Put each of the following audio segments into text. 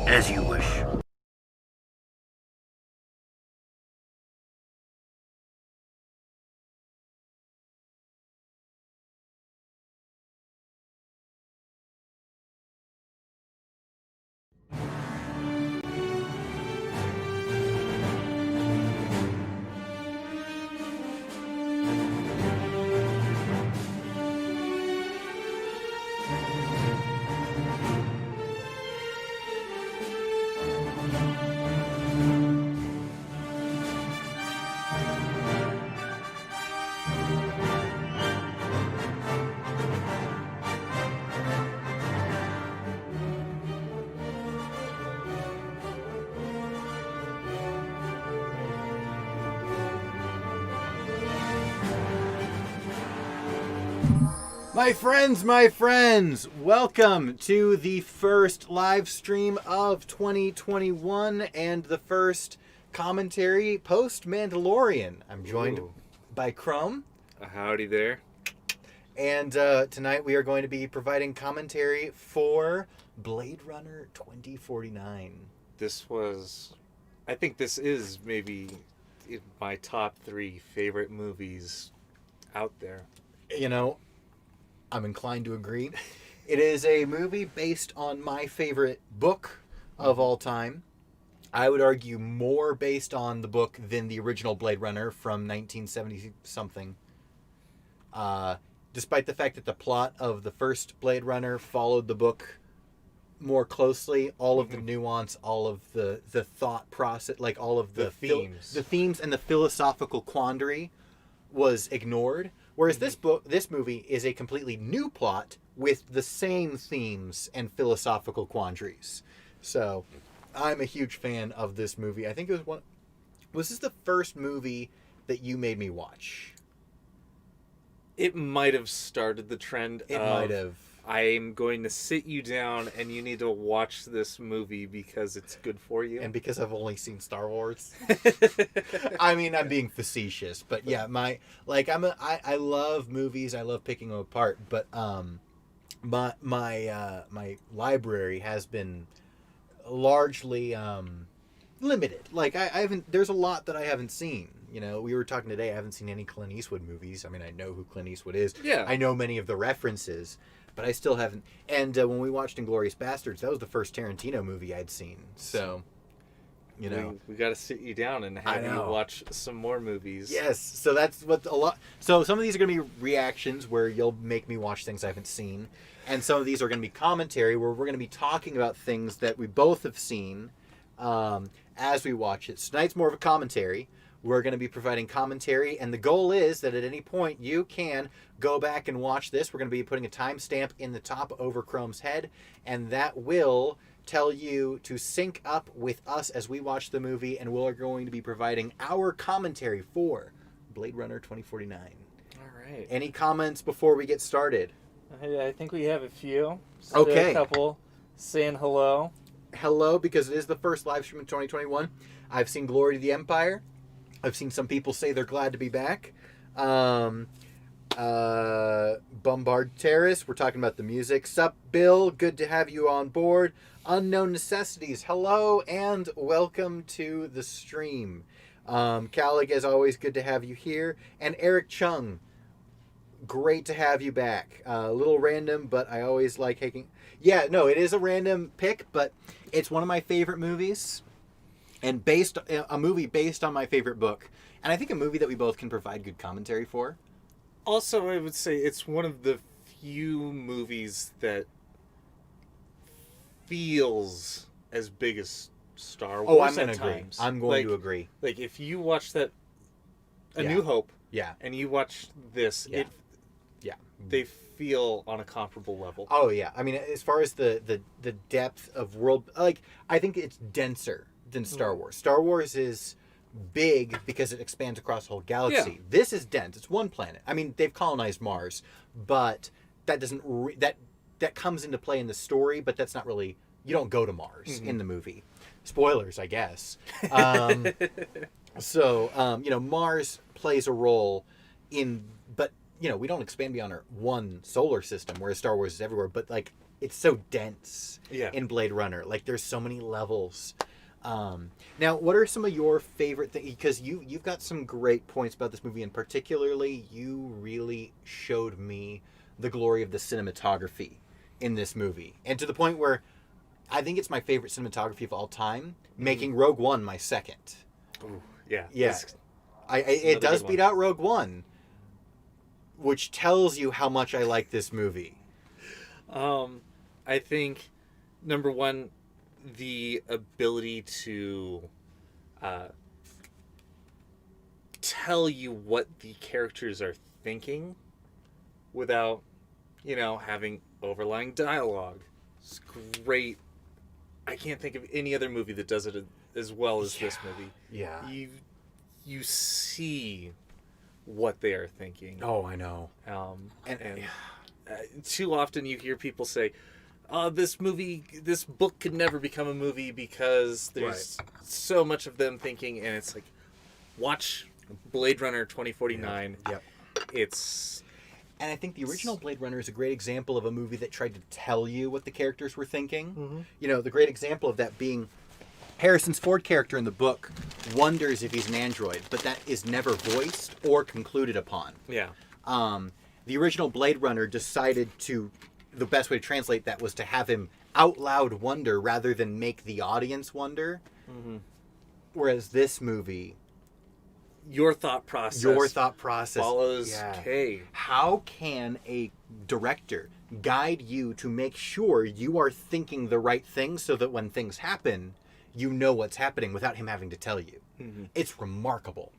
As you wish. My friends, welcome to the first live stream of 2021 and the first commentary post Mandalorian. I'm joined by Crumb, Howdy there. and tonight we are going to be providing commentary for Blade Runner 2049. I think this is maybe in my top 3 favorite movies out there. You know, I'm inclined to agree. It is a movie based on my favorite book of all time. I would argue more based on the book than the original Blade Runner from 1970-something. Despite the fact that the plot of the first Blade Runner followed the book more closely, all of the nuance, all of the thought process, like all of the themes. The themes and the philosophical quandary was ignored. Whereas this movie is a completely new plot with the same themes and philosophical quandaries. So, I'm a huge fan of this movie. I think it was this the first movie that you made me watch? It might have started the trend. It might have. I'm going to sit you down and you need to watch this movie because it's good for you. And because I've only seen Star Wars. I mean, I'm being facetious, but yeah, I love movies. I love picking them apart, but my library has been largely limited. Like I haven't. There's a lot that I haven't seen. You know, we were talking today. I haven't seen any Clint Eastwood movies. I mean, I know who Clint Eastwood is. Yeah. I know many of the references, but I still haven't. And when we watched *Inglourious Bastards*, that was the first Tarantino movie I'd seen. So, you know, we got to sit you down and have you watch some more movies. Yes. So that's what a lot. So some of these are going to be reactions where you'll make me watch things I haven't seen, and some of these are going to be commentary where we're going to be talking about things that we both have seen as we watch it. So tonight's more of a commentary. We're going to be providing commentary, and the goal is that at any point you can go back and watch this. We're going to be putting a timestamp in the top over Chrome's head, and that will tell you to sync up with us as we watch the movie, and we're going to be providing our commentary for Blade Runner 2049. All right. Any comments before we get started? I think we have a few. Okay. A couple saying hello. Hello, because it is the first live stream in 2021. I've seen Glory to the Empire. I've seen some people say they're glad to be back. Bombard Terrace, we're talking about the music. Sup, Bill? Good to have you on board. Unknown Necessities, hello and welcome to the stream. Calig, as always, good to have you here. And Eric Chung, great to have you back. A little random, but I always like taking... Yeah, no, it is a random pick, but it's one of my favorite movies. And a movie based on my favorite book. And I think a movie that we both can provide good commentary for. Also, I would say it's one of the few movies that feels as big as Star Wars. Oh, I'm going to agree. Times. I'm going to agree. Like, if you watch that A Yeah. New Hope Yeah. and you watch this, Yeah. they feel on a comparable level. Oh, yeah. I mean, as far as the depth of world... Like, I think it's denser than Star Wars. Star Wars is big because it expands across the whole galaxy. Yeah. This is dense. It's one planet. I mean, they've colonized Mars, but that doesn't that comes into play in the story, but that's not really... You don't go to Mars in the movie. Spoilers, I guess. Mars plays a role in... But, we don't expand beyond our one solar system, whereas Star Wars is everywhere. But, like, it's so dense Yeah. in Blade Runner. Like there's so many levels. Now, what are some of your favorite things? Because you've got some great points about this movie, and particularly you really showed me the glory of the cinematography in this movie, and to the point where I think it's my favorite cinematography of all time, making Rogue One my second. Ooh, yeah. Yeah. This- It another does good beat one. out Rogue One, which tells you how much I like this movie. I think number one, the ability to tell you what the characters are thinking without, having overlying dialogue. It's great. I can't think of any other movie that does it as well as this movie. Yeah. You see what they are thinking. Oh, I know. And too often you hear people say, this book could never become a movie because there's so much of them thinking, and it's like, watch Blade Runner 2049. Yep. And I think the original Blade Runner is a great example of a movie that tried to tell you what the characters were thinking. Mm-hmm. The great example of that being Harrison's Ford character in the book wonders if he's an android, but that is never voiced or concluded upon. Yeah. The original Blade Runner decided the best way to translate that was to have him out loud wonder rather than make the audience wonder. Mm-hmm. Whereas this movie, Your thought process follows Yeah. Kay. How can a director guide you to make sure you are thinking the right thing so that when things happen, you know what's happening without him having to tell you? Mm-hmm. It's remarkable.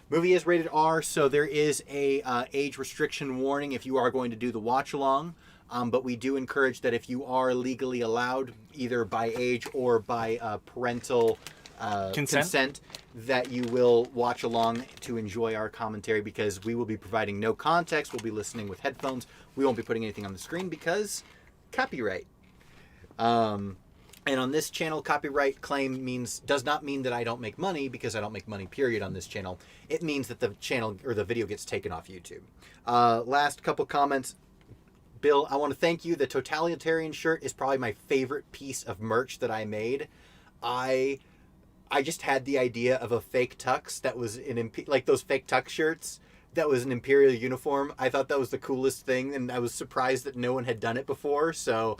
Movie is rated R, so there is a age restriction warning if you are going to do the watch along. But we do encourage that if you are legally allowed, either by age or by parental consent, that you will watch along to enjoy our commentary, because we will be providing no context. We'll be listening with headphones. We won't be putting anything on the screen because copyright. And on this channel, copyright claim does not mean that I don't make money, because I don't make money, period, on this channel. It means that the channel or the video gets taken off YouTube. Last couple comments. Bill, I want to thank you. The Totalitarian shirt is probably my favorite piece of merch that I made. I just had the idea of a fake tux that was like those fake tux shirts that was an Imperial uniform. I thought that was the coolest thing, and I was surprised that no one had done it before. So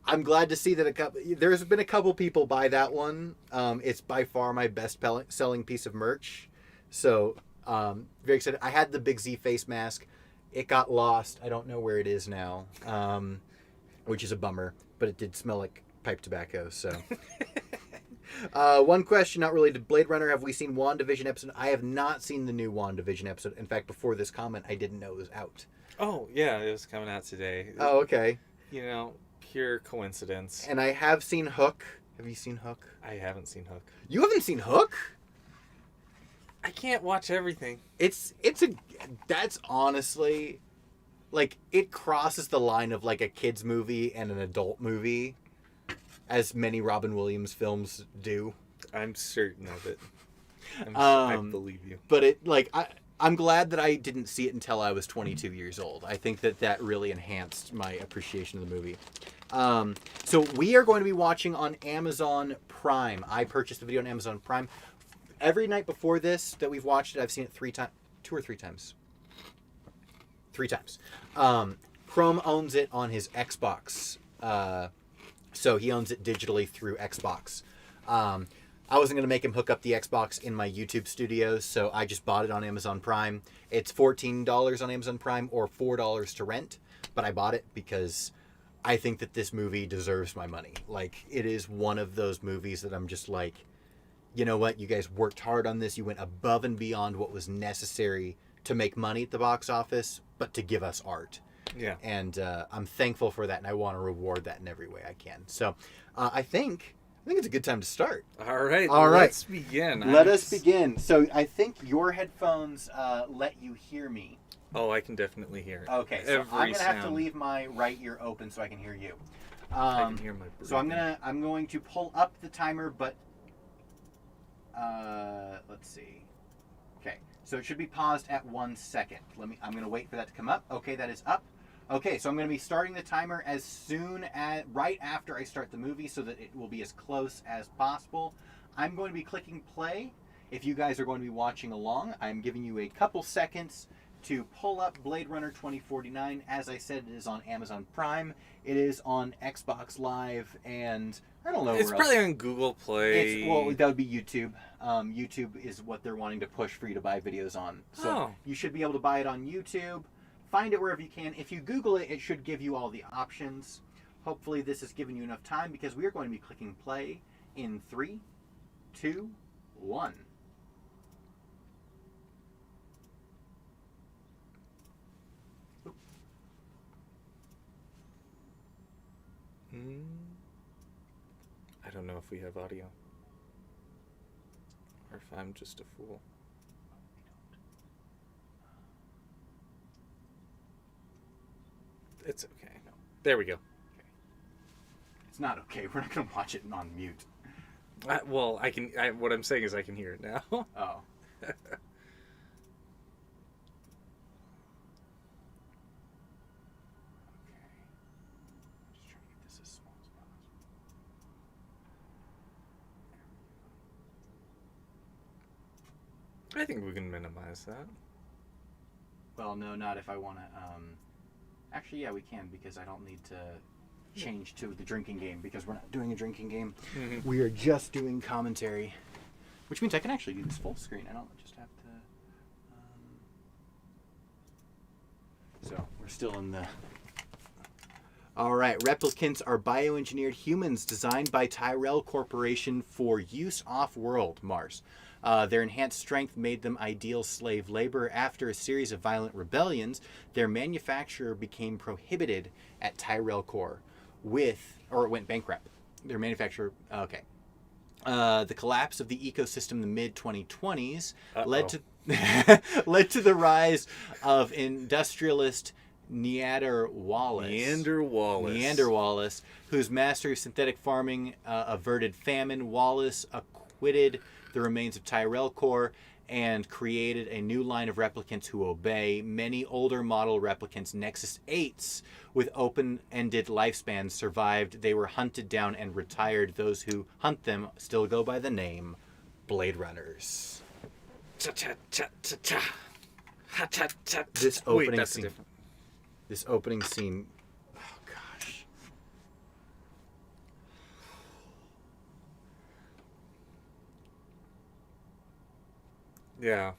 I'm glad to see that there's been a couple people buy that one. It's by far my best selling piece of merch. So very excited. I had the Big Z face mask. It got lost. I don't know where it is now, which is a bummer. But it did smell like pipe tobacco. So one question, not related to Blade Runner. Have we seen WandaVision episode? I have not seen the new WandaVision episode. In fact, before this comment, I didn't know it was out. Oh, yeah, it was coming out today. Oh, okay. Pure coincidence. And I have seen Hook. Have you seen Hook? I haven't seen Hook. You haven't seen Hook? I can't watch everything. That's honestly, like, it crosses the line of like a kid's movie and an adult movie, as many Robin Williams films do. I'm certain of it. I believe you. But I'm glad that I didn't see it until I was 22 years old. I think that really enhanced my appreciation of the movie. So we are going to be watching on Amazon Prime. I purchased the video on Amazon Prime. Every night before this that we've watched it, I've seen it 2 or 3 times. 3 times. Chrome owns it on his Xbox. So he owns it digitally through Xbox. I wasn't going to make him hook up the Xbox in my YouTube studios, so I just bought it on Amazon Prime. It's $14 on Amazon Prime or $4 to rent, but I bought it because I think that this movie deserves my money. Like, it is one of those movies that I'm just like, you know what? You guys worked hard on this. You went above and beyond what was necessary to make money at the box office, but to give us art. Yeah. And I'm thankful for that, and I want to reward that in every way I can. So I think it's a good time to start. All right. Let's begin. Let us begin. So I think your headphones let you hear me. Oh, I can definitely hear. Okay, so I'm going to have to leave my right ear open so I can hear you. I can hear my breathing. So I'm going to pull up the timer, but let's see. Okay, so it should be paused at 1 second. I'm going to wait for that to come up. Okay, that is up. Okay, so I'm going to be starting the timer as soon as right after I start the movie so that it will be as close as possible. I'm going to be clicking play. If you guys are going to be watching along, I'm giving you a couple seconds to pull up Blade Runner 2049. As I said, it is on Amazon Prime. It is on Xbox Live, and I don't know It's where probably else. on Google Play. Well, that would be YouTube. YouTube is what they're wanting to push for you to buy videos on. So Oh. you should be able to buy it on YouTube. Find it wherever you can. If you Google it, it should give you all the options. Hopefully this has given you enough time because we are going to be clicking play in 3, 2, 1. I don't know if we have audio. Or if I'm just a fool. It's okay. There we go. It's not okay. We're not going to watch it on mute. Well, what I'm saying is I can hear it now. Oh. Just trying to get this as small as possible. I think we can minimize that. Well, no, not if I want to. Actually, yeah, we can because I don't need to change to the drinking game because we're not doing a drinking game. Mm-hmm. We are just doing commentary, which means I can actually do this full screen. I don't just have to. So we're still in the. All right, replicants are bioengineered humans designed by Tyrell Corporation for use off-world Mars. Their enhanced strength made them ideal slave labor. After a series of violent rebellions, their manufacture became prohibited at Tyrell Corp. It went bankrupt. Their manufacturer, okay. The collapse of the ecosystem in the mid-2020s led to the rise of industrialist Neander Wallace, whose mastery of synthetic farming averted famine. Wallace acquitted the remains of Tyrell Corp and created a new line of replicants who obey. Many older model replicants, Nexus 8s, with open-ended lifespans, survived. They were hunted down and retired. Those who hunt them still go by the name Blade Runners. This opening that's scene. different. This opening scene. Oh gosh. Yeah.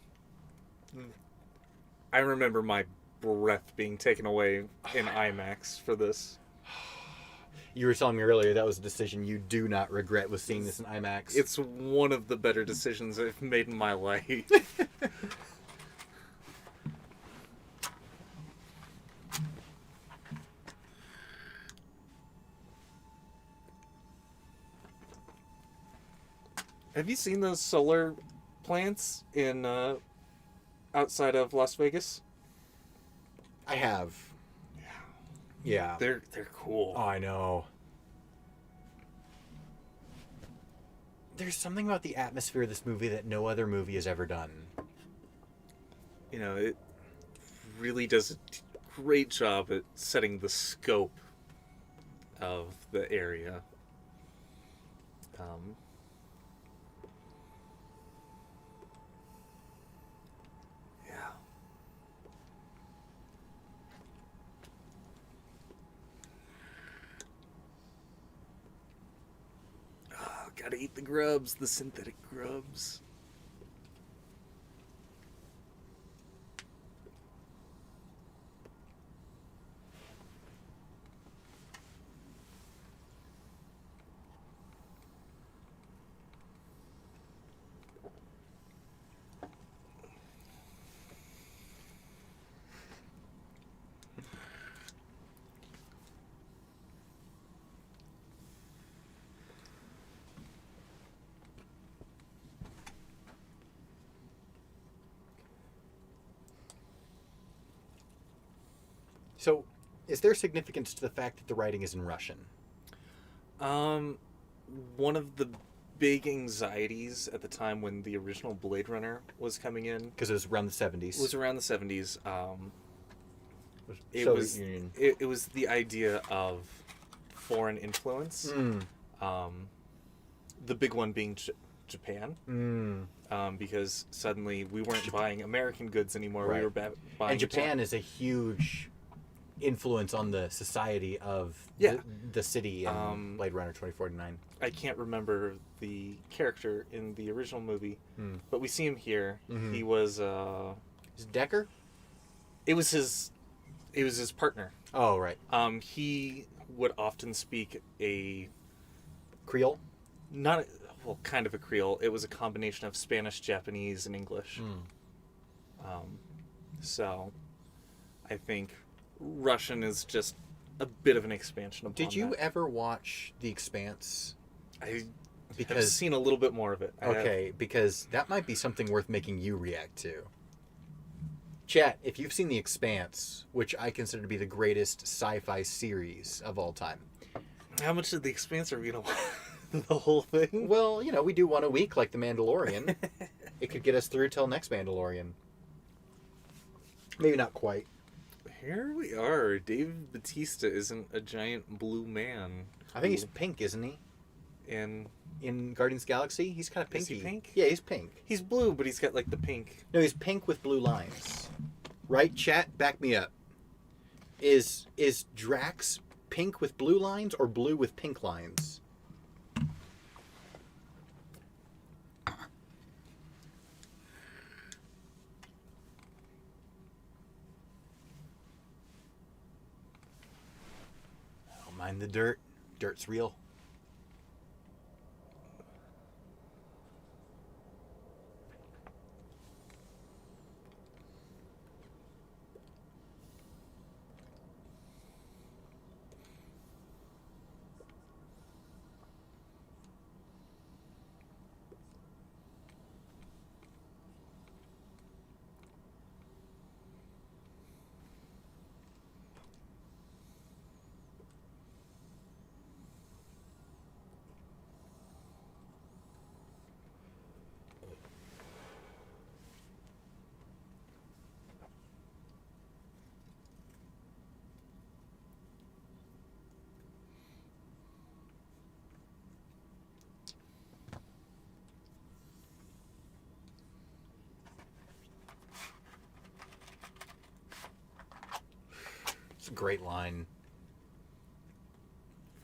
I remember my breath being taken away in IMAX for this. You were telling me earlier that was a decision you do not regret with seeing this in IMAX. It's one of the better decisions I've made in my life. Have you seen those solar plants in outside of Las Vegas? I have. Yeah. They're cool. Oh, I know. There's something about the atmosphere of this movie that no other movie has ever done. You know, it really does a great job at setting the scope of the area. Yeah. Oh, gotta eat the grubs, the synthetic grubs. So, is there significance to the fact that the writing is in Russian? One of the big anxieties at the time when the original Blade Runner was coming in Because it was around the 70s. was around the 70s. It Soviet was Union. it was the idea of foreign influence. The big one being Japan, because suddenly we weren't buying American goods anymore. Right. We were buying. And Japan is a huge influence on the society of Yeah. the city in Blade Runner 2049. I can't remember the character in the original movie, but we see him here. He was Is it Decker? it was his partner. Oh, right. He would often speak a Creole? not well, kind of a Creole. It was a combination of Spanish, Japanese, and English. So I think Russian is just a bit of an expansion upon Did you that. ever watch The Expanse? I have Because seen a little bit more of it. okay, because that might be something worth making you react to. Chat, if you've seen The Expanse, which I consider to be the greatest sci-fi series of all time. How much of The Expanse are we gonna watch? The whole thing? Well, you know, we do one a week like The Mandalorian. It could get us through till next Mandalorian. Maybe not quite. Here we are. Dave Bautista isn't a giant blue man. I think he's pink, isn't he? And In Guardians of the Galaxy, he's kind of Is pinky. he pink? Yeah, he's pink. he's blue, but he's got like the pink. No, he's pink with blue lines. Right, chat? Back me up. Is Drax pink with blue lines or blue with pink lines? Don't mind the dirt. Dirt's real. It's a great line.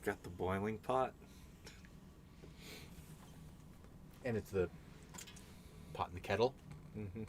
Got the boiling pot. And it's the pot in the kettle. Mm-hmm.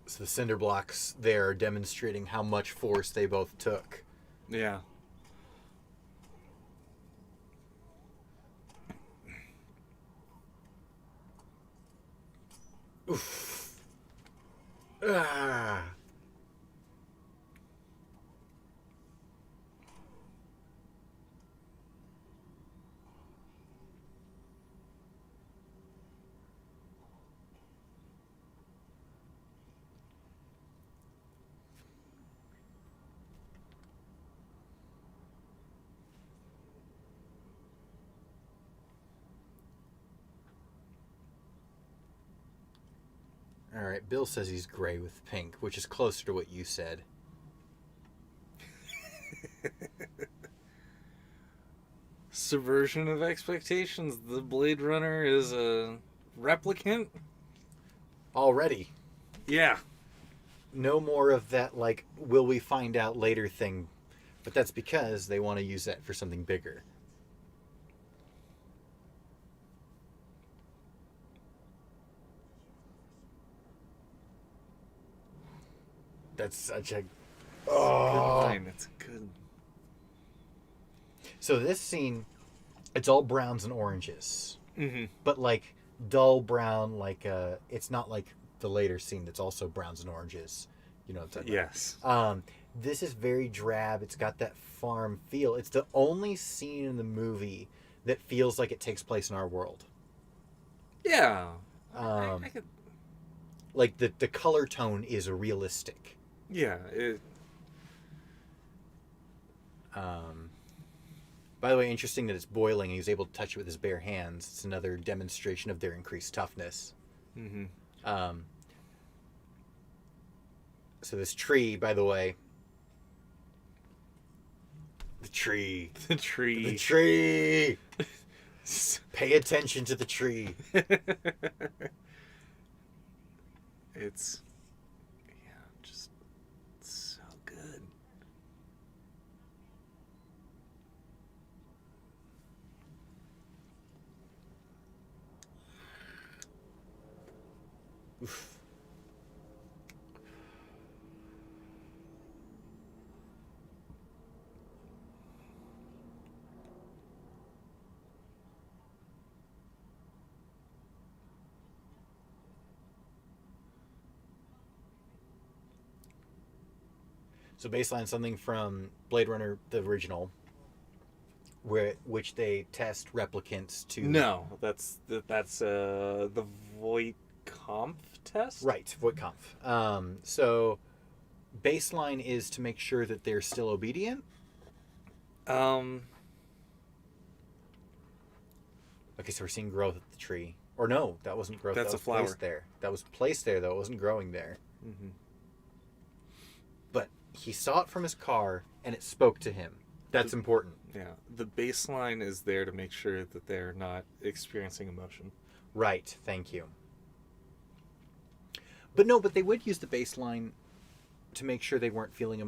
So the cinder blocks there demonstrating how much force they both took. Yeah. Oof. Ah. right, Bill says he's gray with pink, which is closer to what you said. Subversion of expectations. The Blade Runner is a replicant. Already. Yeah. No more of that, like, will we find out later thing. But that's because they want to use that for something bigger. That's such a... Good line. It's good. So this scene, it's all browns and oranges. Mm-hmm. But, like, dull brown, like, it's not like the later scene that's also browns and oranges. You know what I'm talking Yes. about? This is very drab. It's got that farm feel. It's the only scene in the movie that feels like it takes place in our world. Yeah. Um, I could... Like, the color tone is realistic. Yeah. By the way, interesting that it's boiling and he's able to touch it with his bare hands. It's another demonstration of their increased toughness. Mm-hmm. So this tree, by the way... The tree. The tree. The tree! Pay attention to the tree. It's... Yeah, just... so good. Oof. So baseline something from Blade Runner, the original, which they test replicants to... No, that's the Voight-Kampff test? Right, Voight-Kampff. So baseline is to make sure that they're still obedient. Okay, so we're seeing growth at the tree. Or no, that wasn't growth. That's that was a flower. Placed there. That was placed there, though. It wasn't growing there. Mm-hmm. But he saw it from his car, and it spoke to him. That's important. Yeah, the baseline is there to make sure that they're not experiencing emotion. Right, thank you. But no, but they would use the baseline to make sure they weren't feeling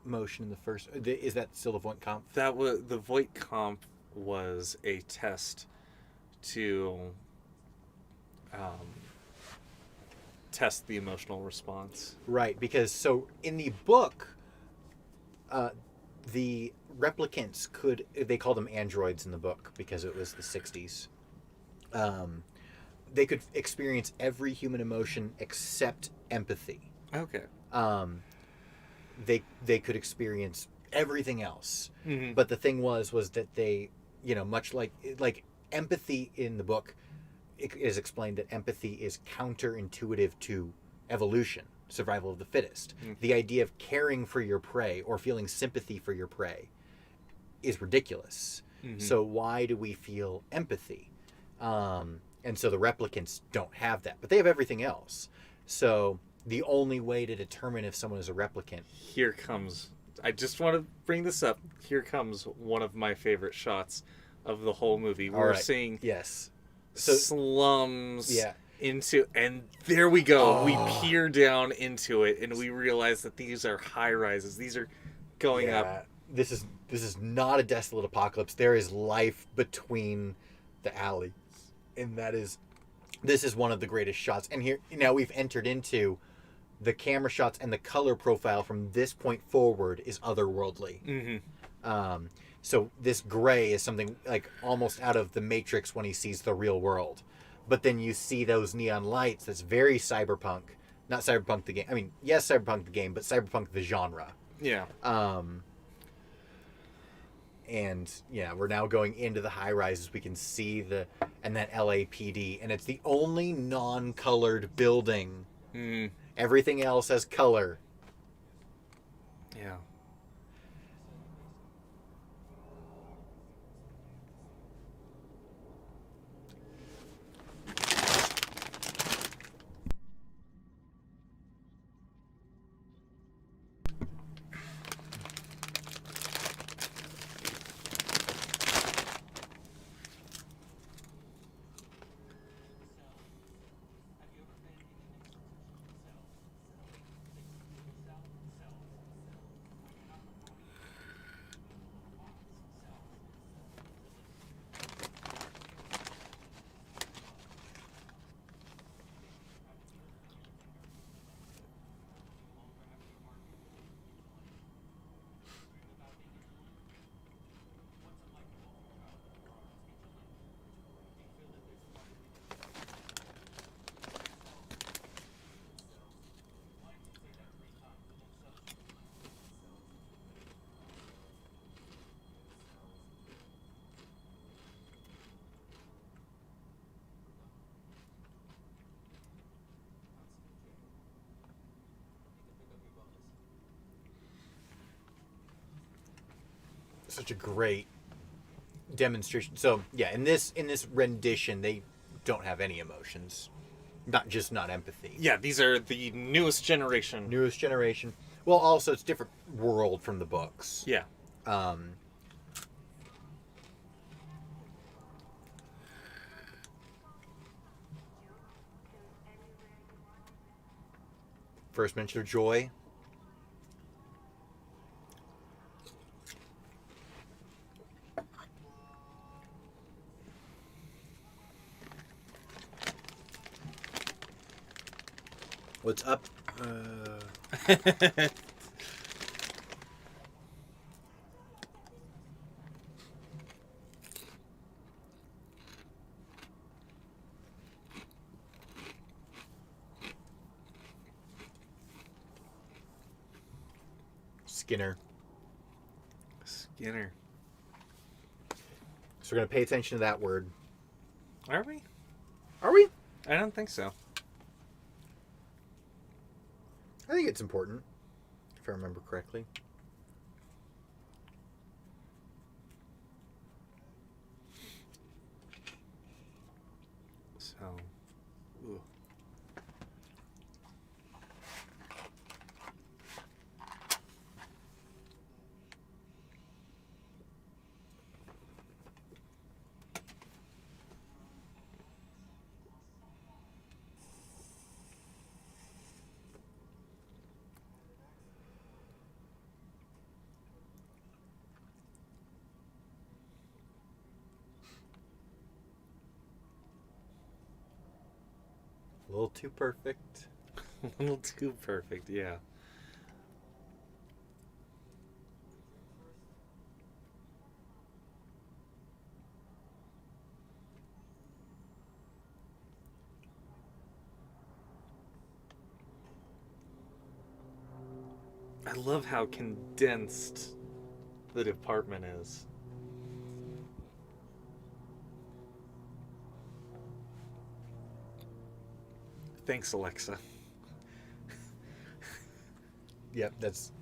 emotion in the first... Is that still the Voight-Kampff? That was the Voight-Kampff was a test to test the emotional response. Right, because so in the book, the replicants could... They called them androids in the book because it was the 60s. They could experience every human emotion except empathy. Okay. They could experience everything else. Mm-hmm. But the thing was that they, much like empathy in the book, it is explained that empathy is counterintuitive to evolution, survival of the fittest. Mm-hmm. The idea of caring for your prey or feeling sympathy for your prey is ridiculous. Mm-hmm. So why do we feel empathy? And so the replicants don't have that, but they have everything else. So the only way to determine if someone is a replicant... Here comes... I just want to bring this up. Here comes one of my favorite shots of the whole movie. We're seeing yes. So, slums yeah. into... And there we go. Oh. We peer down into it, and we realize that these are high-rises. These are going up. This is not a desolate apocalypse. There is life between the alleys. And this is one of the greatest shots. And here now we've entered into the camera shots, and the color profile from this point forward is otherworldly. Mm-hmm. So this gray is something like almost out of the Matrix when he sees the real world. But then you see those neon lights. That's very cyberpunk. Not cyberpunk the game. I mean, yes, cyberpunk the game, but cyberpunk the genre. Yeah. And yeah, we're now going into the high rises. We can see and that LAPD, and it's the only non-colored building. Mm. Everything else has color. Yeah. such a great demonstration. So yeah, in this rendition, they don't have any emotions, not empathy. Yeah, these are the newest generation. Newest generation. Well, also it's different world from the books. Yeah. First mention of joy. What's up? Skinner. Skinner. So we're gonna pay attention to that word. Are we? Are we? I don't think so. I think it's important, if I remember correctly. So, ooh. A little too perfect. A little too perfect, yeah. I love how condensed the department is. Thanks, Alexa. Yep, that's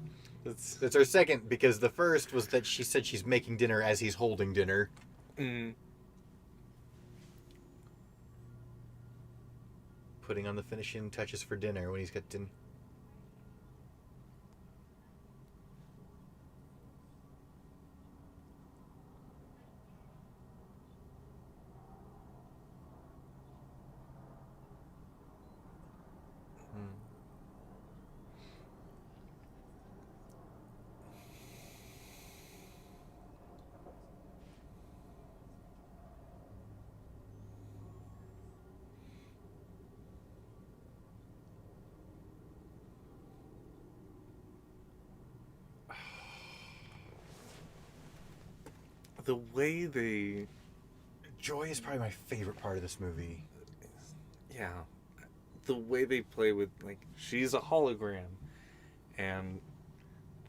our second, because the first was that she said she's making dinner as he's holding dinner. Mm. Putting on the finishing touches for dinner when he's got dinner. The way they... Joy is probably my favorite part of this movie. Yeah. The way they play with, like, she's a hologram. And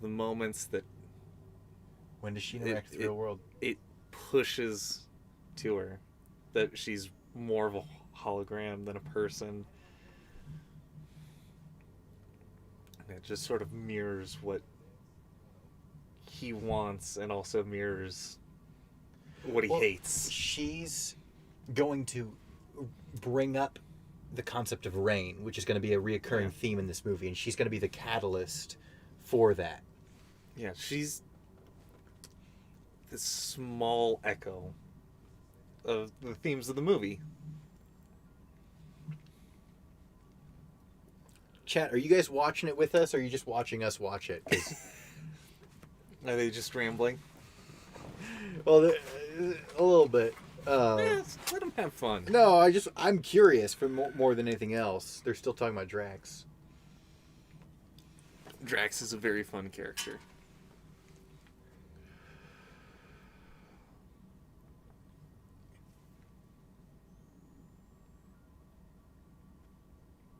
the moments that When does she interact with the real world? it pushes to her that she's more of a hologram than a person. And it just sort of mirrors what he wants and also mirrors what he hates. She's going to bring up the concept of rain, which is going to be a reoccurring theme in this movie, and she's going to be the catalyst for that. Yeah, she's this small echo of the themes of the movie. Chat, are you guys watching it with us, or are you just watching us watch it? 'Cause Are they just rambling? well, a little bit. Yeah, let them have fun. No, I'm curious for more than anything else. They're still talking about Drax. Drax is a very fun character.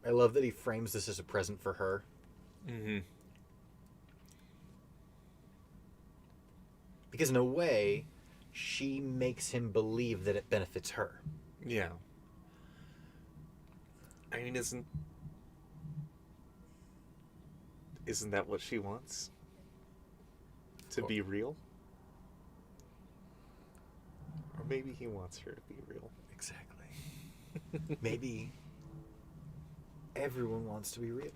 I love that he frames this as a present for her. Mm-hmm. Because in a way, she makes him believe that it benefits her. Yeah. I mean, isn't that what she wants? To be real? Maybe he wants her to be real. Exactly. Maybe everyone wants to be real.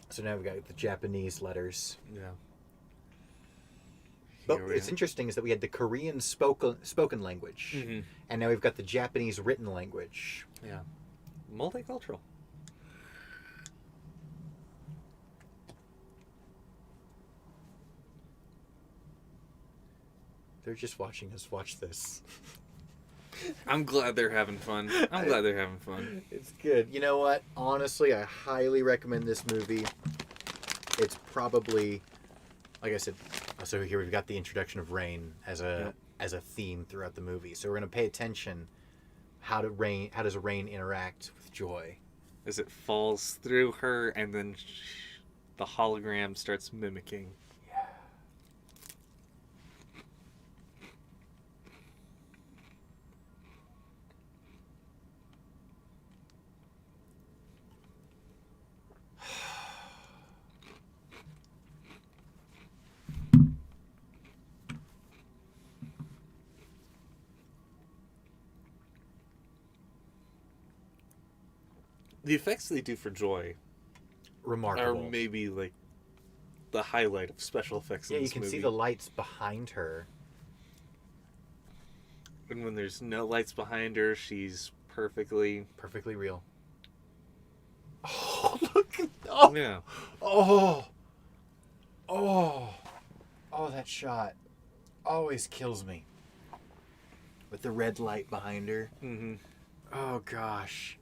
So now we've got the Japanese letters. Yeah. But Here we it's are. interesting is that we had the Korean spoken language, Mhm. and now we've got the Japanese written language. Yeah. Multicultural. They're just watching us watch this. I'm glad they're having fun. I'm glad they're having fun. It's good. You know what? Honestly, I highly recommend this movie. It's probably, like I said, so here we've got the introduction of rain as a theme throughout the movie. So we're gonna pay attention. How does rain interact with joy? As it falls through her and then the hologram starts mimicking. The effects they do for Joy are Remarkable. maybe like the highlight of special effects Yeah, in you this can movie. see the lights behind her. And when there's no lights behind her, she's perfectly... Perfectly real. Oh, look! Oh, Yeah. oh, oh, oh! That shot always kills me. With the red light behind her. Mm-hmm. Oh gosh.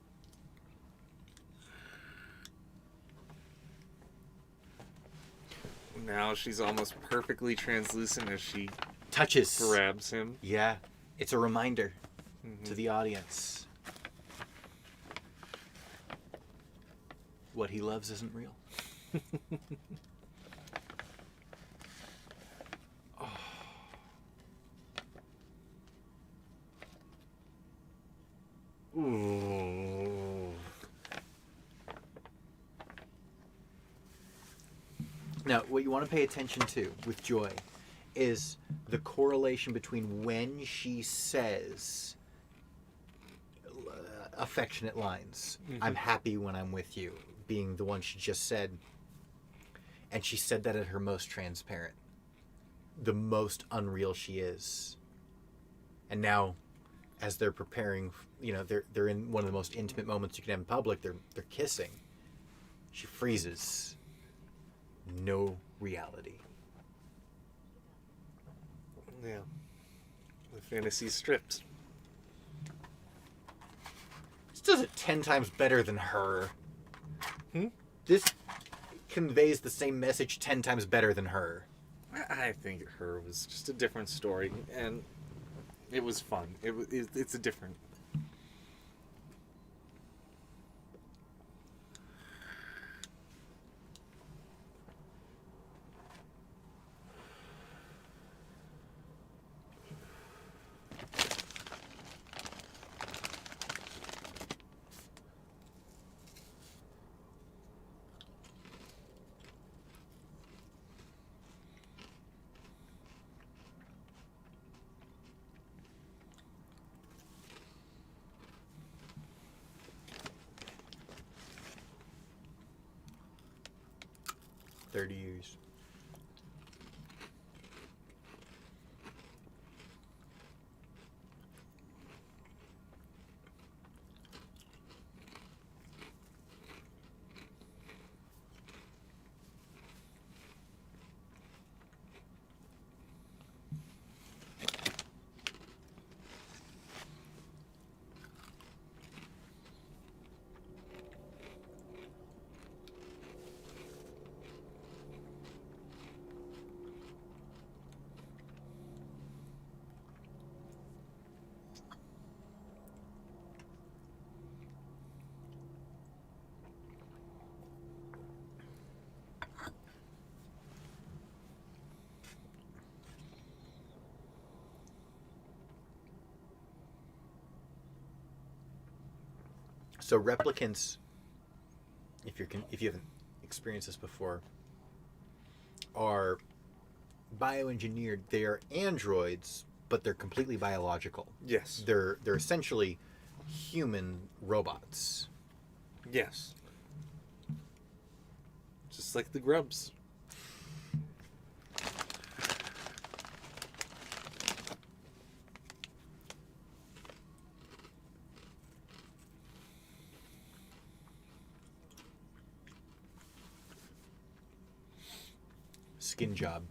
Now she's almost perfectly translucent as she Touches. grabs him. Yeah, it's a reminder Mhm. to the audience. What he loves isn't real. Ooh. Now, what you want to pay attention to with Joy is the correlation between when she says affectionate lines. Mhm. I'm happy when I'm with you, being the one she just said. And she said that at her most transparent, the most unreal she is. And now, as they're preparing, they're in one of the most intimate moments you can have in public. They're kissing. She freezes. No reality. Yeah. The fantasy stripped. This does it 10 times better than her. Hmm? This conveys the same message 10 times better than her. I think her was just a different story, and it was fun. It's a different. Years. So replicants, if you haven't experienced this before, are bioengineered. They are androids, but they're completely biological. Yes. They're essentially human robots. Yes. Just like the grubs. Skin job.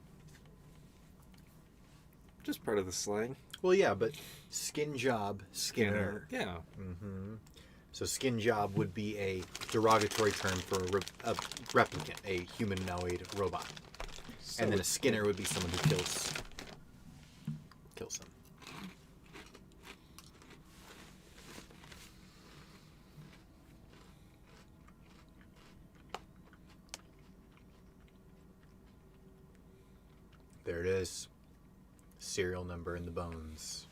Just part of the slang. Well, yeah, but skin job, Skinner. Yeah. Mm-hmm. So skin job would be a derogatory term for a replicant, a humanoid robot. So And then a it's- Skinner would be someone who kills them. There it is. Serial number in the bones.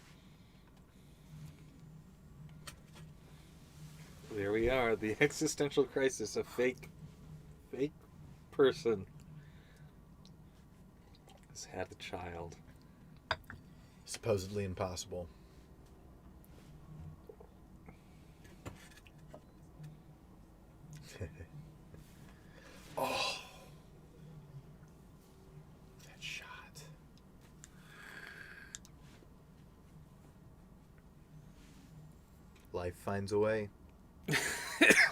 There we are. The existential crisis. A fake person has had a child. Supposedly impossible. Oh. That shot. Life finds a way.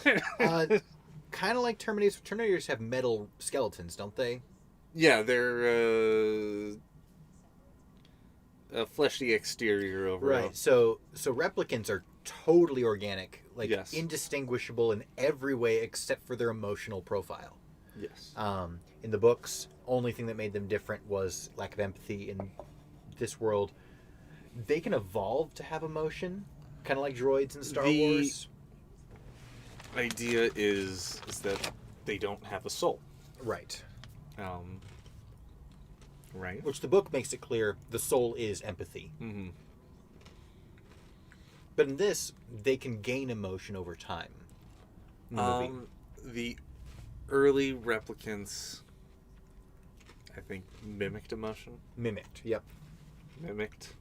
Kind of like Terminators. Terminators have metal skeletons, don't they? Yeah, they're a fleshy exterior overall. Right. So replicants are totally organic, like Yes. indistinguishable in every way except for their emotional profile. Yes. In the books, only thing that made them different was lack of empathy. In this world, they can evolve to have emotion, kind of like droids in Star The- Wars. Idea is that they don't have a soul. Right. Right. Which the book makes it clear the soul is empathy. Mm-hmm. But in this, they can gain emotion over time. In the movie. The early replicants, I think, mimicked emotion. Mimicked, yep. Mimicked.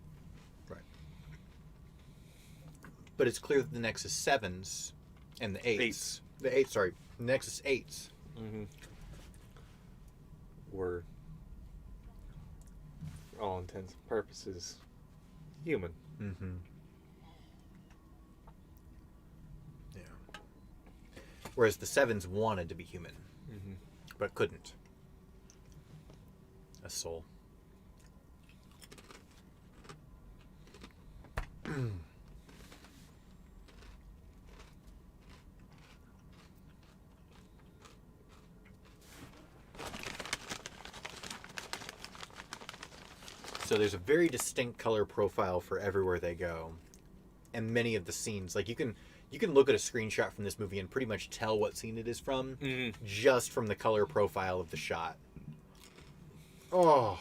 But it's clear that the Nexus 7s and the 8s. The 8s, sorry. Nexus 8s. Mm-hmm. Were, for all intents and purposes, human. Mm-hmm. Yeah. Whereas the 7s wanted to be human, Mm-hmm. but couldn't. A soul. So there's a very distinct color profile for everywhere they go, and many of the scenes, like you can look at a screenshot from this movie and pretty much tell what scene it is from Mm-hmm. just from the color profile of the shot. Oh.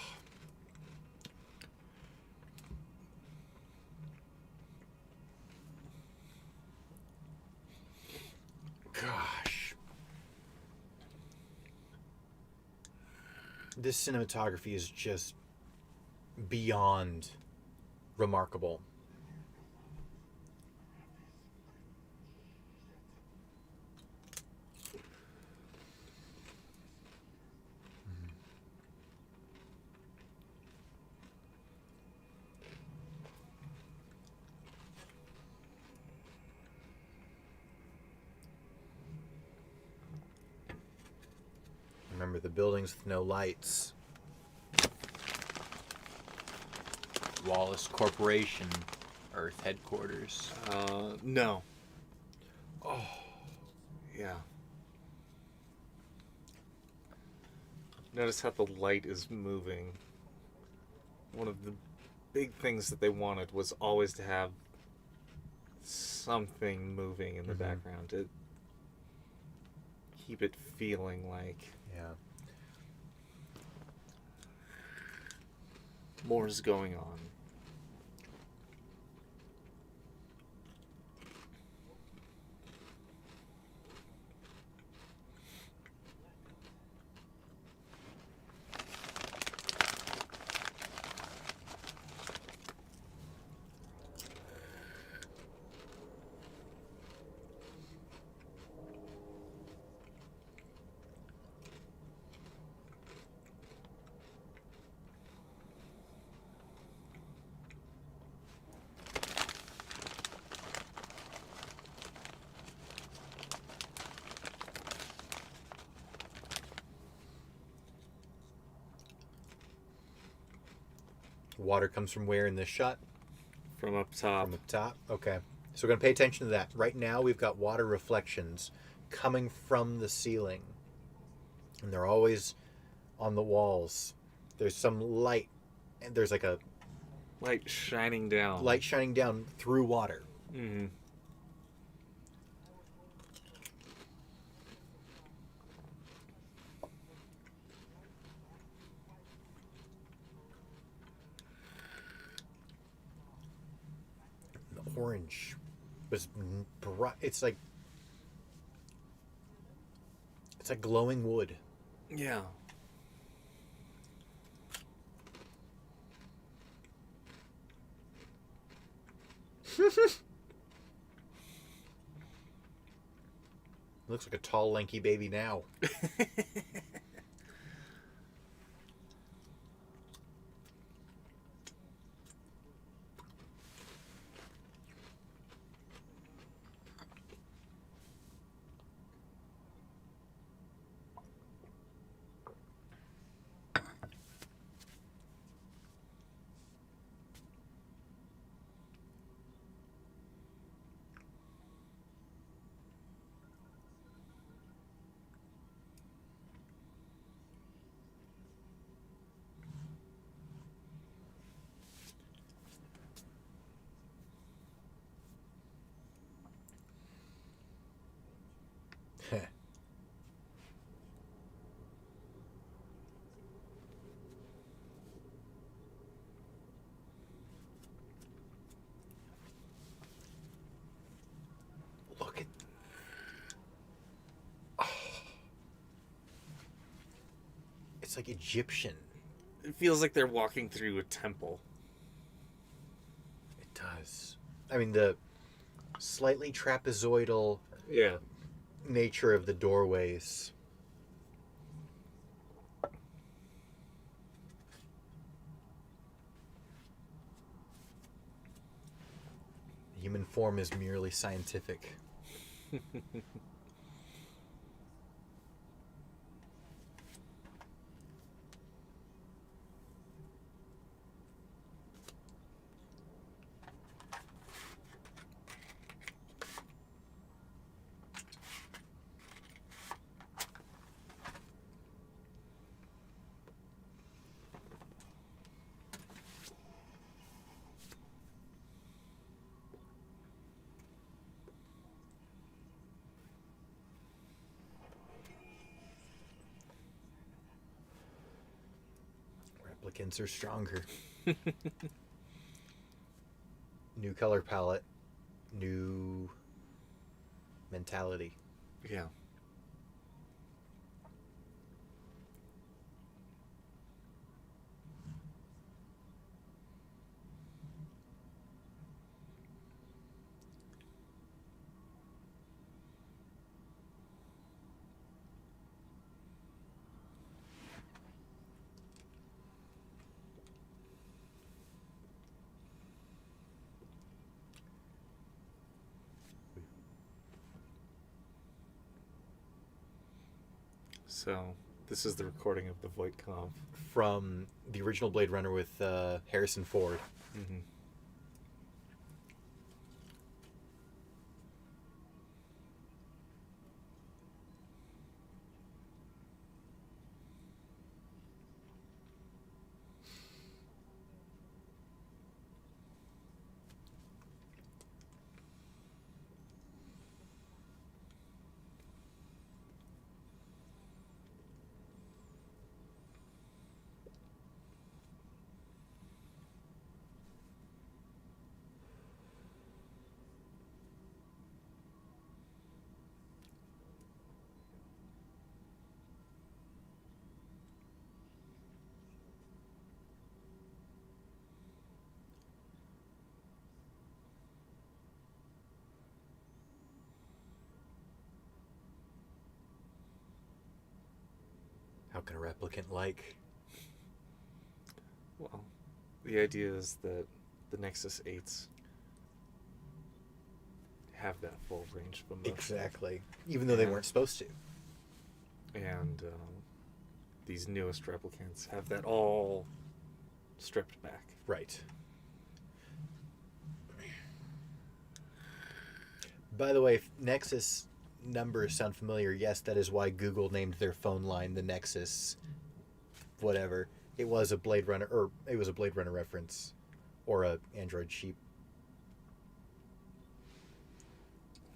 Gosh. This cinematography is just beyond remarkable. Remember the buildings with no lights. Wallace Corporation, Earth headquarters. No. Oh, yeah. Notice how the light is moving. One of the big things that they wanted was always to have something moving in the background to keep it feeling like Yeah. more is going on. Water comes from where in this shot? From up top. From the top? Okay. So we're going to pay attention to that. Right now, we've got water reflections coming from the ceiling. And they're always on the walls. There's some light. And there's like a Light shining down. light shining down through water. Mm-hmm. The orange was bright. It's like glowing wood. Yeah. Looks like a tall, lanky baby now. Look at. Oh. It's like Egyptian. It feels like they're walking through a temple. It does. I mean, the slightly trapezoidal Yeah. nature of the doorways. The human form is merely scientific. Replicants are stronger. New color palette, new mentality. Yeah. So, this is the recording of the Voight-Kampff. From the original Blade Runner with Harrison Ford. Mm-hmm. How can a replicant like? Well, the idea is that the Nexus 8s have that full range of emotion. Exactly. Even though they weren't supposed to. And these newest replicants have that all stripped back. Right. By the way, if Nexus numbers sound familiar, yes, that is why Google named their phone line the Nexus. Whatever. It was a Blade Runner, or it was a Blade Runner reference, or a Android sheep.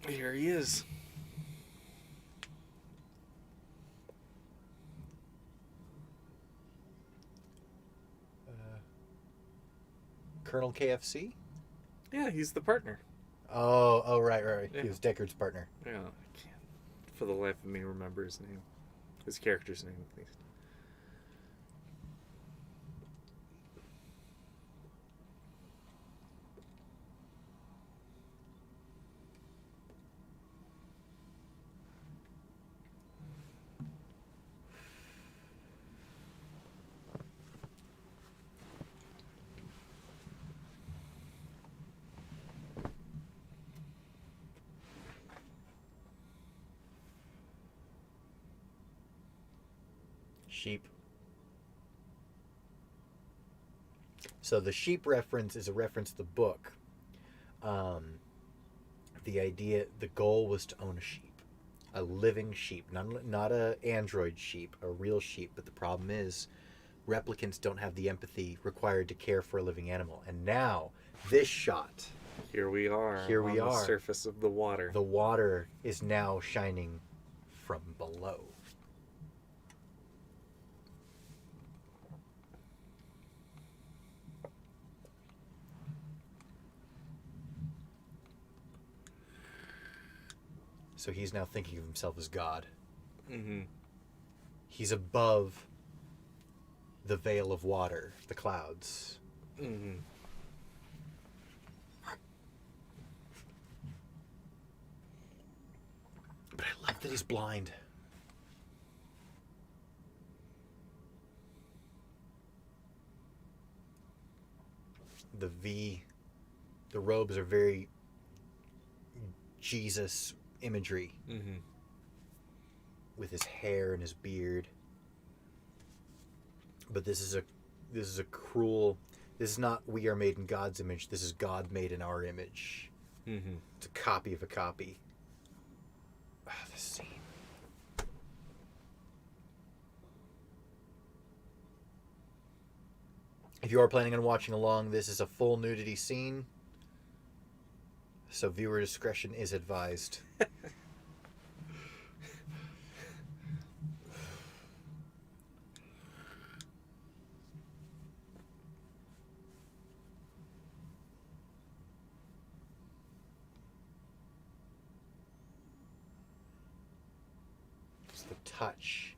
Here he is. Colonel KFC. Yeah, he's the partner. Oh, right. Yeah. He was Deckard's partner. Yeah, I can't for the life of me remember his name. His character's name, at least. Sheep. So the sheep reference is a reference to the book. The goal was to own a sheep, a living sheep, not a android sheep, a real sheep. But the problem is, replicants don't have the empathy required to care for a living animal. And now, this shot, Here we are. Here we on the are. surface of the water. the water is now shining from below. So he's now thinking of himself as God. Mm-hmm. He's above the veil of water, the clouds. Mm-hmm. But I love that he's blind. The robes are very Jesus imagery, Mm-hmm. with his hair and his beard. But this is a cruel. This is not we are made in God's image. This is God made in our image. Mm-hmm. It's a copy of a copy. Ah, this scene. If you are planning on watching along, this is a full nudity scene, so viewer discretion is advised. It's the touch.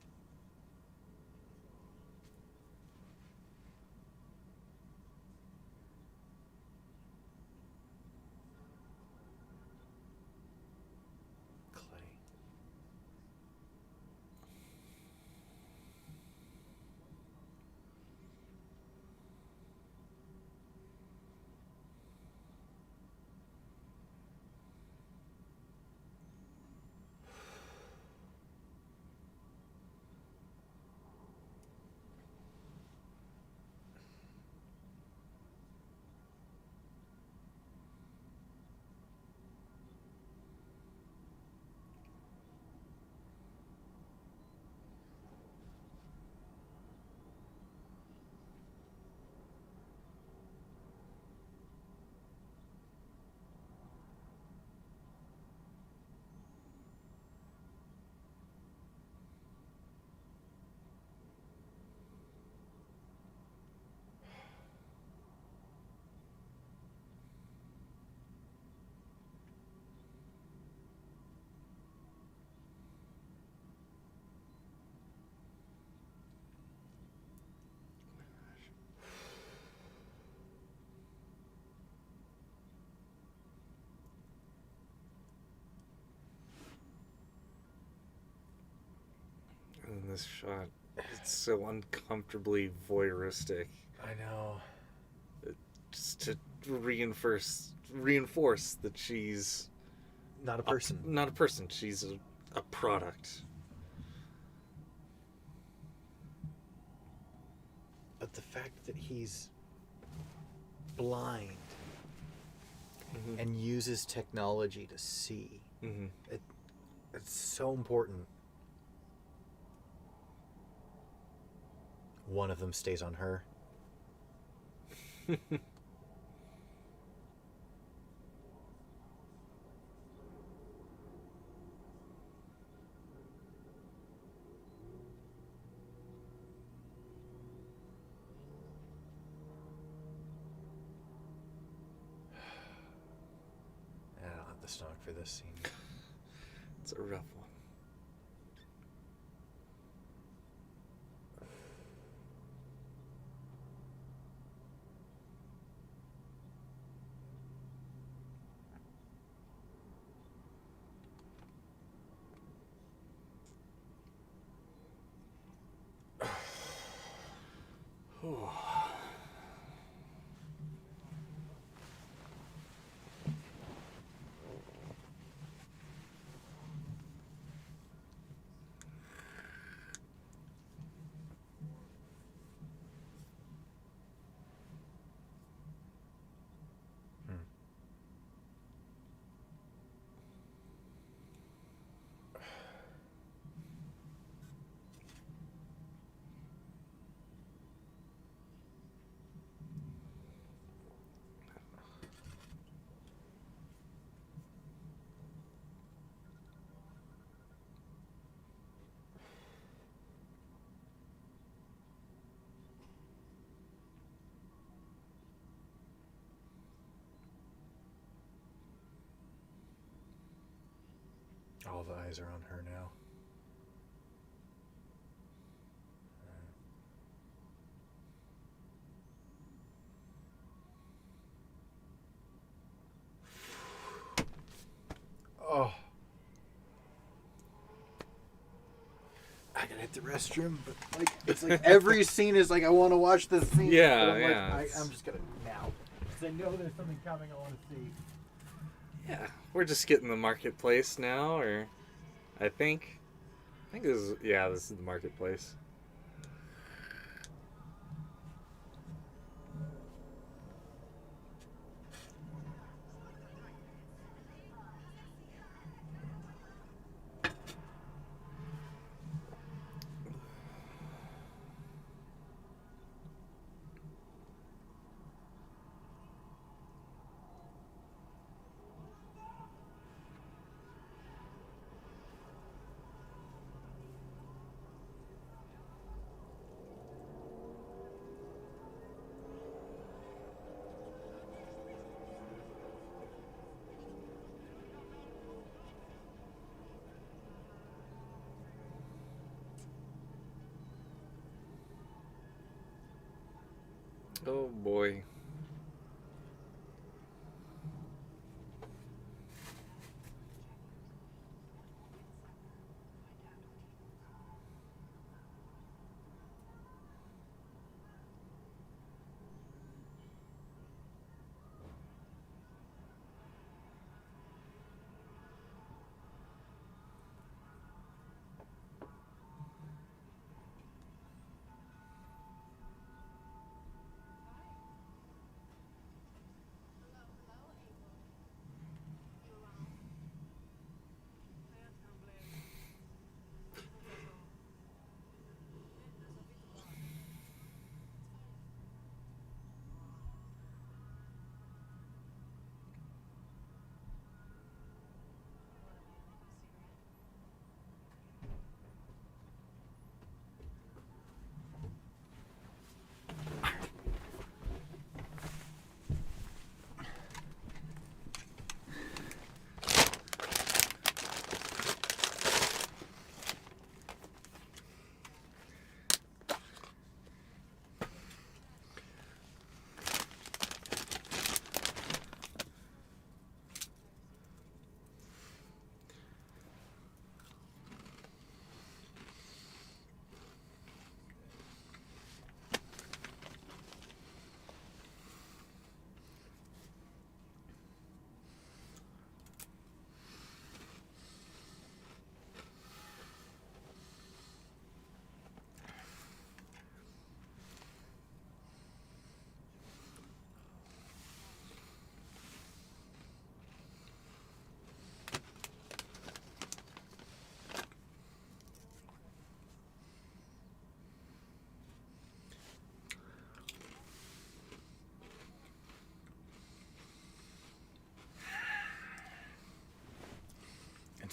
Clay. And this shot, it's so uncomfortably voyeuristic. I know. Just to reinforce that she's Not a person. not a person. She's a product. But the fact that he's blind Mhm. and uses technology to see. Mhm. It's so important. One of them stays on her. I don't have the stomach for this scene. It's a rough one. All the eyes are on her now. Oh. I gotta hit the restroom, but like it's like every scene is like I want to watch this scene. Yeah, but I'm like, yeah, I'm just gonna now because I know there's something coming I want to see. Yeah, we're just getting the marketplace now, or I think this is this is the marketplace. Oh boy.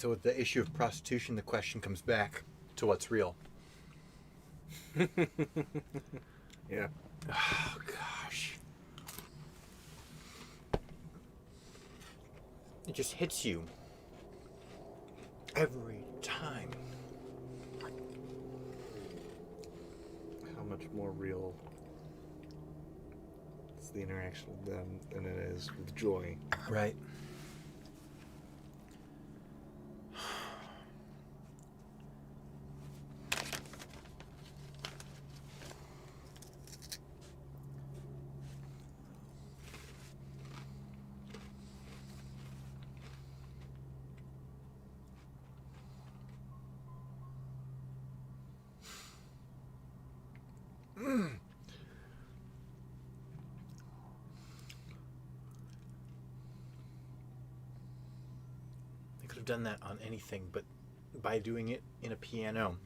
So with the issue of prostitution, the question comes back to what's real. Yeah. Oh, gosh. It just hits you every time. How much more real is the interaction with them than it is with Joy? Right. They could have done that on anything, but by doing it in a piano,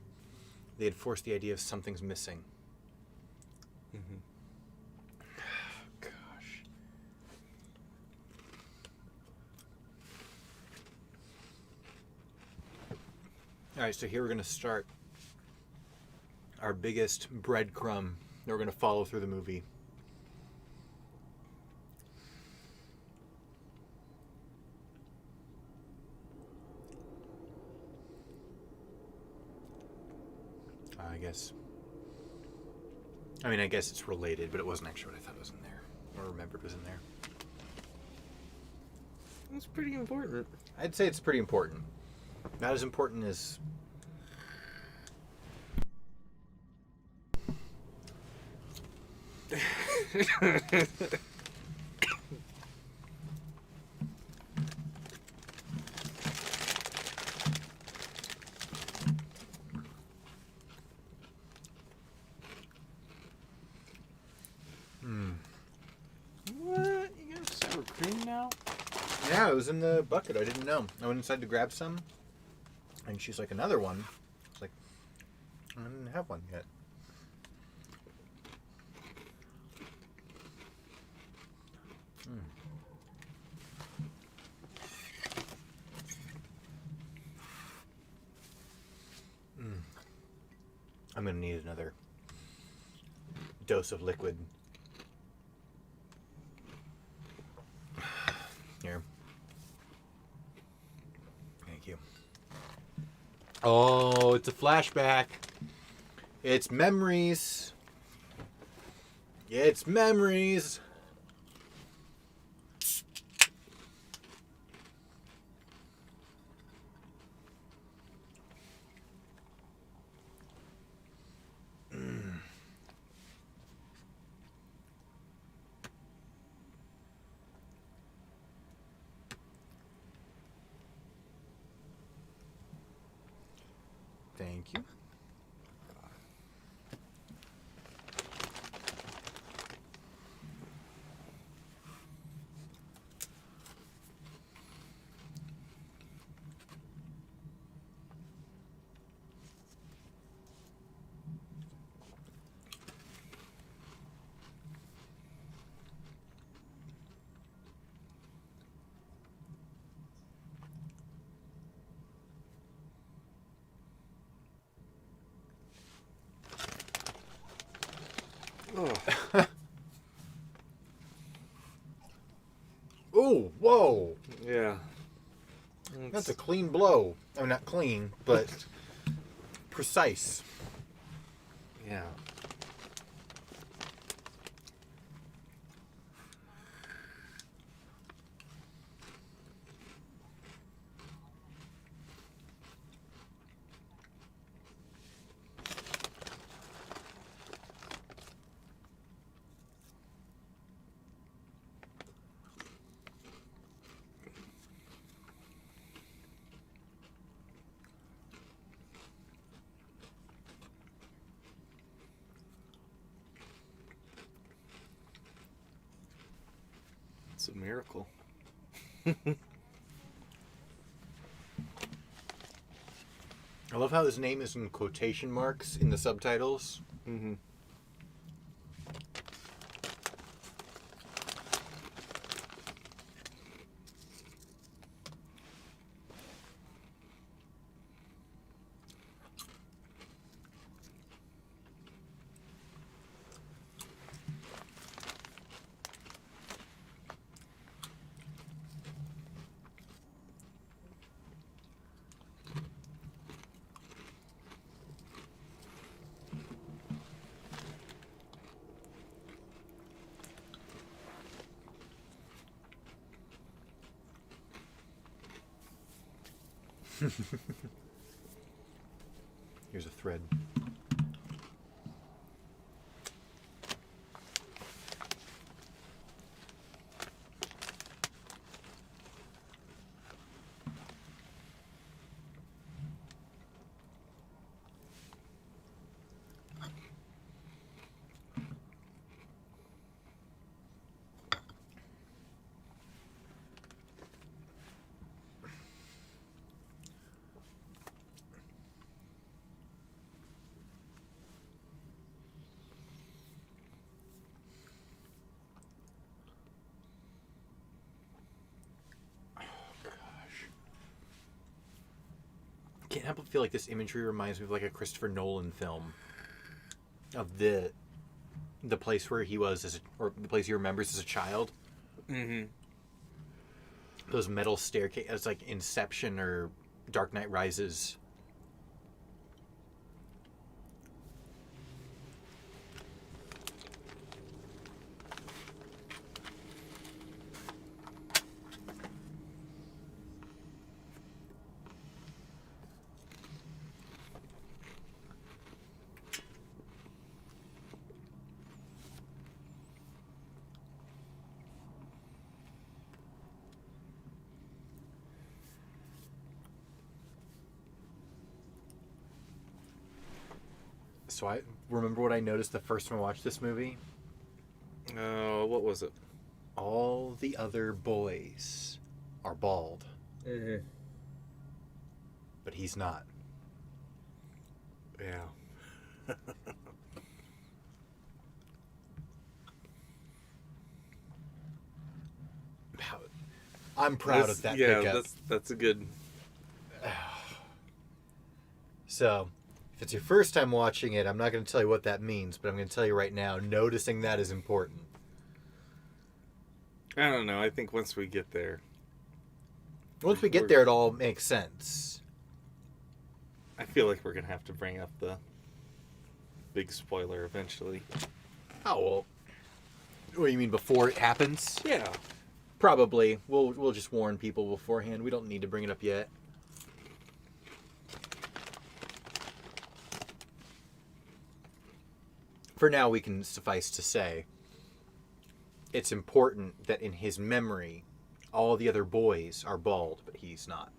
they had forced the idea of something's missing. Mm-hmm. Gosh. All right, so here we're going to start our biggest breadcrumb that we're going to follow through the movie. I guess it's related, but it wasn't actually what I thought was in there, or remembered was in there. That's pretty important. I'd say it's pretty important. Not as important as... What? You got sour cream now? Yeah, it was in the bucket. I didn't know. I went inside to grab some, and she's like, another one. I was like, I didn't have one yet. I'm going to need another dose of liquid. Here. Thank you. Oh, it's a flashback. It's memories. It's memories. Thank you. Oh. Oh, whoa. Yeah. That's a clean blow. I mean, not clean, but precise. Yeah. It's a miracle. I love how his name is in quotation marks in the subtitles. Mm-hmm. Here's a thread. Can't help but feel like this imagery reminds me of like a Christopher Nolan film of the place where he was or the place he remembers as a child. Mm-hmm. Those metal staircases, it's like Inception or Dark Knight Rises. So I remember what I noticed the first time I watched this movie. What was it? All the other boys are bald, Mm-hmm. but he's not. Yeah. I'm proud of that Yeah, pickup. that's a good. So, if it's your first time watching it, I'm not going to tell you what that means, but I'm going to tell you right now, noticing that is important. I don't know. I think once we get there, Once we get there, it all makes sense. I feel like we're gonna have to bring up the big spoiler eventually. Oh, well. What do you mean, before it happens? Yeah. Probably. We'll just warn people beforehand. We don't need to bring it up yet. For now, we can suffice to say it's important that in his memory, all the other boys are bald, but he's not.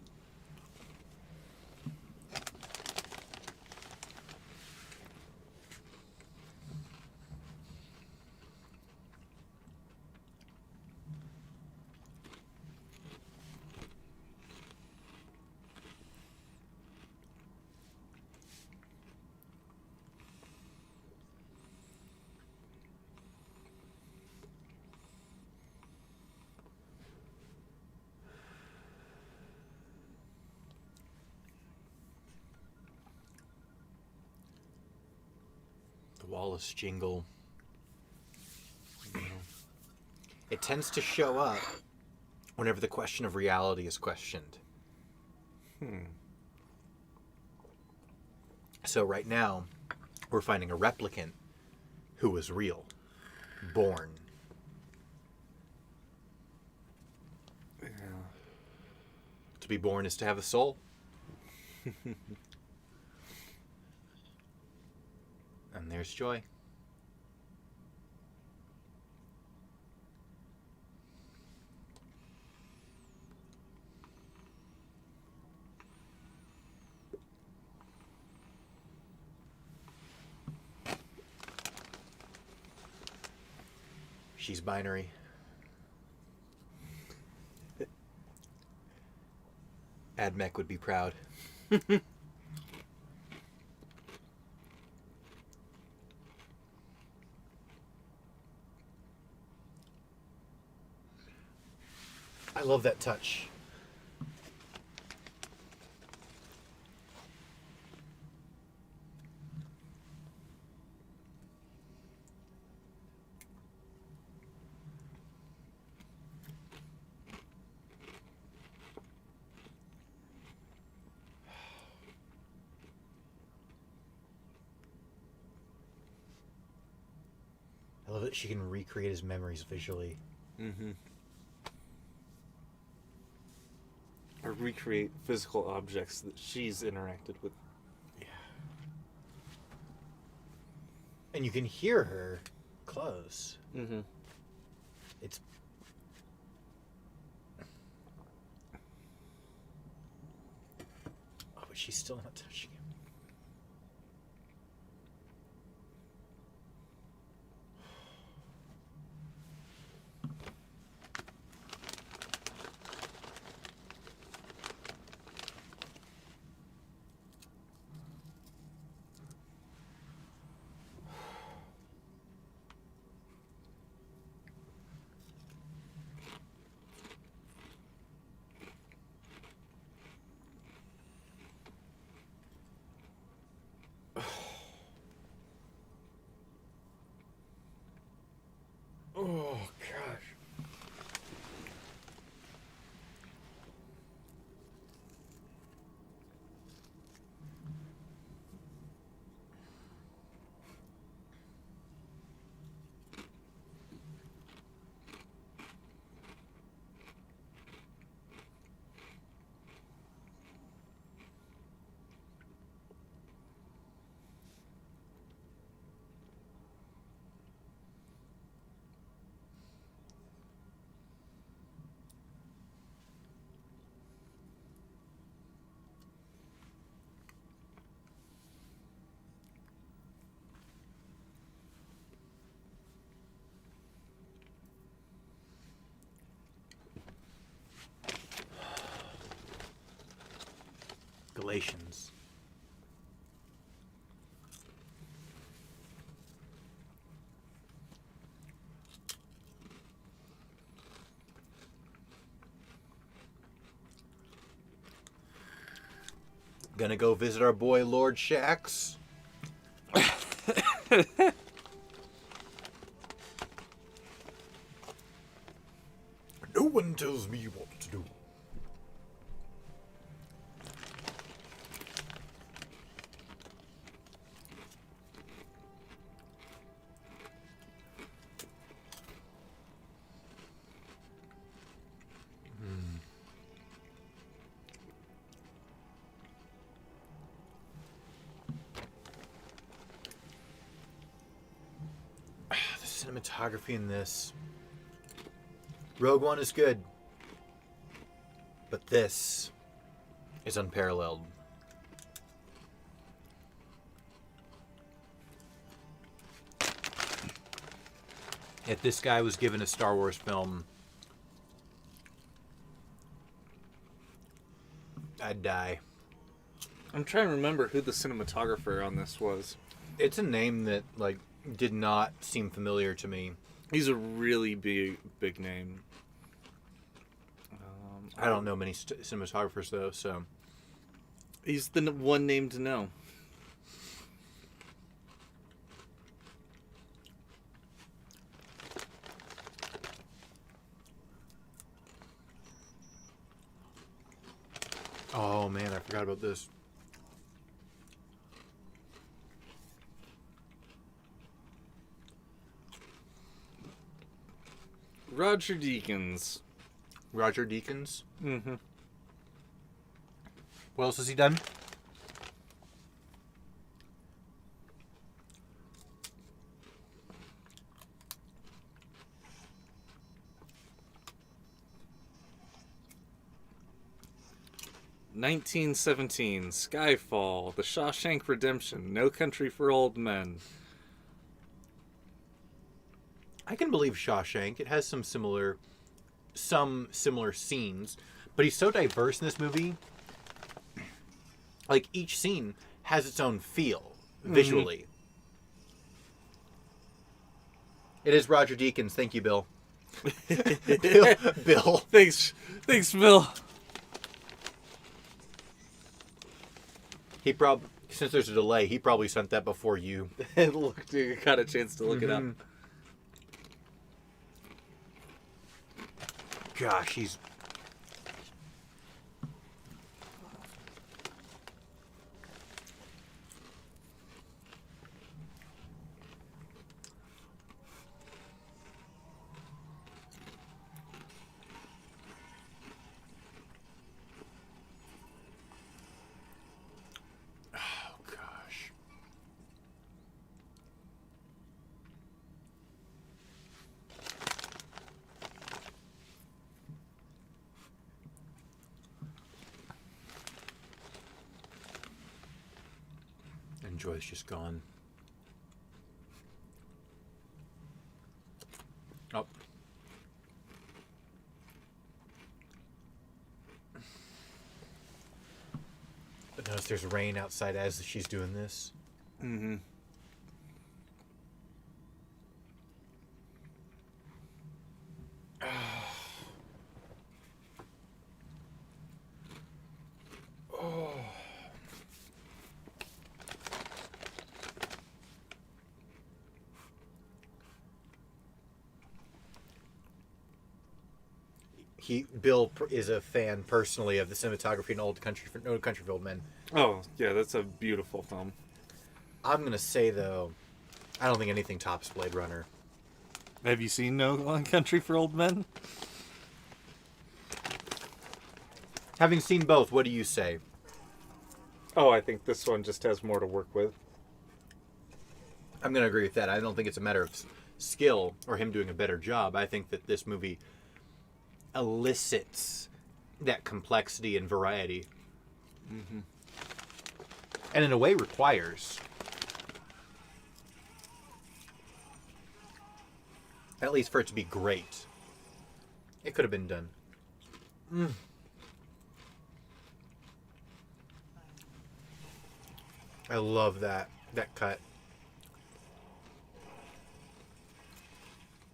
Wallace jingle. It tends to show up whenever the question of reality is questioned. So right now, we're finding a replicant who was real, born. Yeah. To be born is to have a soul. And there's Joy. She's binary. Admech would be proud. I love that touch. I love that she can recreate his memories visually. Mm-hmm. I recreate physical objects that she's interacted with. And you can hear her close. Mm-hmm. It's oh, but she's still not touching him. Oh, gosh. Galatians. Gonna go visit our boy Lord Shax. No one tells me what to do. The cinematography in this. Rogue One is good. But this is unparalleled. If this guy was given a Star Wars film, I'd die. I'm trying to remember who the cinematographer on this was. It's a name that, like, did not seem familiar to me. He's a really big name. I don't know many cinematographers, though, so... He's the one name to know. Oh, man, I forgot about this. Roger Deakins. Roger Deakins. Mm-hmm. What else has he done? "1917, Skyfall, The Shawshank Redemption, No Country for Old Men." I can believe Shawshank. It has some similar scenes, but he's so diverse in this movie. Like, each scene has its own feel visually. It is Roger Deakins. Thank you, Bill. Bill. Thanks, Bill. He probably, since there's a delay, he probably sent that before you. Look, you got a chance to look it up. Gosh, he's... And Joy's just gone. Oh. But notice there's rain outside as she's doing this. Mm-hmm. Bill is a fan personally of the cinematography in Old Country for Old Men. Oh, yeah, that's a beautiful film. I'm gonna say though, I don't think anything tops Blade Runner. Have you seen No Country for Old Men? Having seen both, what do you say? Oh, I think this one just has more to work with. I'm gonna agree with that. I don't think it's a matter of skill or him doing a better job. I think that this movie elicits that complexity and variety, and in a way requires, at least for it to be great. It could have been done. I love that cut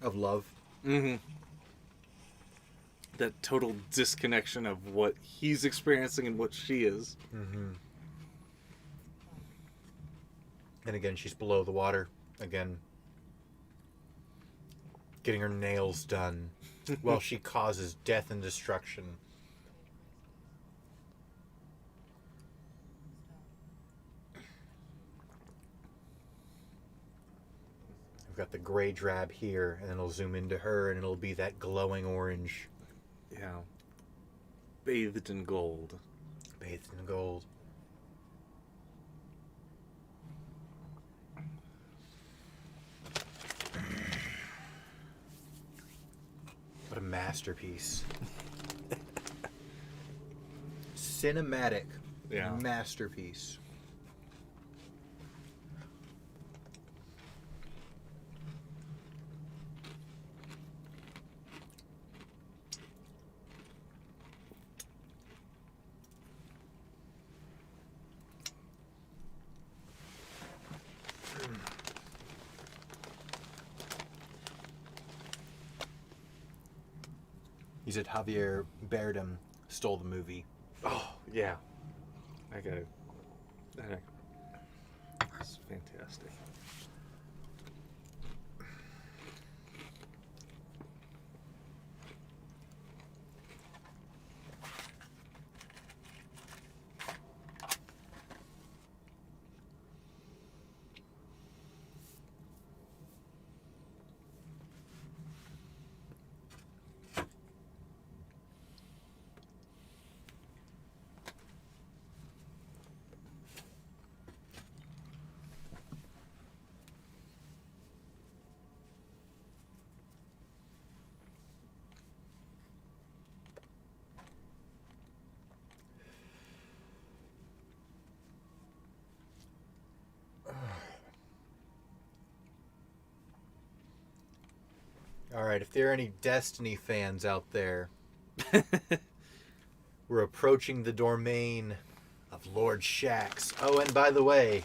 of love. Mm-hmm. That total disconnection of what he's experiencing and what she is. And again, she's below the water. Again, getting her nails done while she causes death and destruction. We've got the gray drab here, and then it'll zoom into her, and it'll be that glowing orange. Yeah. Bathed in gold. Bathed in gold. What a masterpiece. Cinematic masterpiece. He said Javier Bardem stole the movie. Oh, yeah. I got it. That's fantastic. All right, if there are any Destiny fans out there, we're approaching the domain of Lord Shaxx. Oh, and by the way,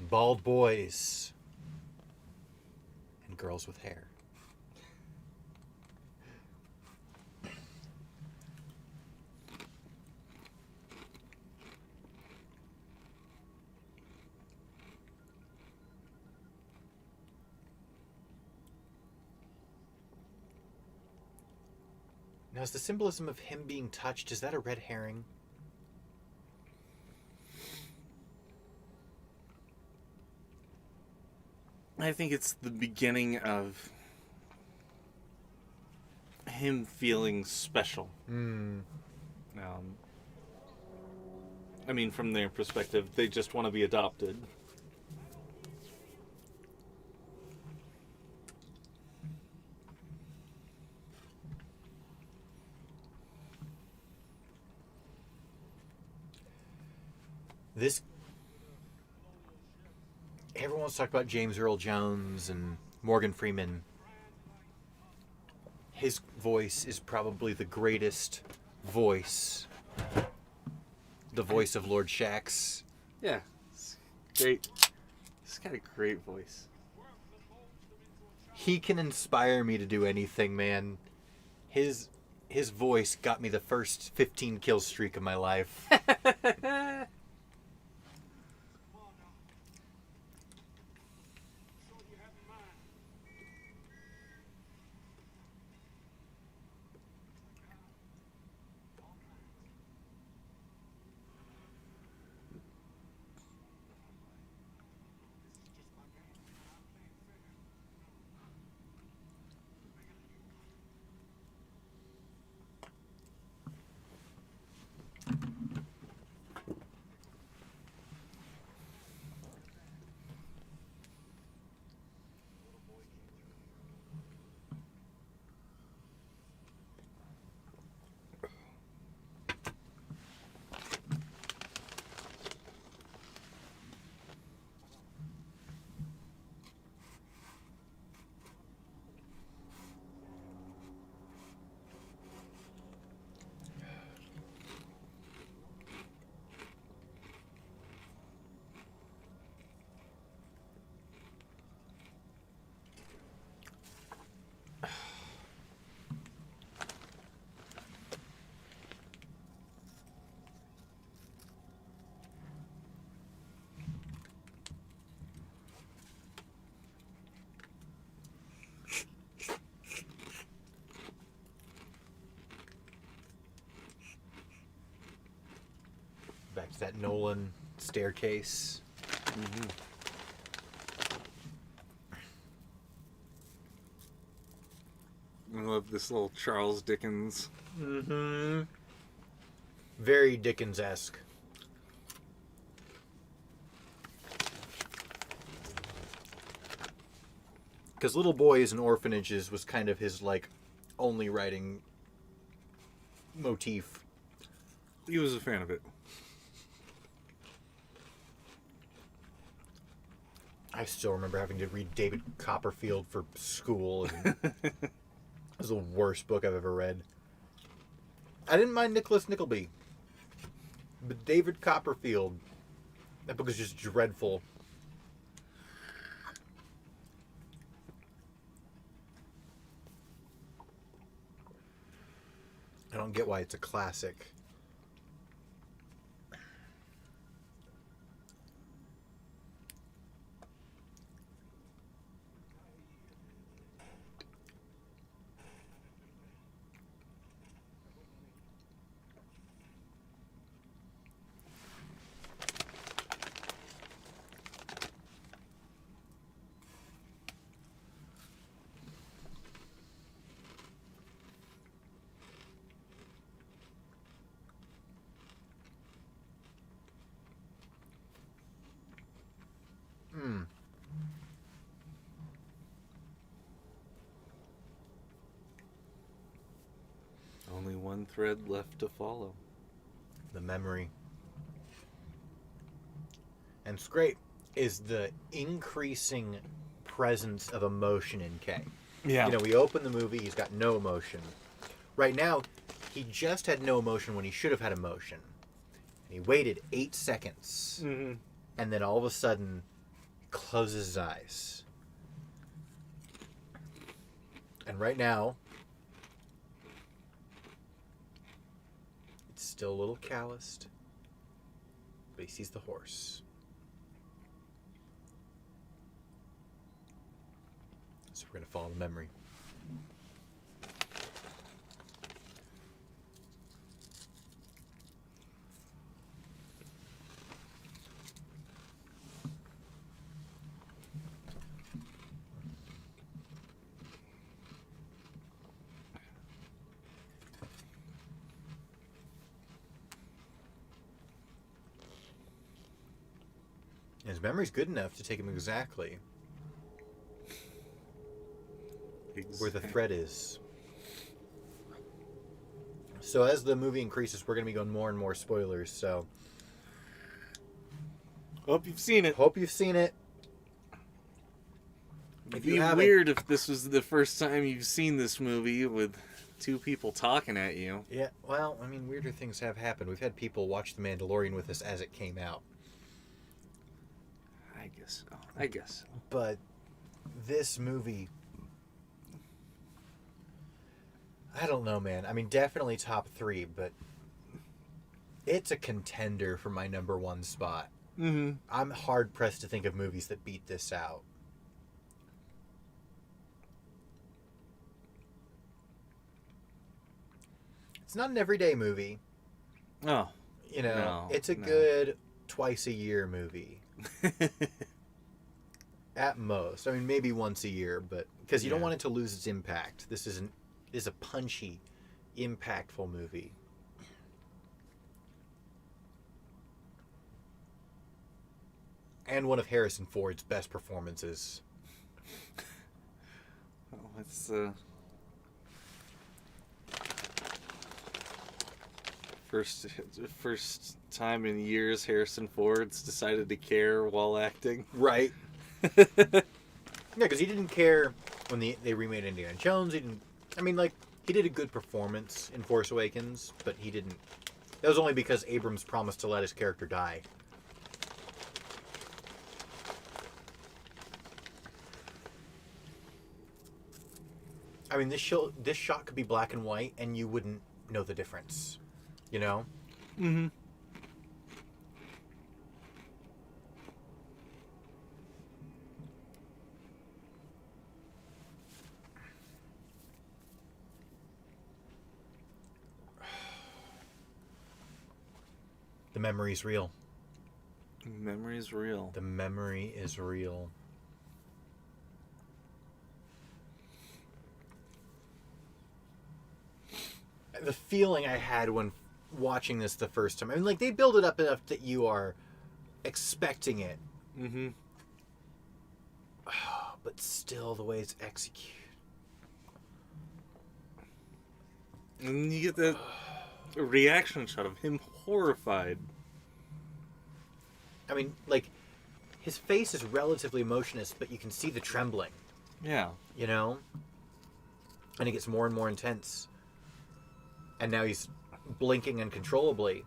bald boys and girls with hair. Now, is the symbolism of him being touched, is that a red herring? I think it's the beginning of him feeling special. I mean, from their perspective, they just want to be adopted. This everyone wants to talk about James Earl Jones and Morgan Freeman. His voice is probably the greatest voice. The voice of Lord Shax. Yeah. It's great. He's got a great voice. He can inspire me to do anything, man. His voice got me the first 15 kill streak of my life. Back to that Nolan staircase. Mm-hmm. I love this little Charles Dickens. Mm-hmm. Very Dickens-esque. Because Little Boys and Orphanages was kind of his, like, only writing motif. He was a fan of it. I still remember having to read David Copperfield for school. And it was the worst book I've ever read. I didn't mind Nicholas Nickleby. But David Copperfield, that book is just dreadful. I don't get why it's a classic. Only one thread left to follow. The memory. And what's great is the increasing presence of emotion in Kay. Yeah. You know, we open the movie, he's got no emotion. Right now, he just had no emotion when he should have had emotion. And he waited 8 seconds. Mm-hmm. And then all of a sudden, he closes his eyes. And right now, it's still a little calloused. But he sees the horse. So we're going to follow the memory. His memory's good enough to take him exactly where the thread is. So as the movie increases, we're going to be going more and more spoilers, so Hope you've seen it. hope you've seen it. It'd you be haven't- weird if this was the first time you've seen this movie with two people talking at you. Yeah, well, I mean, weirder things have happened. We've had people watch The Mandalorian with us as it came out. I guess so. But this movie, I don't know, man. I mean, definitely top 3, but it's a contender for my number 1 spot. Mm-hmm. I'm hard pressed to think of movies that beat this out. It's not an everyday movie. Oh. You know, No, it's a no. good twice a year movie. At most. I mean, maybe once a year, but because you don't Yeah. want it to lose its impact. This is a punchy, impactful movie. And one of Harrison Ford's best performances. Well, it's first time in years Harrison Ford's decided to care while acting. Right. Yeah, because he didn't care when they remade Indiana Jones. He didn't. I mean, like, he did a good performance in Force Awakens, but he didn't. That was only because Abrams promised to let his character die. I mean, this shot could be black and white, and you wouldn't know the difference. You know? Mm-hmm. The memory's real. Memory's real. The memory is real. The feeling I had when watching this the first time. I mean, like, they build it up enough that you are expecting it, Mm-hmm. but still the way it's executed. And you get that reaction shot of him horrified. I mean, like, his face is relatively emotionless, but you can see the trembling, Yeah. you know? And it gets more and more intense. And now he's blinking uncontrollably.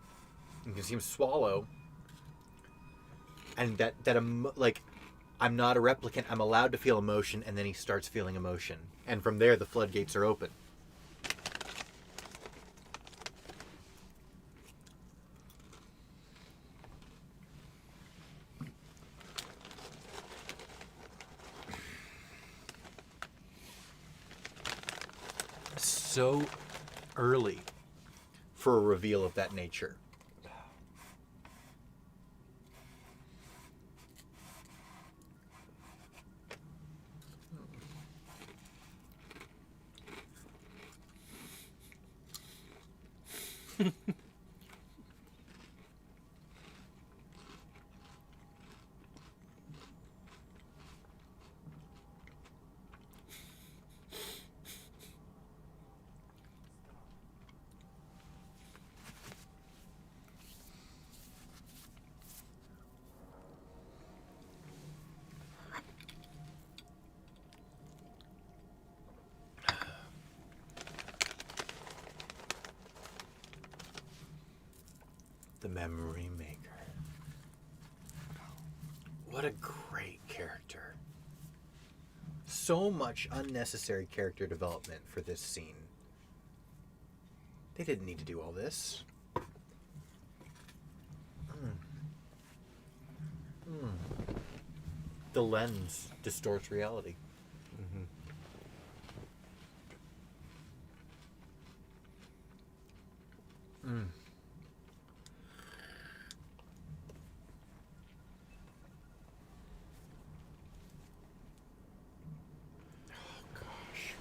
You can see him swallow. And like, I'm not a replicant. I'm allowed to feel emotion, and then he starts feeling emotion. And from there, the floodgates are open. So early for a reveal of that nature. The Memory Maker. What a great character. So much unnecessary character development for this scene. They didn't need to do all this. The lens distorts reality. Oh, gosh.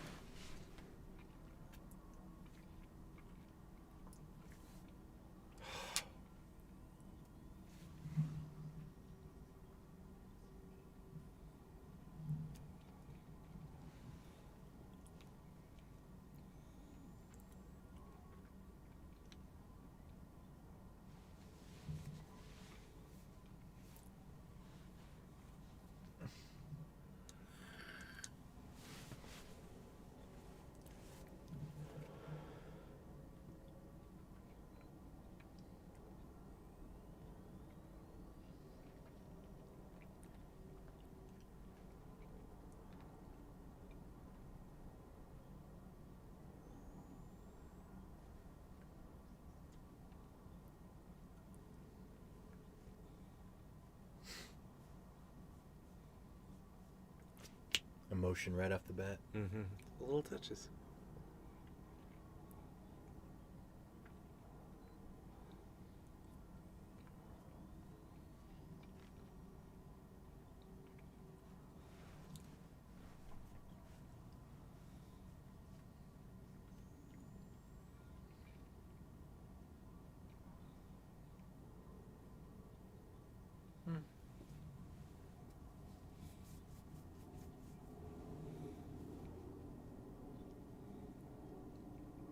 Emotion right off the bat. Mm-hmm. Little touches.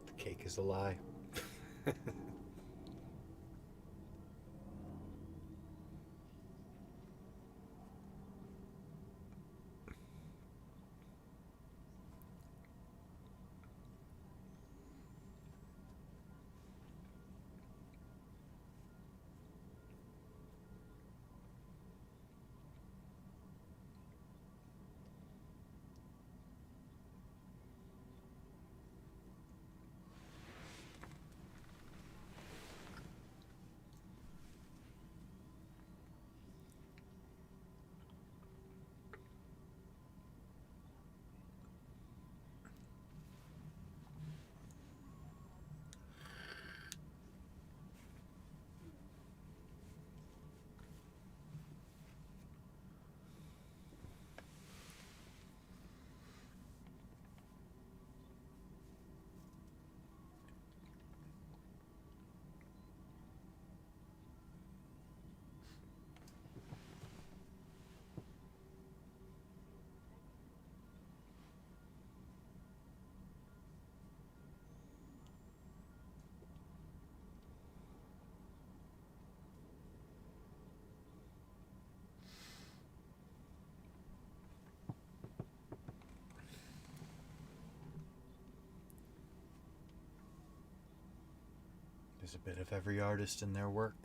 The cake is a lie. There's a bit of every artist in their work.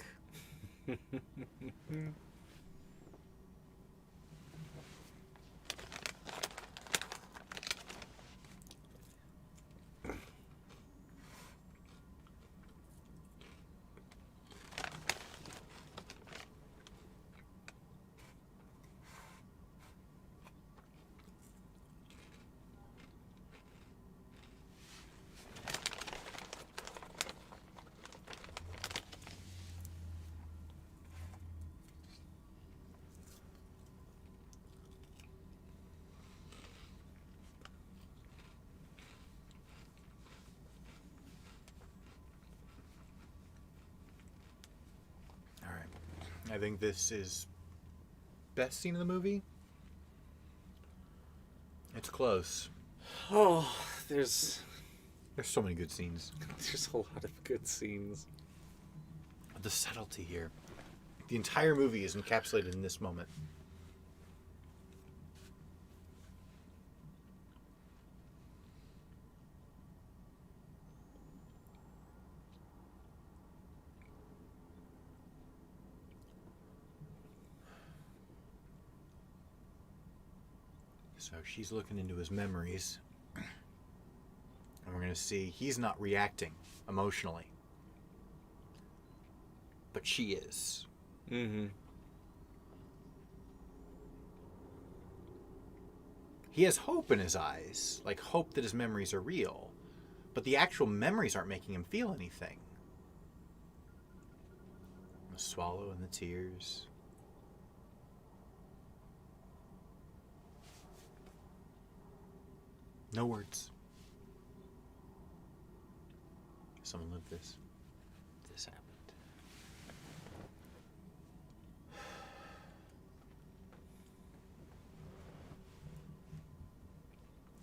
I think this is best scene in the movie. It's close. Oh, there's so many good scenes. There's a lot of good scenes. The subtlety here. The entire movie is encapsulated in this moment. So she's looking into his memories. And we're going to see he's not reacting emotionally. But she is. Mm-hmm. He has hope in his eyes. Like hope that his memories are real. But the actual memories aren't making him feel anything. The swallow and the tears. No words. Someone lived this. This happened.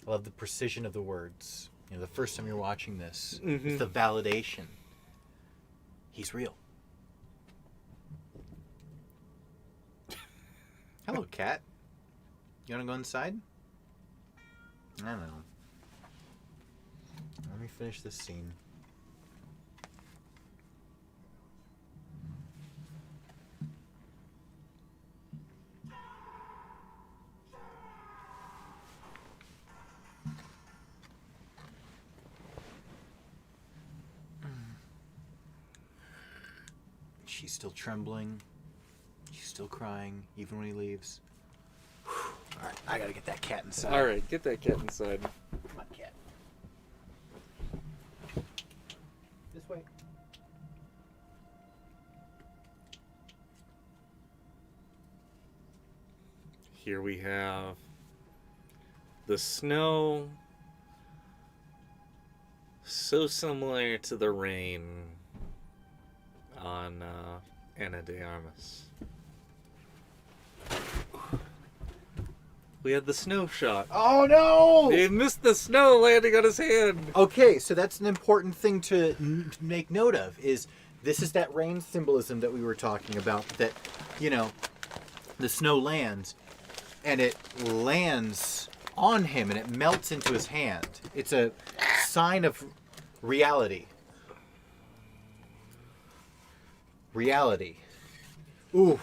I love the precision of the words. You know, the first time you're watching this, it's the validation. He's real. Hello, cat. You want to go inside? I don't know. Let me finish this scene. She's still trembling. She's still crying, even when he leaves. All right. I gotta get that cat inside. All right, get that cat inside. Come on, cat. This way. Here we have the snow, so similar to the rain on Ana de Armas. We had the snow shot. Oh no! He missed the snow landing on his hand. Okay, so that's an important thing to make note of. Is this is that rain symbolism that we were talking about? That, you know, the snow lands, and it lands on him, and it melts into his hand. It's a sign of reality. Reality. Ooh.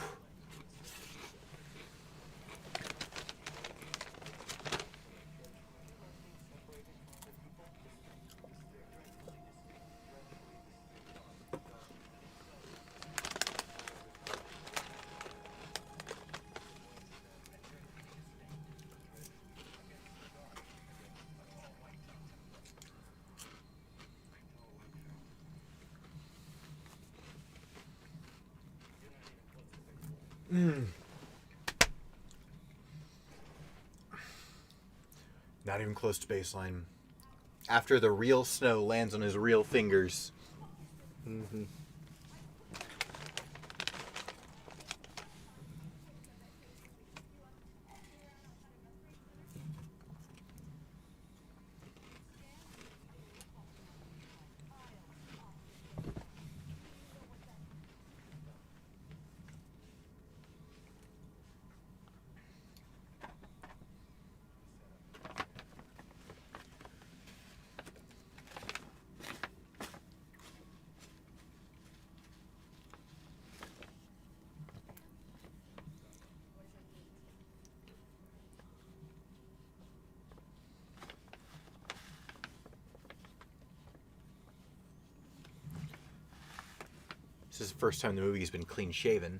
Not even close to baseline. After the real snow lands on his real fingers. Mm-hmm. This is the first time the movie's been clean shaven.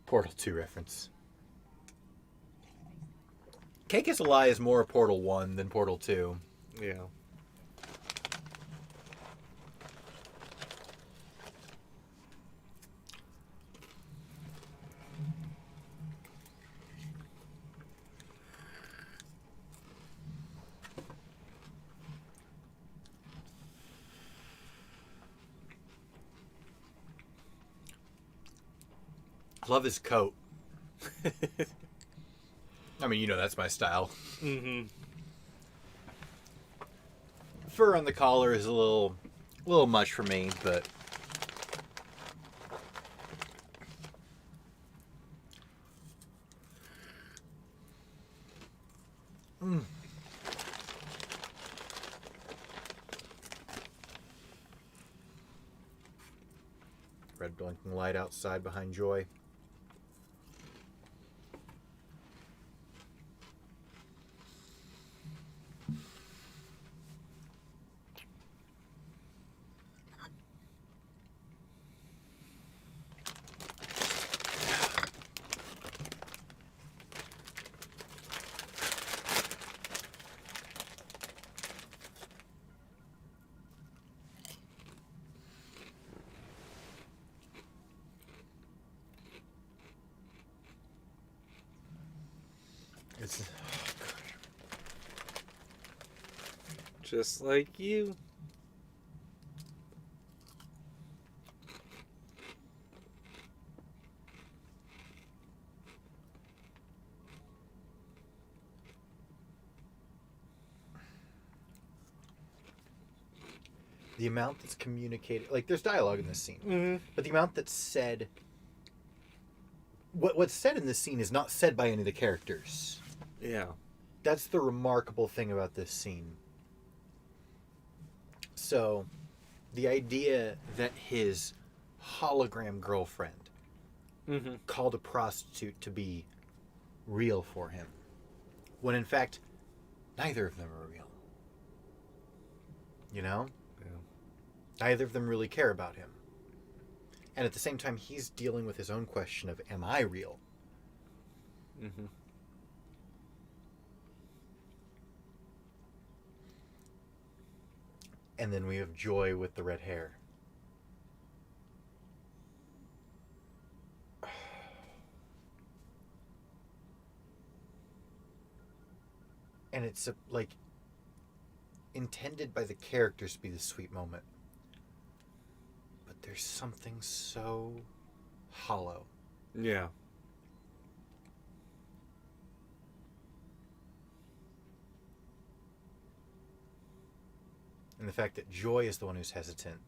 Portal 2 reference. Cake is a Lie is more Portal 1 than Portal 2. Yeah. Love his coat. I mean, you know that's my style. Mm-hmm. Fur on the collar is a little much for me, but red blinking light outside behind Joy. It's Just like you. the amount that's communicated. Like, there's dialogue in this scene, Mm-hmm. but the amount that's said. What's said in this scene is not said by any of the characters. Yeah. That's the remarkable thing about this scene. So, the idea that his hologram girlfriend Mm-hmm. called a prostitute to be real for him, when in fact neither of them are real. You know? Yeah. Neither of them really care about him. And at the same time, he's dealing with his own question of, am I real? Mm-hmm. And then we have Joy with the red hair. And it's like intended by the characters to be the sweet moment. But there's something so hollow. Yeah. And the fact that Joy is the one who's hesitant,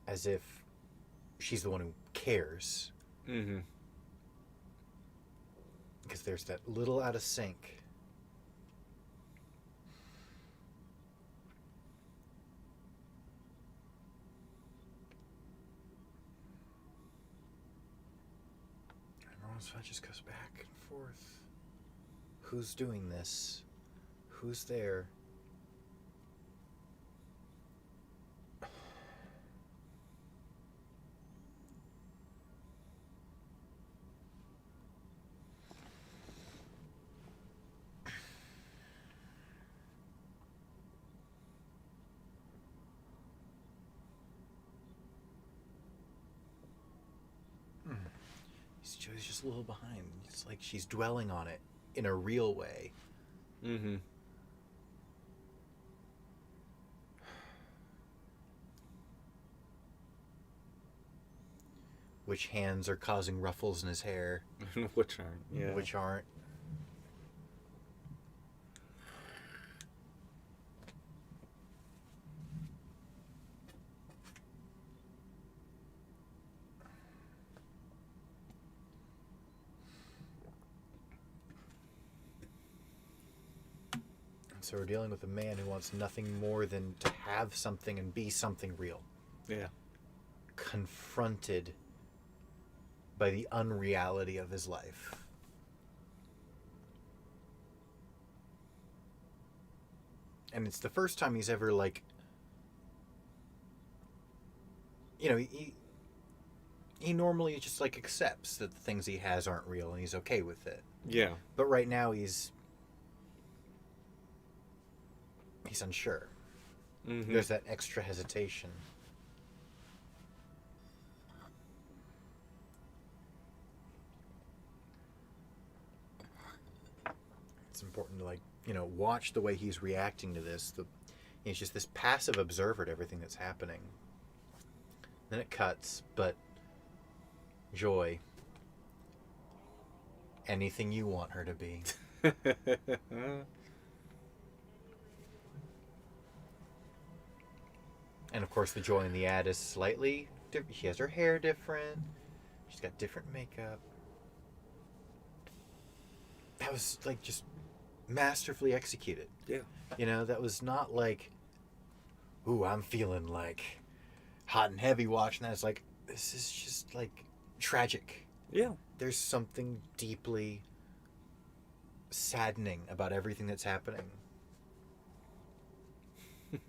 as if she's the one who cares. Mm-hmm. Because there's that little out of sync. Everyone's just goes back and forth. Who's doing this? Who's there? Joey's just a little behind. It's like she's dwelling on it in a real way. Mm-hmm. Which hands are causing ruffles in his hair. Which aren't. Yeah. Which aren't. So we're dealing with a man who wants nothing more than to have something and be something real. Yeah. Confronted by the unreality of his life. And it's the first time he's ever, like, you know, he normally just, like, accepts that the things he has aren't real and he's okay with it. Yeah. But right now he's unsure. Mm-hmm. There's that extra hesitation. It's important to, like, you know, watch the way he's reacting to this. He's just this passive observer to everything that's happening. Then it cuts, but Joy, anything you want her to be. And of course, the Joy in the ad is slightly different. She has her hair different. She's got different makeup. That was, like, just masterfully executed. Yeah. You know, that was not like, ooh, I'm feeling, like, hot and heavy watching that. It's like, this is just, like, tragic. Yeah. There's something deeply saddening about everything that's happening. And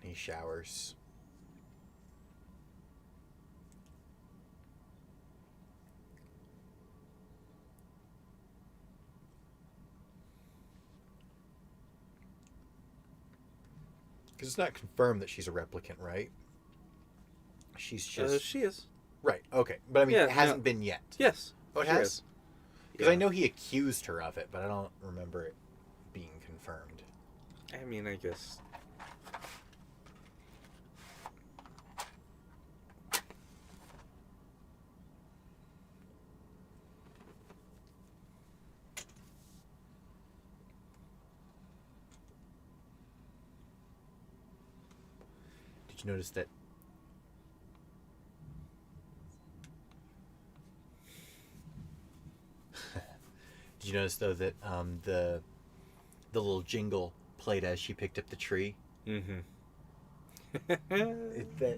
he showers. Because it's not confirmed that she's a replicant, right? She's just... She is. Right, okay. But I mean, Yeah, it hasn't no. been yet. Yes. Oh, it she has? is. Because I know he accused her of it, but I don't remember it being confirmed. I mean, I guess. Did you notice that? Did you notice, though, that the little jingle played as she picked up the tree? Mm-hmm.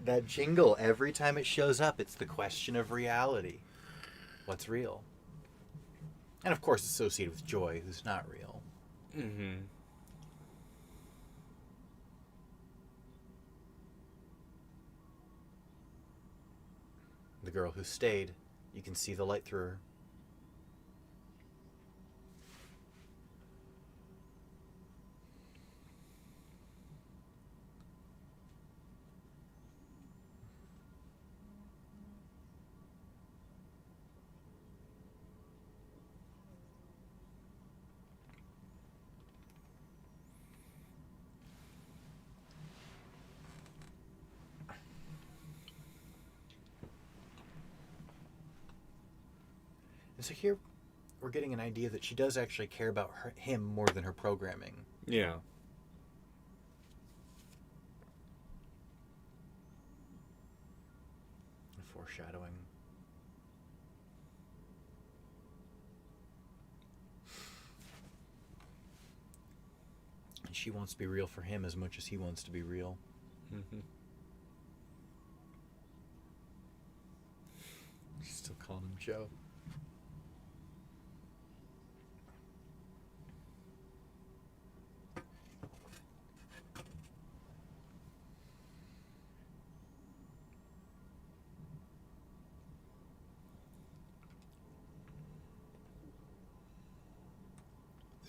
That jingle, every time it shows up, it's the question of reality. What's real? And of course associated with Joy, who's not real. Mm-hmm. The girl who stayed, you can see the light through her. And so here we're getting an idea that she does actually care about him more than her programming. Yeah. Foreshadowing. And she wants to be real for him as much as he wants to be real. Mm-hmm. She's still calling him Joe.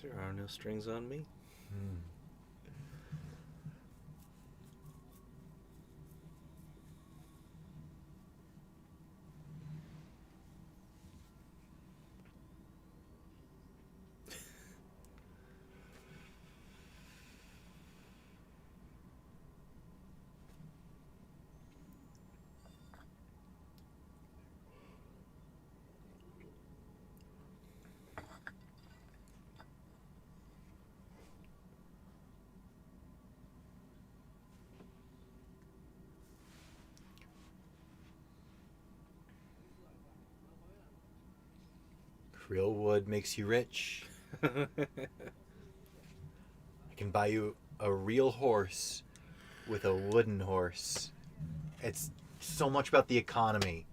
There are no strings on me. Real wood makes you rich. I can buy you a real horse with a wooden horse. It's so much about the economy.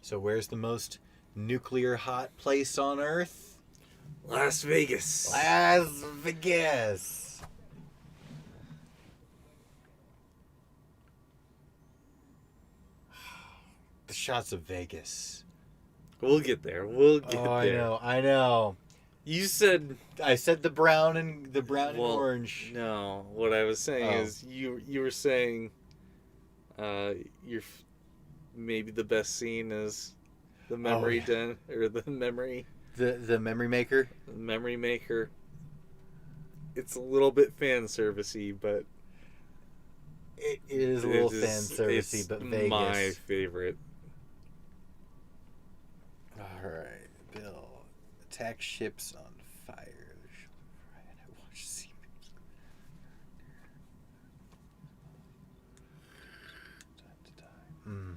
So where's the most nuclear hot place on Earth? Las Vegas. Las Vegas. The shots of Vegas. We'll get there. We'll get Oh, there. I know. You said I said the brown and well, orange. No, what I was saying Oh. is you were saying maybe the best scene is the memory yeah. den or the memory The memory maker. It's a little bit fan servicey, but It is a little fan servicey, it's but Vegas. my favorite. All right, Bill. Attack ships on fire. I watch sea. Hmm.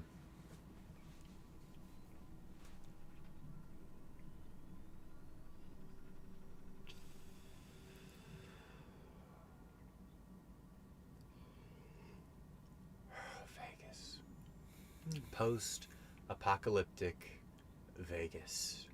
Vegas. Post-apocalyptic Vegas.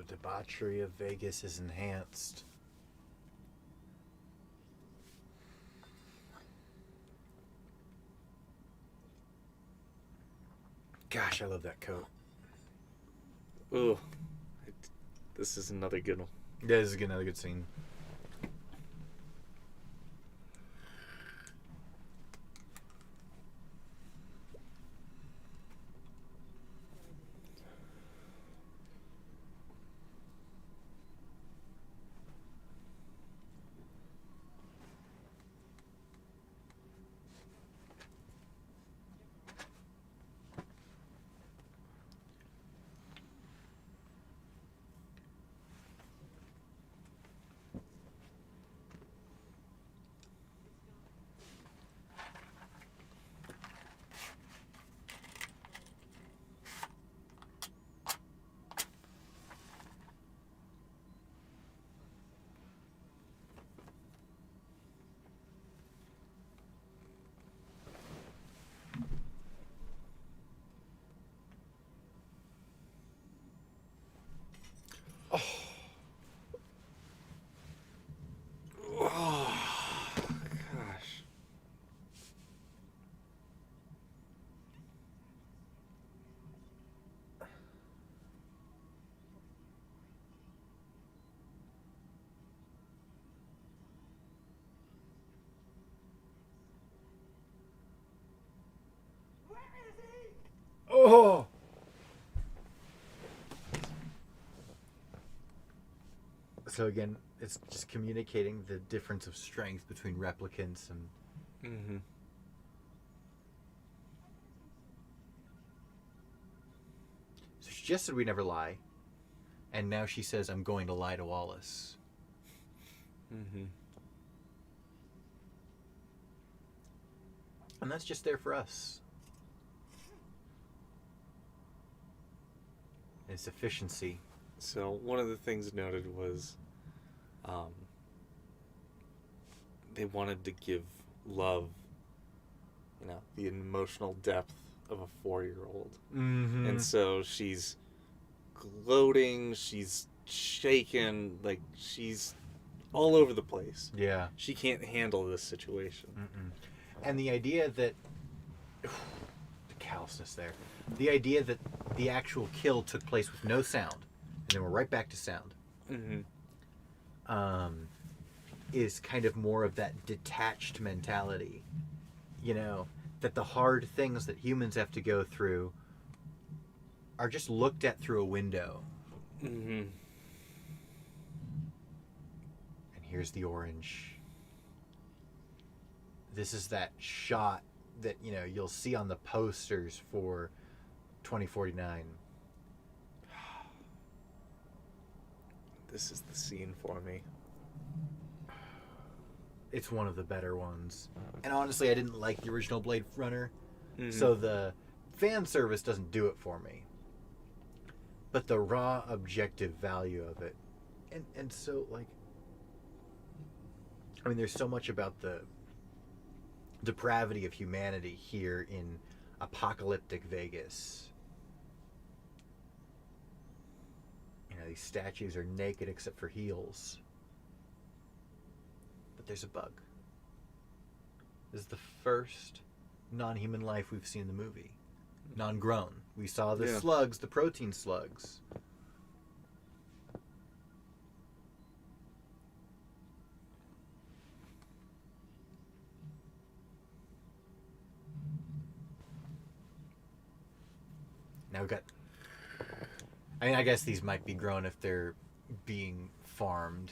debauchery of Vegas is enhanced. Gosh, I love that coat. Ooh. This is another good one. Yeah, this is another good scene. Oh, gosh. Oh! So again, it's just communicating the difference of strength between replicants and... Mm-hmm. So she just said we never lie. And now she says, I'm going to lie to Wallace. Mm-hmm. And that's just there for us. Its efficiency. So one of the things noted was they wanted to give love, the emotional depth of a 4-year-old. Mm-hmm. And so she's gloating, she's shaken, like she's all over the place. Yeah. She can't handle this situation. Mm-mm. And the idea that... the callousness there. The idea that the actual kill took place with no sound, and then we're right back to sound, Mm-hmm. Is kind of more of that detached mentality. That the hard things that humans have to go through are just looked at through a window. Mm-hmm. And here's the orange. This is that shot that, you'll see on the posters for 2049. This is the scene for me. It's one of the better ones. And honestly, I didn't like the original Blade Runner, Mm-hmm. so the fan service doesn't do it for me. But the raw objective value of it. And so, there's so much about the depravity of humanity here in apocalyptic Vegas. These statues are naked except for heels. But there's a bug. This is the first non-human life we've seen in the movie. Non-grown. We saw the Yeah. slugs, the protein slugs. Now we've got... I guess these might be grown if they're being farmed.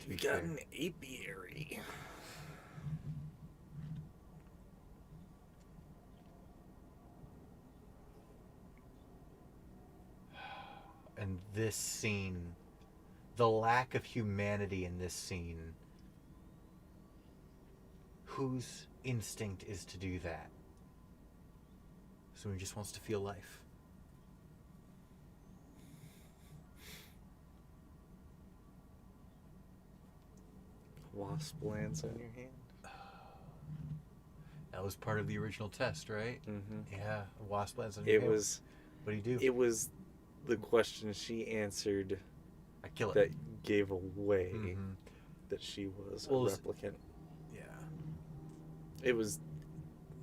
To be We got fair. an apiary. And this scene, the lack of humanity in this scene, whose instinct is to do that? Someone who just wants to feel life. Wasp lands on your hand. That was part of the original test, right? Mm-hmm. Yeah, a wasp lands on your It hand. was. What do you do? It was the question she answered I kill it. that gave away Mhm. that she was Well, a replicant. Yeah. It was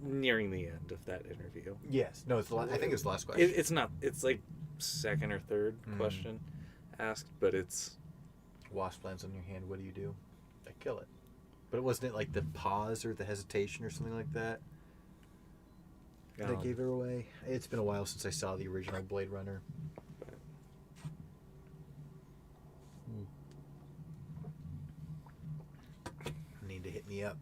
nearing the end of that interview. Yes. No, it's I think it's the last question. It's not. It's like second or third question asked, but it's Wasp lands on your hand. What do you do? I kill it. But wasn't it like the pause or the hesitation or something like that that gave her away? It's been a while since I saw the original Blade Runner. Need to hit me up.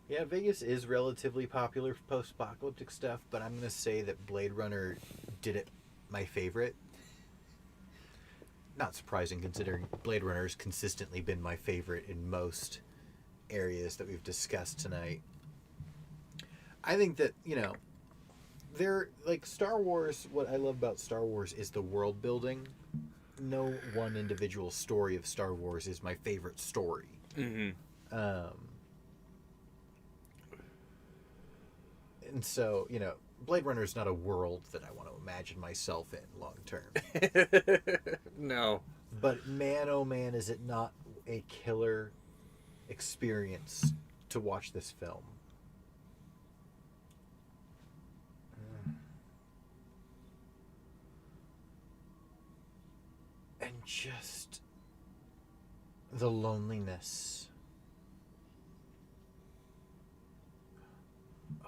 Yeah, Vegas is relatively popular for post-apocalyptic stuff, but I'm going to say that Blade Runner did it my favorite. Not surprising, considering Blade Runner has consistently been my favorite in most areas that we've discussed tonight. I think that, they're like Star Wars. What I love about Star Wars is the world building. No one individual story of Star Wars is my favorite story. And so, Blade Runner is not a world that I want to imagine myself in long term. No. But man, oh man, is it not a killer experience to watch this film. And just the loneliness.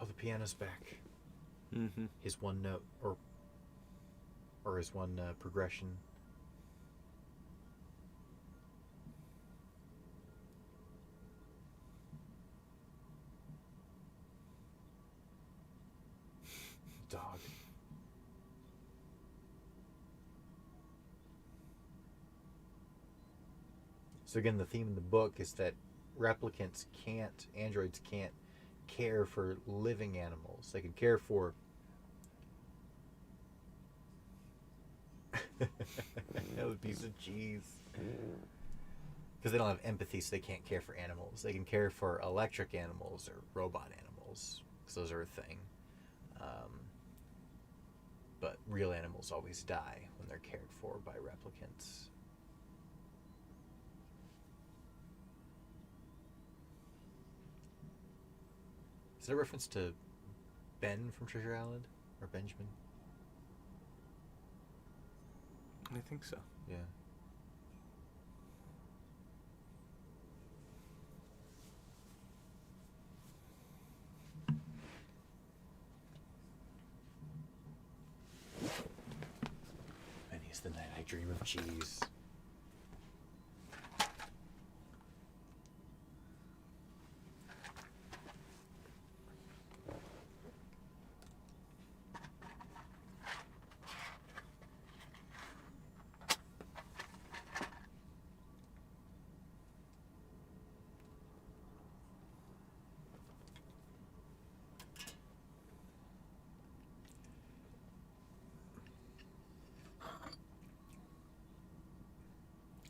Oh, the piano's back. Mm-hmm. His one note, or his one progression. Dog. So again, the theme in the book is that androids can't care for living animals. They can care for a piece of cheese. Because they don't have empathy, so they can't care for animals. They can care for electric animals or robot animals, because those are a thing. But real animals always die when they're cared for by replicants. Is that a reference to Ben from Treasure Island? Or Benjamin? I think so. Yeah. Many's the night I dream of cheese.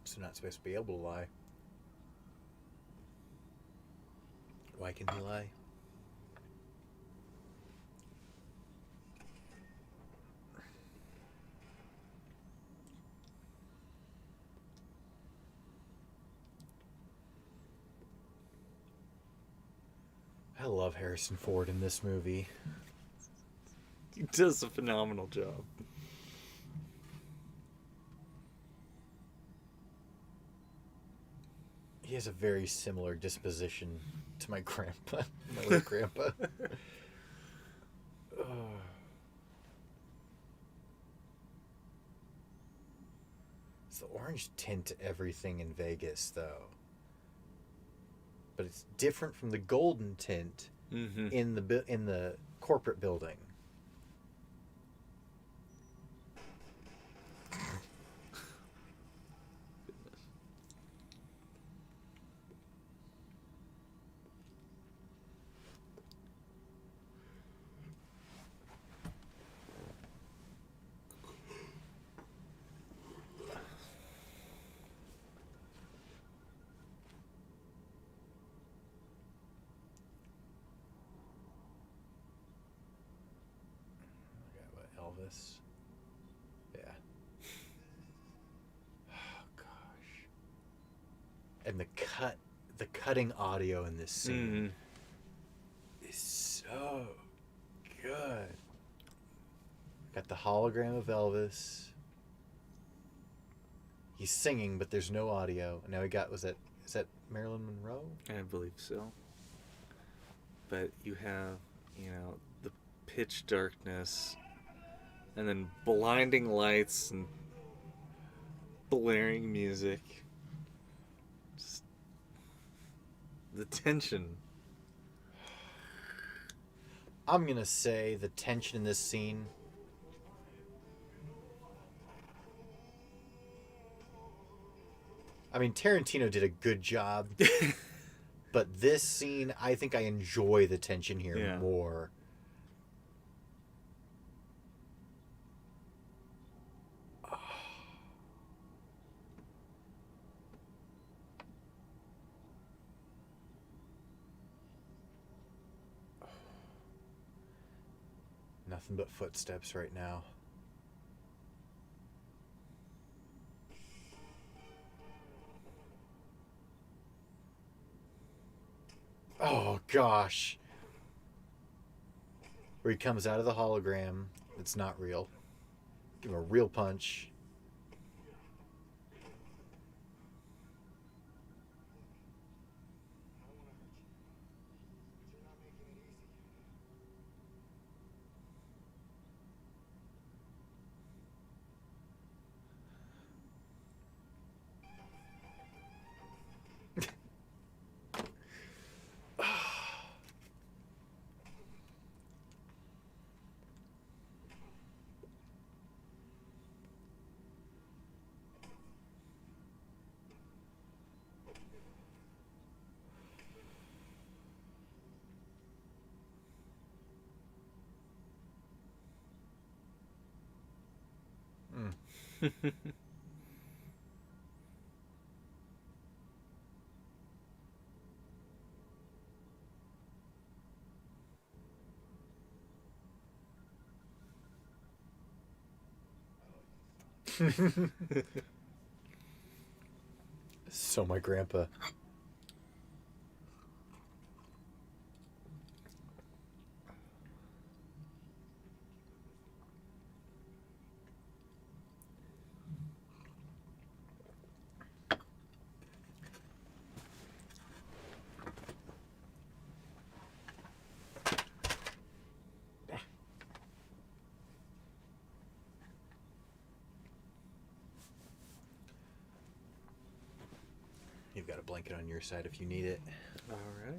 So not supposed to be able to lie. Why can he lie? I love Harrison Ford in this movie. He does a phenomenal job. He has a very similar disposition to my grandpa, my late grandpa. It's the orange tint to everything in Vegas, though. But it's different from the golden tint in the corporate building. this. Yeah. Oh gosh. And the cutting audio in this scene is so good. Got the hologram of Elvis. He's singing, but there's no audio. And now we got, is that Marilyn Monroe? I believe so. But you have, the pitch darkness, and then blinding lights and blaring music. Just the tension. I'm gonna say the tension in this scene. I mean, Tarantino did a good job, but this scene, I think I enjoy the tension here more. Nothing but footsteps right now. Oh gosh. Where he comes out of the hologram. It's not real. Give him a real punch. So my grandpa. You've got a blanket on your side if you need it. All right.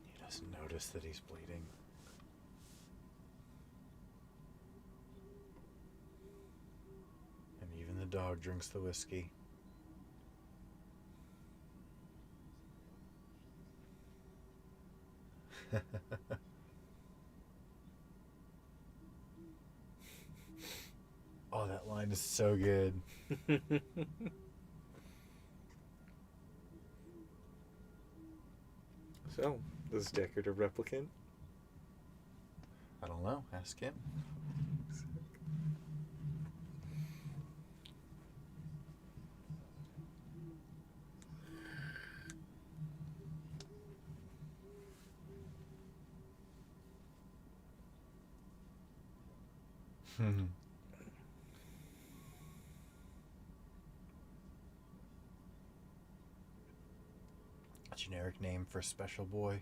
He doesn't notice that he's bleeding. And even the dog drinks the whiskey. Oh, that line is so good. So, is Deckard a replicant? I don't know. Ask him. Generic name for Special Boy.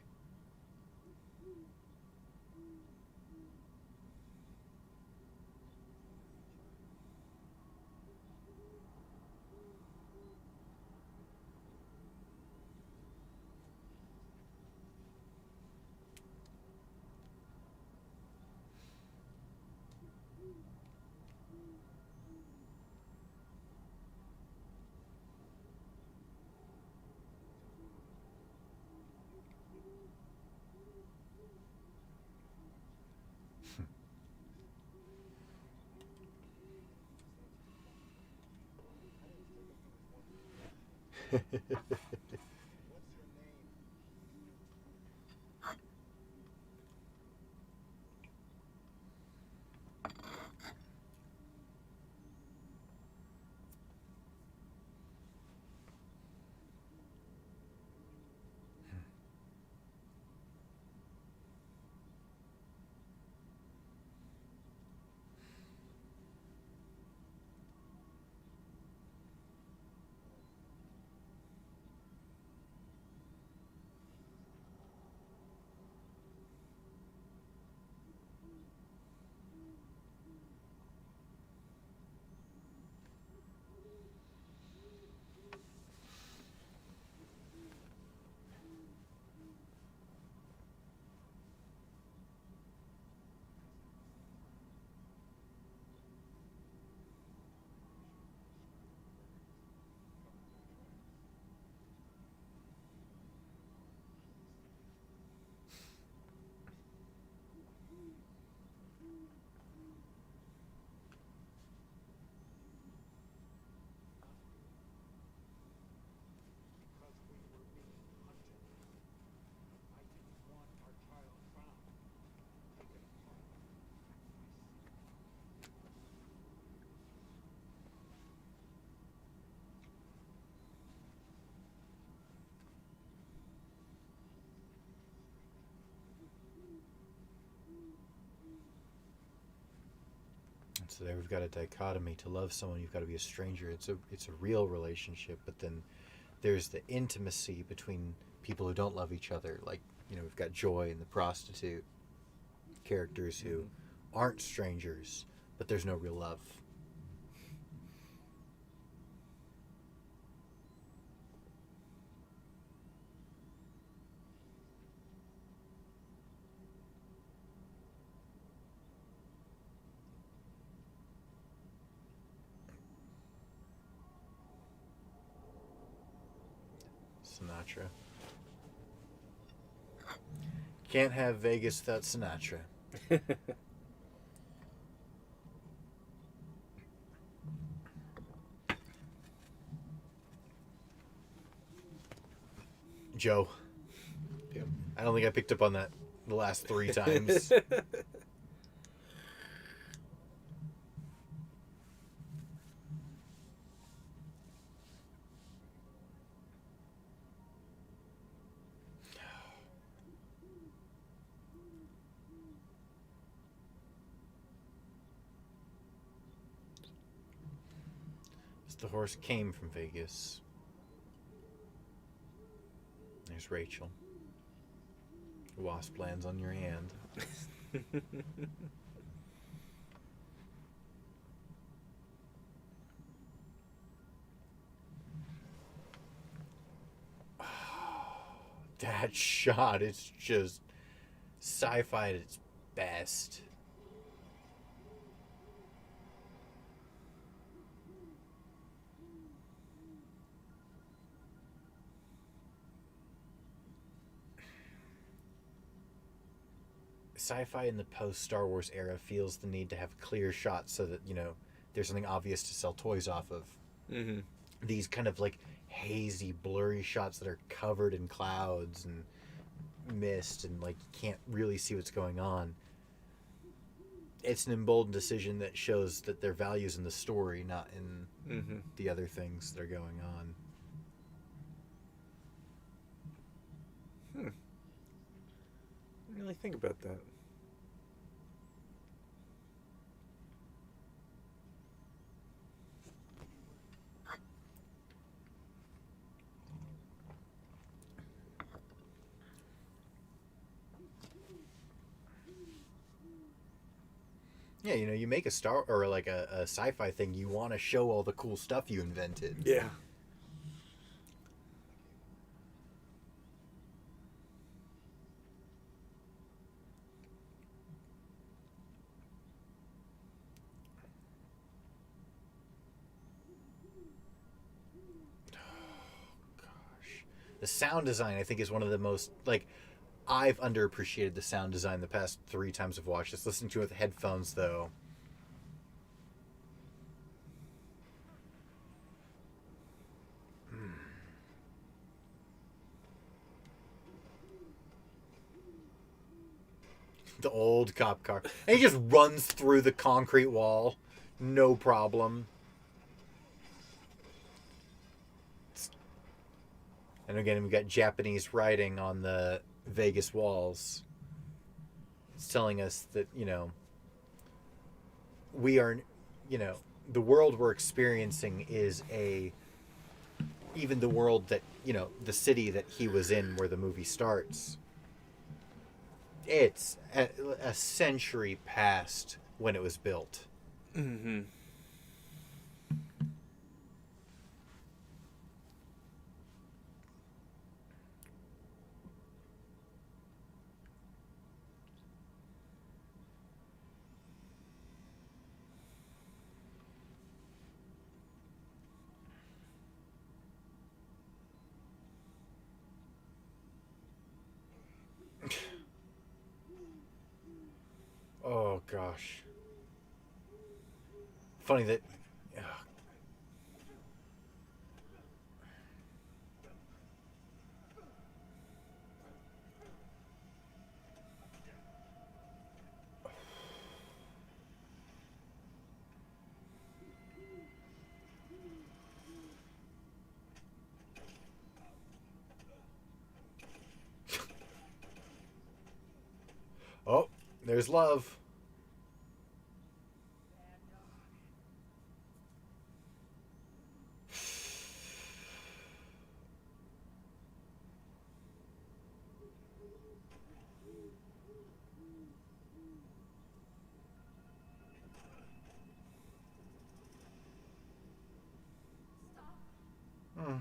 So there we've got a dichotomy. To love someone, you've got to be a stranger. It's a real relationship, but then there's the intimacy between people who don't love each other. Like, we've got Joy and the prostitute characters who aren't strangers, but there's no real love. Sinatra. Can't have Vegas without Sinatra. Joe. Yep. I don't think I picked up on that the last 3 times. The horse came from Vegas. There's Rachel. Wasp lands on your hand. That shot, it's just sci-fi at its best. Sci-fi in the post-Star Wars era feels the need to have clear shots so that, there's something obvious to sell toys off of. Mm-hmm. These kind of like hazy, blurry shots that are covered in clouds and mist and like you can't really see what's going on. It's an emboldened decision that shows that their value's in the story, not in the other things that are going on. I didn't really think about that. Yeah, you make a star or like a sci-fi thing, you want to show all the cool stuff you invented. Yeah. The sound design, I think, is one of the most, like, I've underappreciated the sound design the past 3 times I've watched this. Listening to it with headphones, though. The old cop car. And he just runs through the concrete wall. No problem. And again, we've got Japanese writing on the Vegas walls. It's telling us that, we are, the world we're experiencing is even the world that, the city that he was in where the movie starts. It's a century past when it was built. Mm-hmm. Oh, gosh. Funny that... Oh, there's love. Hmm.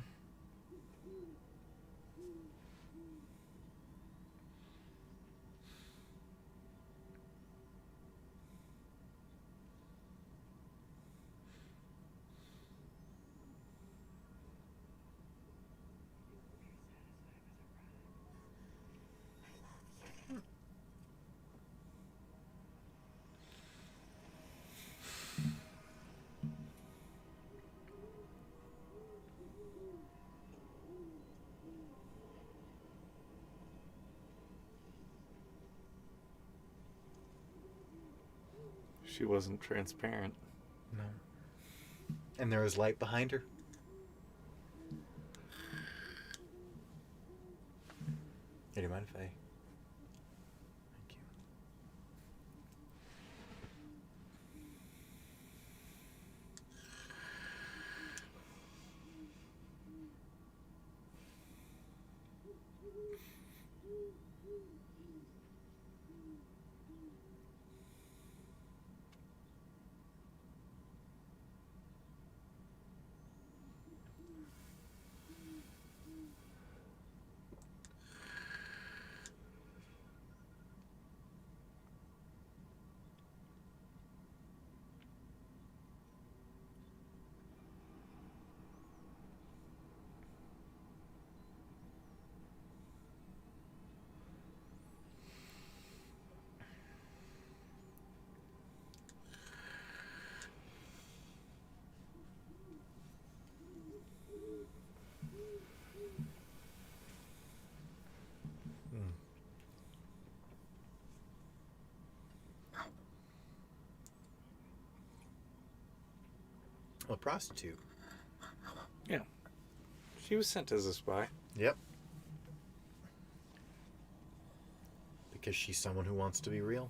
She wasn't transparent. No. And there was light behind her. Hey, do you mind if I... Thank you. A prostitute. Yeah. She was sent as a spy. Yep. Because she's someone who wants to be real.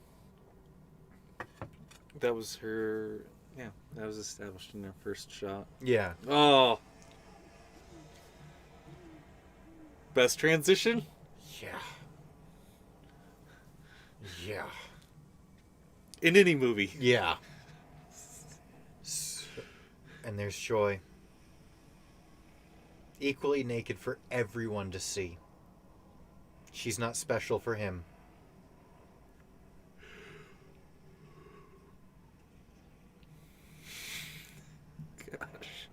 That was her... Yeah, that was established in her first shot. Yeah. Oh! Best transition? Yeah. Yeah. In any movie. Yeah. And there's Joy. Equally naked for everyone to see. She's not special for him. Gosh.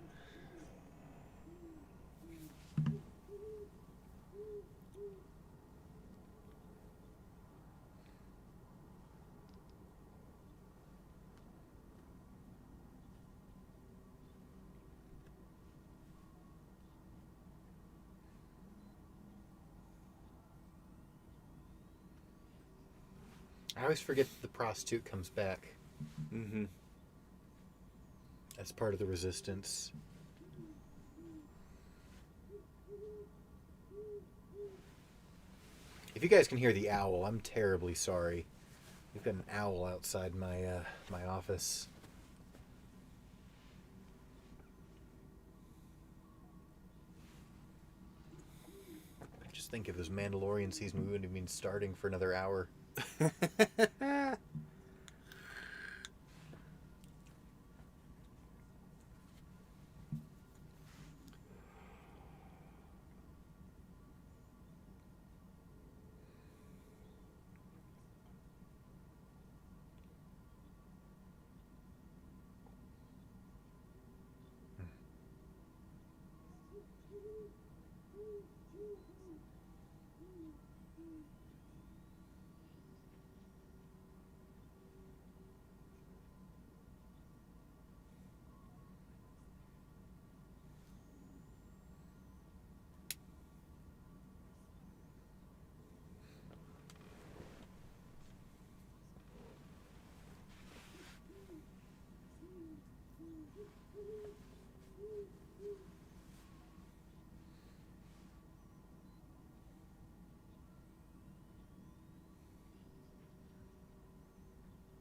I always forget that the prostitute comes back Mm-hmm. as part of the resistance. If you guys can hear the owl, I'm terribly sorry. We've got an owl outside my office. Just think if this Mandalorian season, we wouldn't have been starting for another hour.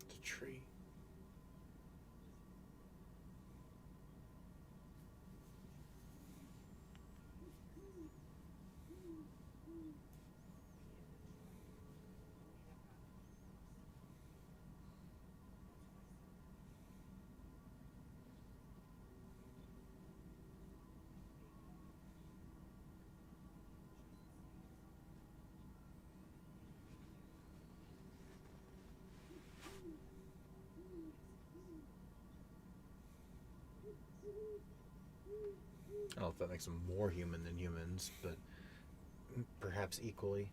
It's a tree. I don't know if that makes them more human than humans, but perhaps equally.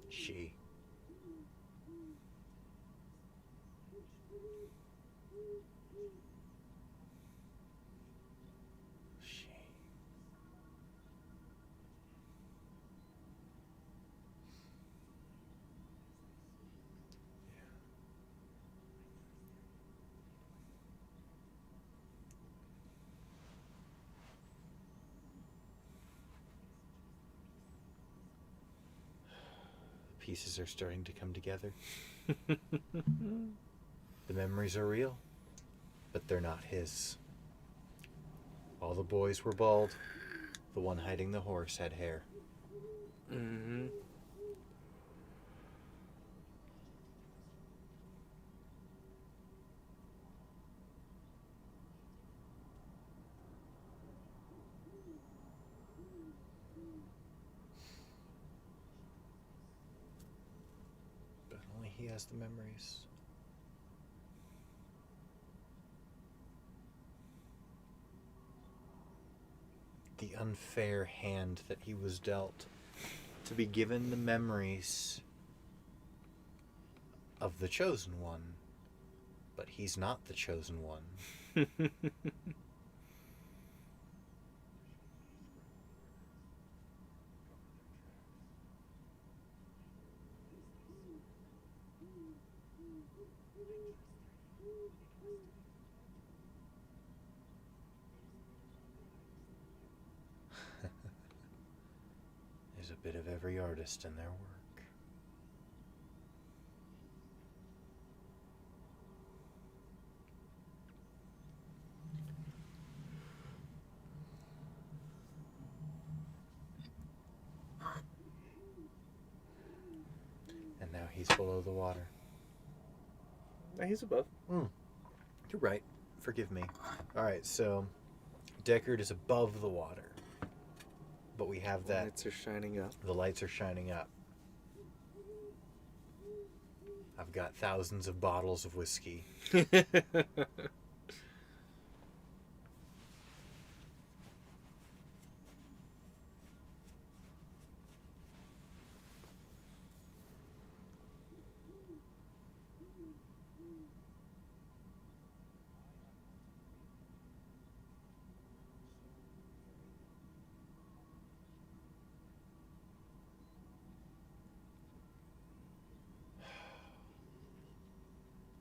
She. She. The pieces are starting to come together. The memories are real, but they're not his. All the boys were bald. The one hiding the horse had hair. Mm-hmm. But only he has the memories. The unfair hand that he was dealt, to be given the memories of the chosen one, but he's not the chosen one. There's a bit of every artist in their work. he's below the water. No, he's above. You're right. Forgive me. All right, so Deckard is above the water, but we have that. Lights are shining up. The lights are shining up. I've got thousands of bottles of whiskey.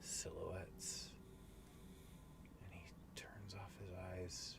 Silhouettes. And he turns off his eyes.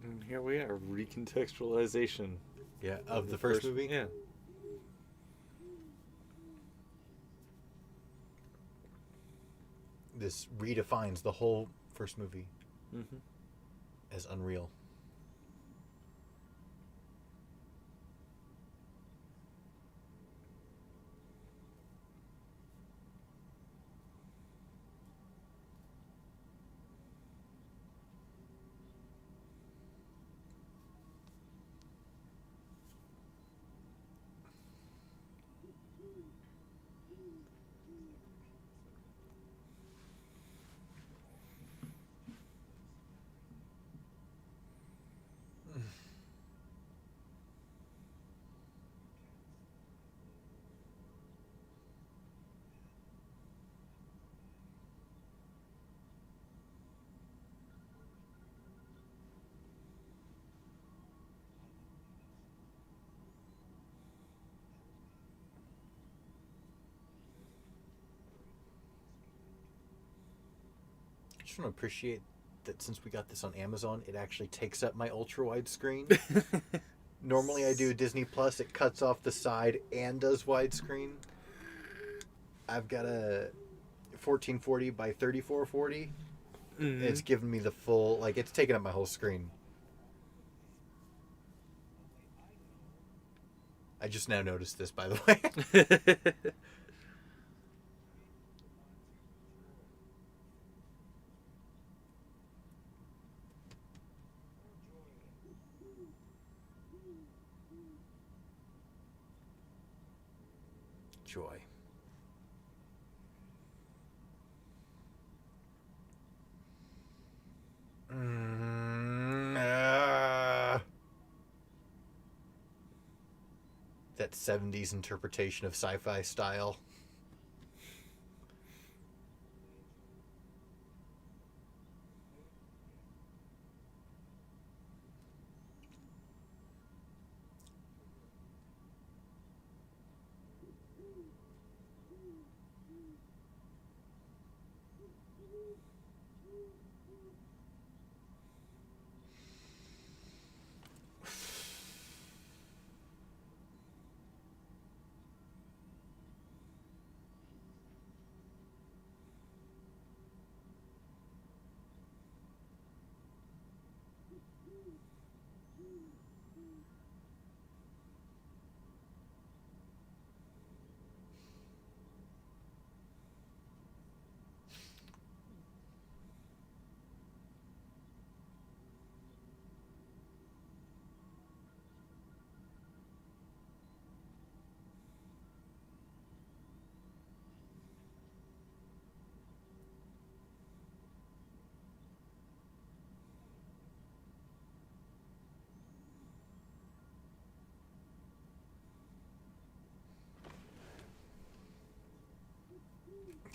And here we are, recontextualization. Yeah, of the first movie? Yeah. This redefines the whole first movie Mm-hmm. as unreal. I just want to appreciate that since we got this on Amazon, it actually takes up my ultra wide screen. Normally I do Disney Plus, it cuts off the side and does widescreen. I've got a 1440 by 3440. Mhm. It's given me the full, like, it's taken up my whole screen. I just now noticed this, by the way. Joy. That 70s interpretation of sci-fi style.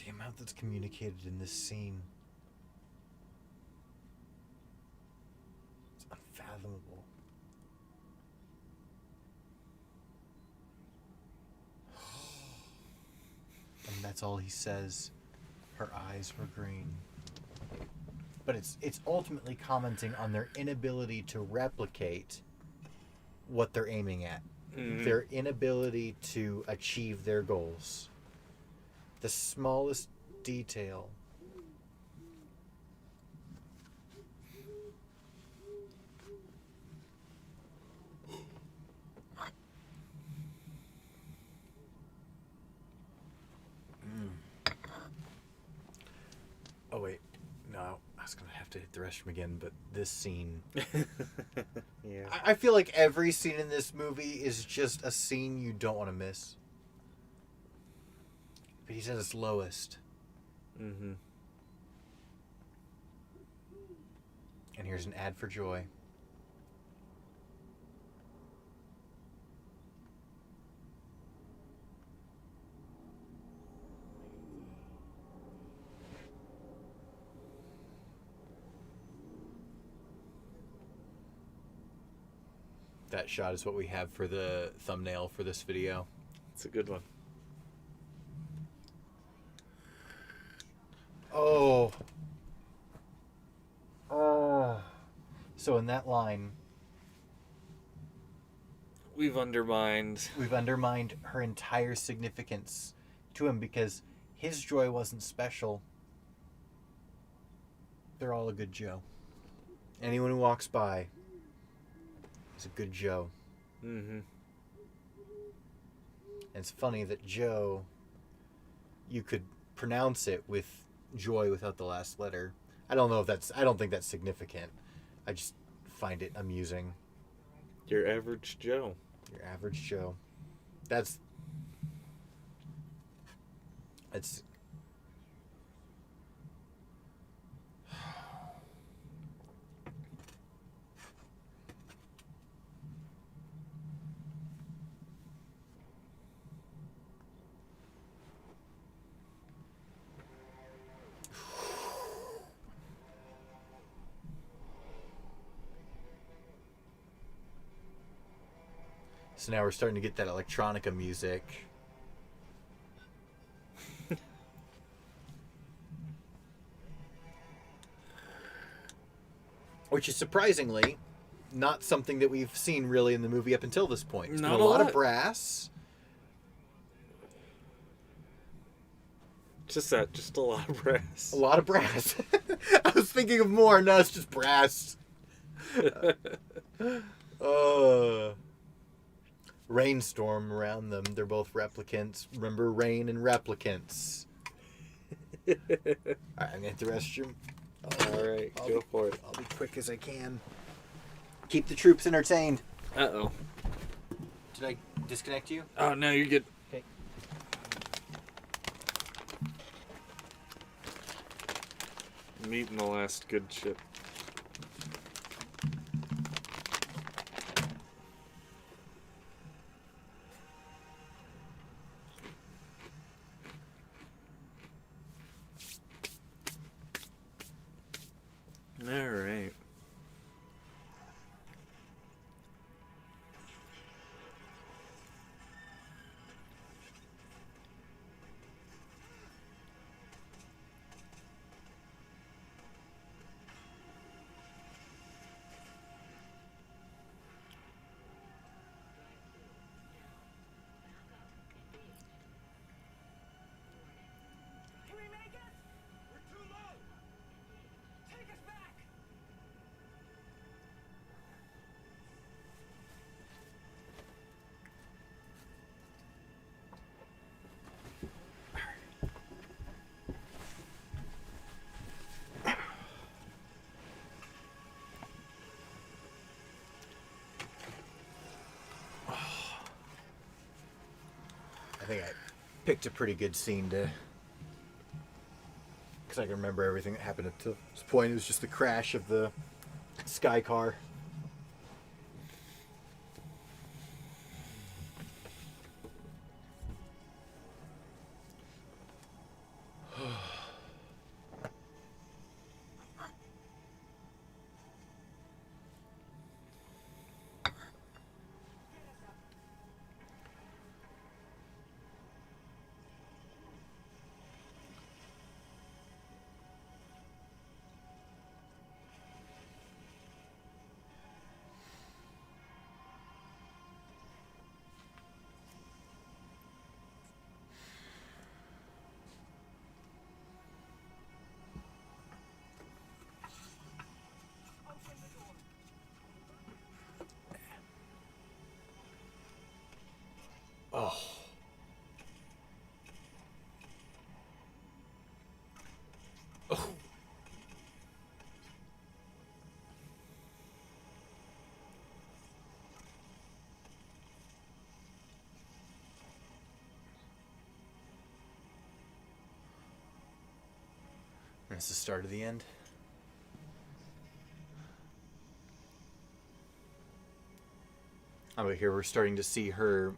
The amount that's communicated in this scene. It's unfathomable. And that's all he says. Her eyes were green. But it's ultimately commenting on their inability to replicate what they're aiming at. Mhm. Their inability to achieve their goals. The smallest detail. Oh wait, no, I was gonna have to hit the restroom again, but this scene. Yeah. I feel like every scene in this movie is just a scene you don't want to miss. But he's at his lowest. Mhm. And here's an ad for Joy. That shot is what we have for the thumbnail for this video. It's a good one. Oh. Oh. So in that line, We've undermined. we've undermined her entire significance to him because his joy wasn't special. They're all a good Joe. Anyone who walks by is a good Joe. Mhm. And it's funny that Joe, you could pronounce it with joy without the last letter. I don't think that's significant. I just find it amusing. Your average Joe. Your average Joe. It's So now we're starting to get that electronica music. Which is surprisingly not something that we've seen really in the movie up until this point. It's Not been a a lot of lot. brass. Just a lot of brass. A lot of brass. I was thinking of more. No, it's just brass. Rainstorm around them. They're both replicants. Remember rain and replicants. Alright, I'm gonna hit the restroom. All right, go for it. I'll be quick as I can. Keep the troops entertained. Uh-oh. Did I disconnect you? Oh, no, you're good. Okay. I'm eating the last good chip. All right. Can we make it? We're too low. Take us back. I think I picked a pretty good scene to... Because I can remember everything that happened up to this point. It was just the crash of the sky car. Open the door. Oh. Oh. That's the start of the end. Over here, we're starting to see her,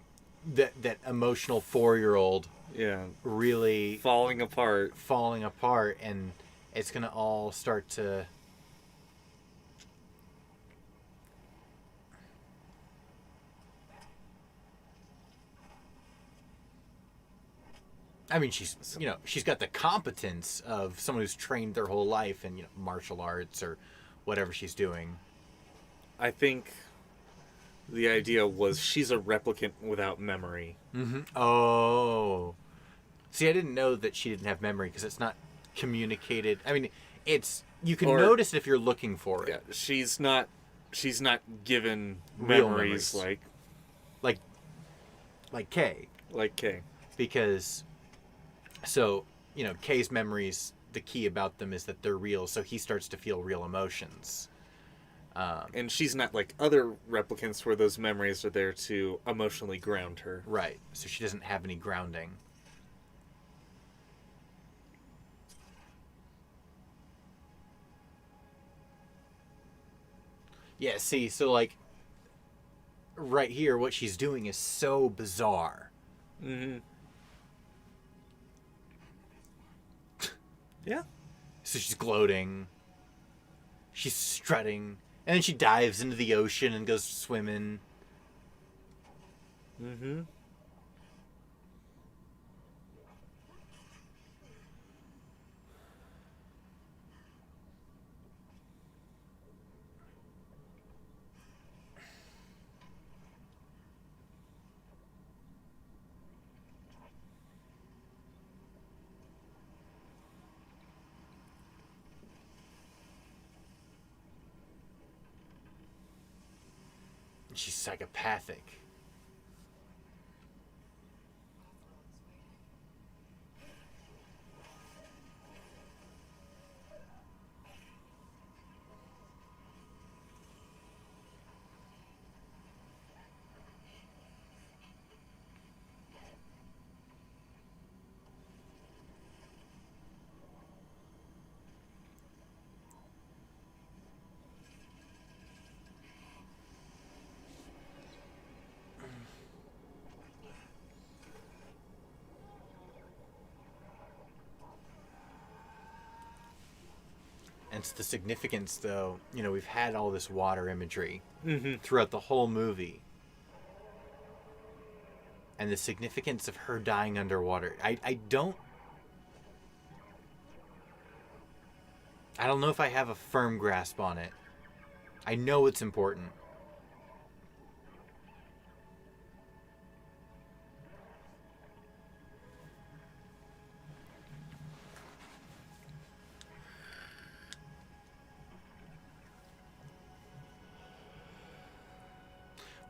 that emotional 4-year-old, Yeah. really Falling apart. falling apart, and it's gonna all start to... I mean, she's got the competence of someone who's trained their whole life in martial arts or whatever she's doing. I think the idea was she's a replicant without memory. Oh, see, I didn't know that she didn't have memory because it's not communicated. I mean, you can Or- notice it if you're looking for it. Yeah, she's not given Real memories memories. like Kay, Kay. because Kay's memories, the key about them is that they're real, so he starts to feel real emotions. And she's not like other replicants where those memories are there to emotionally ground her. Right, so she doesn't have any grounding. Yeah, see, so right here, what she's doing is so bizarre. Mm-hmm. Yeah. So she's gloating, she's strutting, and then she dives into the ocean and goes swimming. Mm-hmm. She's psychopathic. And it's the significance, though. You know, we've had all this water imagery throughout the whole movie. And the significance of her dying underwater. I don't know if I have a firm grasp on it. I know it's important.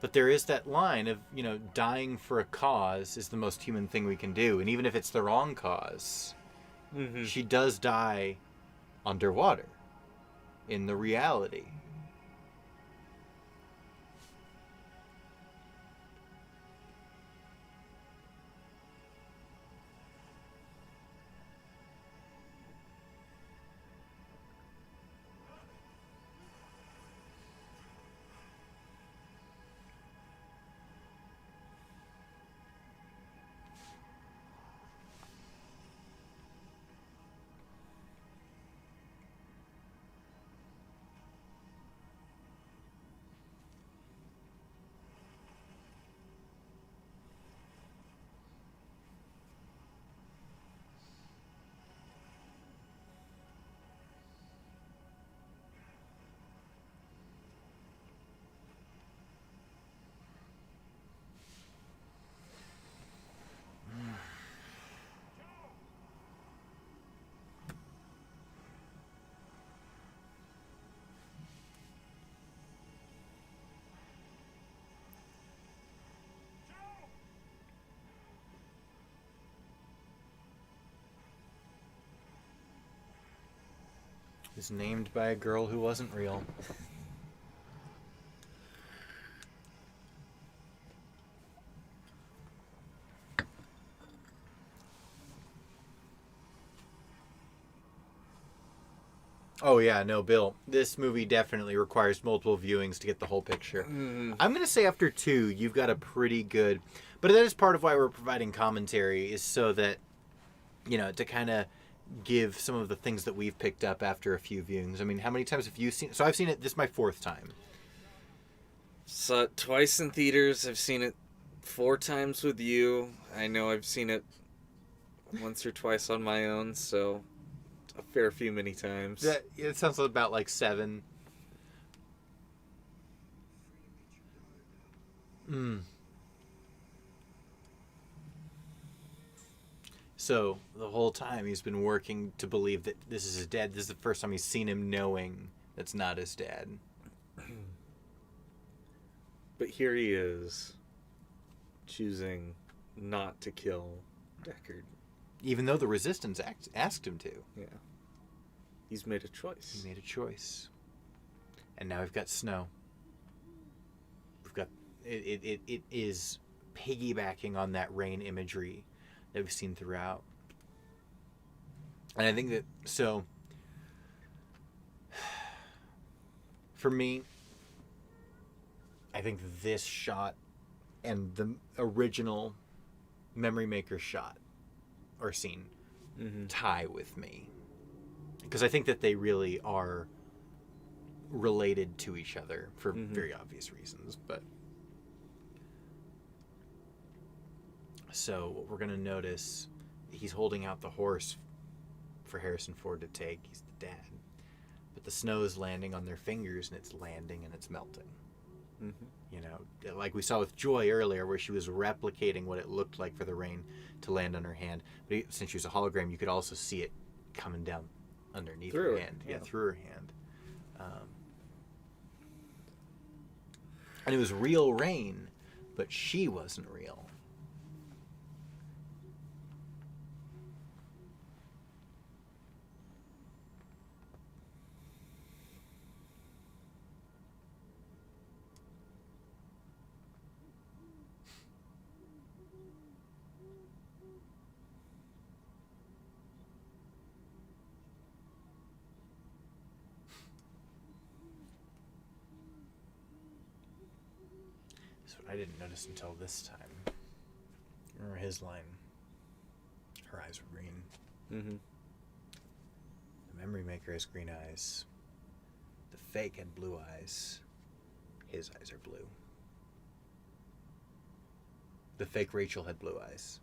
But there is that line of, you know, dying for a cause is the most human thing we can do. And even if it's the wrong cause, she does die underwater in the reality. Is named by a girl who wasn't real. Oh yeah, no, Bill. This movie definitely requires multiple viewings to get the whole picture. I'm going to say after 2, you've got a pretty good... But that is part of why we're providing commentary, is so that, you know, to kind of give some of the things that we've picked up after a few viewings. I mean, how many times have you seen... So I've seen it, this is my 4th time. Saw it twice in theaters. I've seen it 4 times with you. I know I've seen it once or twice on my own, so a fair few many times. It sounds about like 7. So the whole time he's been working to believe that this is his dad. This is the first time he's seen him knowing that's not his dad. But here he is, choosing not to kill Deckard. Even though the Resistance asked him to. Yeah. He's made a choice. He made a choice. And now we've got Snow. We've got... It is piggybacking on that rain imagery that we've seen throughout. And I think that... So... For me... I think this shot and the original Memory Maker shot or scene tie with me. Because I think that they really are related to each other for very obvious reasons. But so what we're going to notice, he's holding out the horse for Harrison Ford to take. He's the dad. But the snow is landing on their fingers, and it's landing and it's melting. You know, like we saw with Joy earlier, where she was replicating what it looked like for the rain to land on her hand. But since she was a hologram, you could also see it coming down underneath her hand. Yeah, through her hand. And it was real rain, but she wasn't real. That's what I didn't notice until this time. Remember his line? Her eyes were green. Mm-hmm. The memory maker has green eyes. The fake had blue eyes. His eyes are blue. The fake Rachel had blue eyes.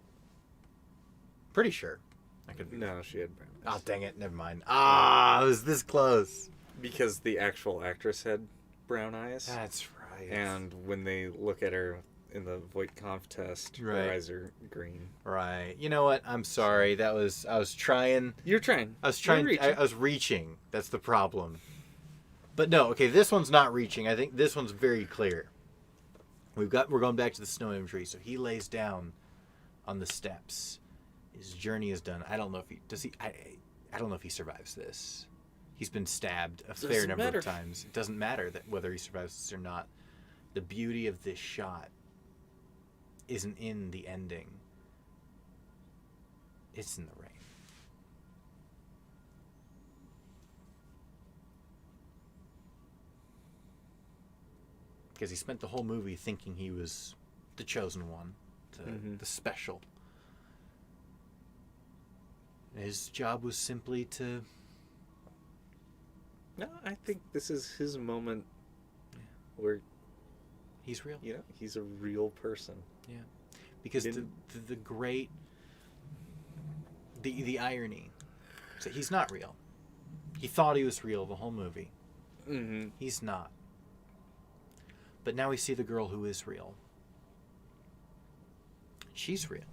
Pretty sure. I could be. No, she had brown eyes. Oh, dang it. Never mind. Ah, it was this close. Because the actual actress had brown eyes. That's right. And when they look at her in the Voight-Kampff test, Right. her eyes are green. Right. You know what? I'm sorry. I was trying. You're trying. I was trying. You're reaching. I was reaching. That's the problem. But no, okay, this one's not reaching. I think this one's very clear. We're going back to the snow imagery. So he lays down on the steps. His journey is done. I don't know if he does. I don't know if he survives this. He's been stabbed a fair Doesn't number matter. of times. It doesn't matter that whether he survives this or not. The beauty of this shot isn't in the ending. It's in the rain. Because he spent the whole movie thinking he was the chosen one, the special. His job was simply to... No, I think this is his moment where, He's real. you know, he's a real person. Yeah. Because the Didn't- great... The irony. So he's not real. He thought he was real the whole movie. Mm-hmm. He's not. But now we see the girl who is real. She's real.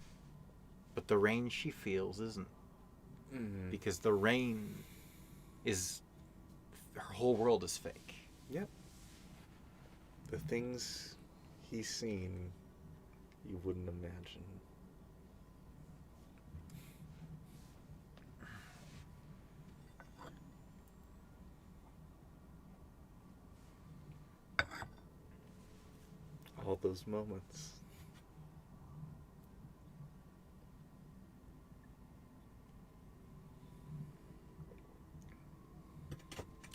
But the rain she feels isn't. Mm-hmm. Because the rain is... Her whole world is fake. Yep. The things he's seen, you wouldn't imagine. All those moments.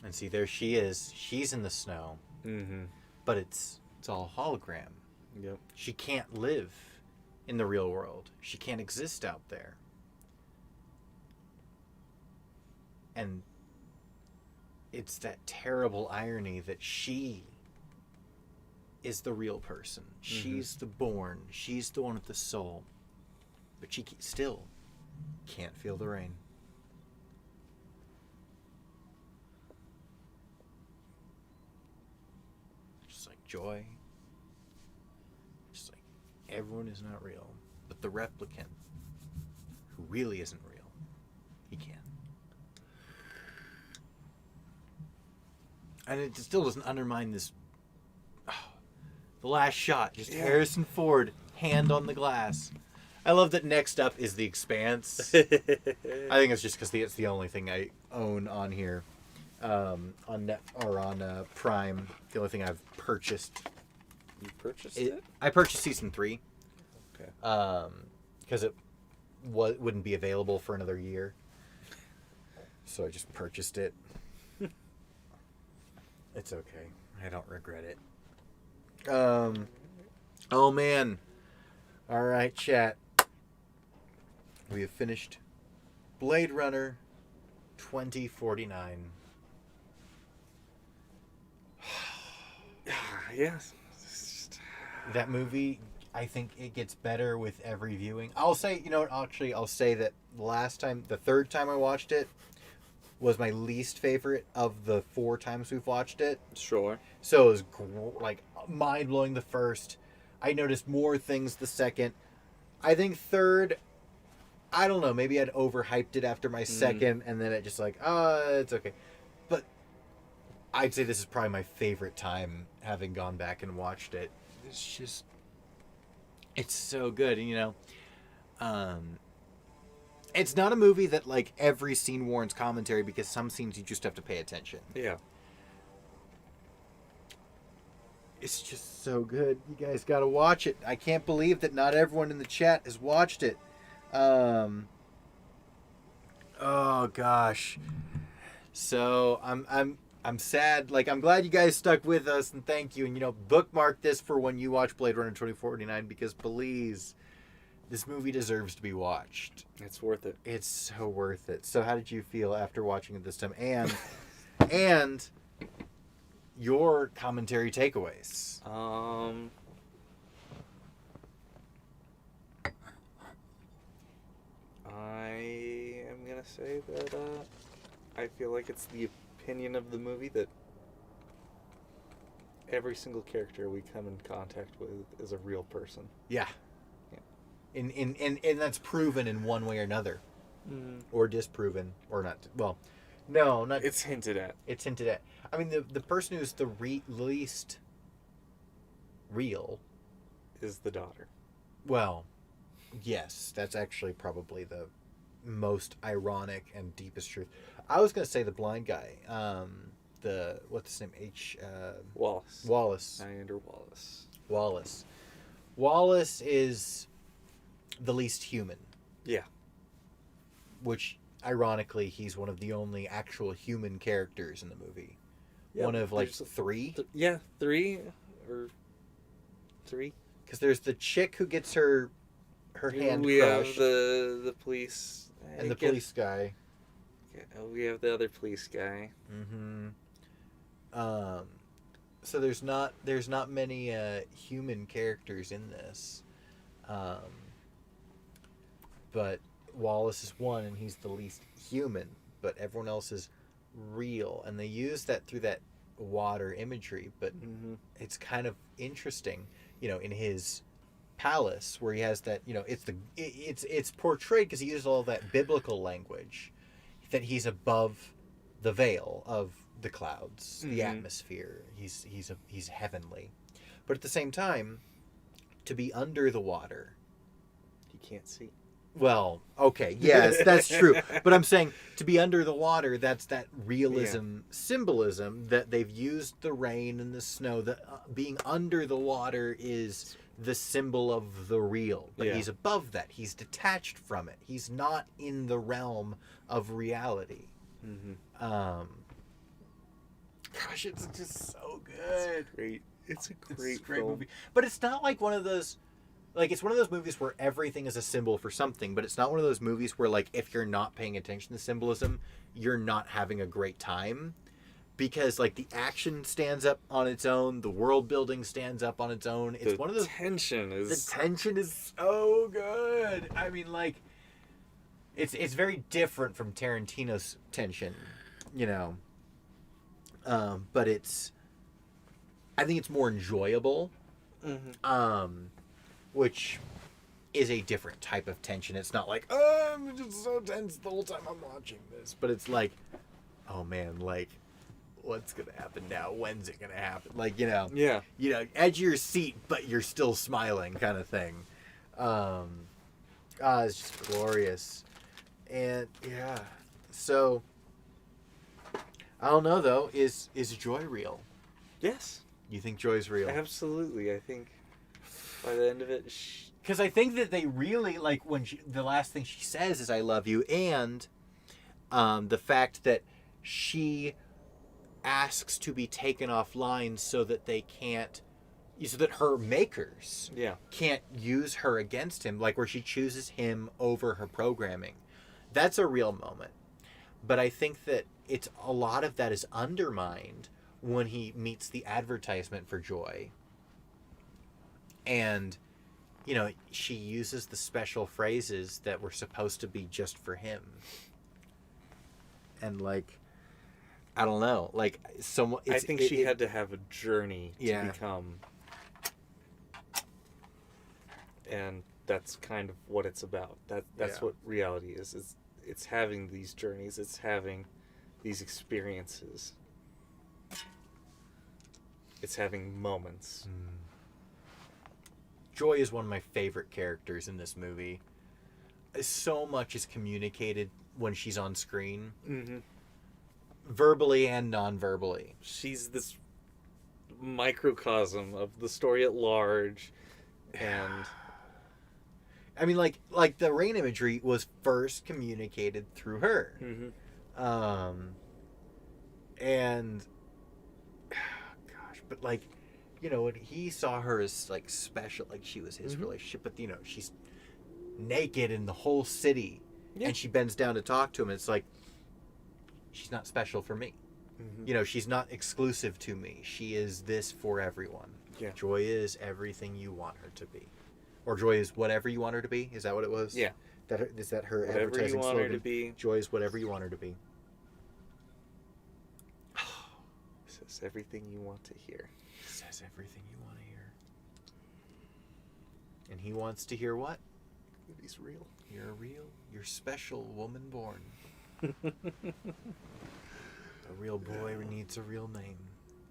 And see, there she is. She's in the snow. Mm-hmm. But it's all hologram. Yep. She can't live in the real world. She can't exist out there. And it's that terrible irony that she is the real person. She's the born. She's the one with the soul. But she still can't feel the rain. Just like joy. Just like everyone is not real. But the replicant, who really isn't real, he can. And it still doesn't undermine this. The last shot, just Harrison Ford, hand on the glass. I love that next up is The Expanse. I think it's just because it's the only thing I own on here, on Prime. The only thing I've purchased. You purchased it? I purchased season 3. Okay. Because it wouldn't be available for another year, so I just purchased it. It's okay. I don't regret it. Oh man. All right, chat. We have finished Blade Runner 2049. Yes. That movie, I think it gets better with every viewing. I'll say, you know what, actually, I'll say that the third time I watched it was my least favorite of the 4 times we've watched it. Sure. So it was mind-blowing the first. I noticed more things the second. I think third, I don't know, maybe I'd overhyped it after my second, and then it just it's okay. But I'd say this is probably my favorite time having gone back and watched it. It's just, it's so good. And, it's not a movie that like every scene warrants commentary because some scenes you just have to pay attention. Yeah. It's just so good. You guys got to watch it. I can't believe that not everyone in the chat has watched it. Oh gosh. So I'm sad. Like, I'm glad you guys stuck with us, and thank you. And bookmark this for when you watch Blade Runner 2049 because please, this movie deserves to be watched. It's worth it. It's so worth it. So how did you feel after watching it this time? And your commentary takeaways. I am gonna say that I feel like it's the opinion of the movie that every single character we come in contact with is a real person. Yeah. Yeah. And that's proven in one way or another. Or disproven. Or not. Well, no, not. It's hinted at. It's hinted at. I mean, the person who's the least real Is the daughter. Well, yes, that's actually probably the most ironic and deepest truth. I was going to say the blind guy. What's his name? Wallace. Wallace. Niander Wallace. Wallace. Wallace is the least human. Yeah. Which, ironically, he's one of the only actual human characters in the movie. Yeah, One of, like, there's three? Yeah, three or three. Because there's the chick who gets her hand We have crushed. the police. And the I guess- police guy. We have the other police guy. Mm-hmm. So there's not many human characters in this, but Wallace is one, and he's the least human. But everyone else is real, and they use that through that water imagery. But Mm-hmm. it's kind of interesting, in his palace where he has that. It's portrayed because he uses all that biblical language, that he's above the veil of the clouds, the Mhm. atmosphere. He's heavenly, but at the same time, to be under the water. You can't see. Well, okay, yes, that's true. But I'm saying to be under the water, that's that realism, symbolism that they've used the rain and the snow. That being under the water is the symbol of the real. But Yeah. he's above that. He's detached from it. He's not in the realm of reality. Mm-hmm. Gosh, it's just so good. Great. It's a It's great, a great film. movie. But it's not like one of those. Like, it's one of those movies where everything is a symbol for something, but it's not one of those movies where, like, if you're not paying attention to symbolism, you're not having a great time. Because, like, the action stands up on its own, the world building stands up on its own. It's one of those. tension is. The tension is so good. I mean, like, it's very different from Tarantino's tension, but it's. I think it's more enjoyable. Mhm. Which is a different type of tension. It's not like, oh, I'm just so tense the whole time I'm watching this. But it's like, oh man, like, what's gonna happen now? When's it gonna happen? Like, Yeah. edge of your seat, but you're still smiling, kind of thing. It's just glorious. And yeah, so I don't know though. Is joy real? Yes. You think joy's real? Absolutely. I think by the end of it, Because I think that they really, like, when the last thing she says is "I love you," and the fact that she asks to be taken offline so that so that her makers yeah. can't use her against him, like where she chooses him over her programming. That's a real moment. But I think that a lot of that is undermined when he meets the advertisement for Joy. And, she uses the special phrases that were supposed to be just for him. And, like, I don't know. Like, I think she had to have a journey to Yeah. become. And that's kind of what it's about. That's Yeah. what reality is. It's having these journeys. It's having these experiences. It's having moments. Joy is one of my favorite characters in this movie. So much is communicated when she's on screen, Mm-hmm. verbally and non-verbally. She's this microcosm of the story at large, and I mean, like the rain imagery was first communicated through her. And gosh, but like, you know, when he saw her as like special, like she was his relationship, but you know, she's naked in the whole city, and she bends down to talk to him. And it's like, she's not special for me. You know, she's not exclusive to me. She is this for everyone. Yeah. Joy is everything you want her to be, or Joy is whatever you want her to be. Is that what it was? Yeah. Is that her Whatever you advertising want slogan? her to be. Joy is whatever you want her to be. Says everything you want to hear. Says everything you want to hear. And he wants to hear what? He's real. You're real. You're special, woman born. A real boy needs a real name.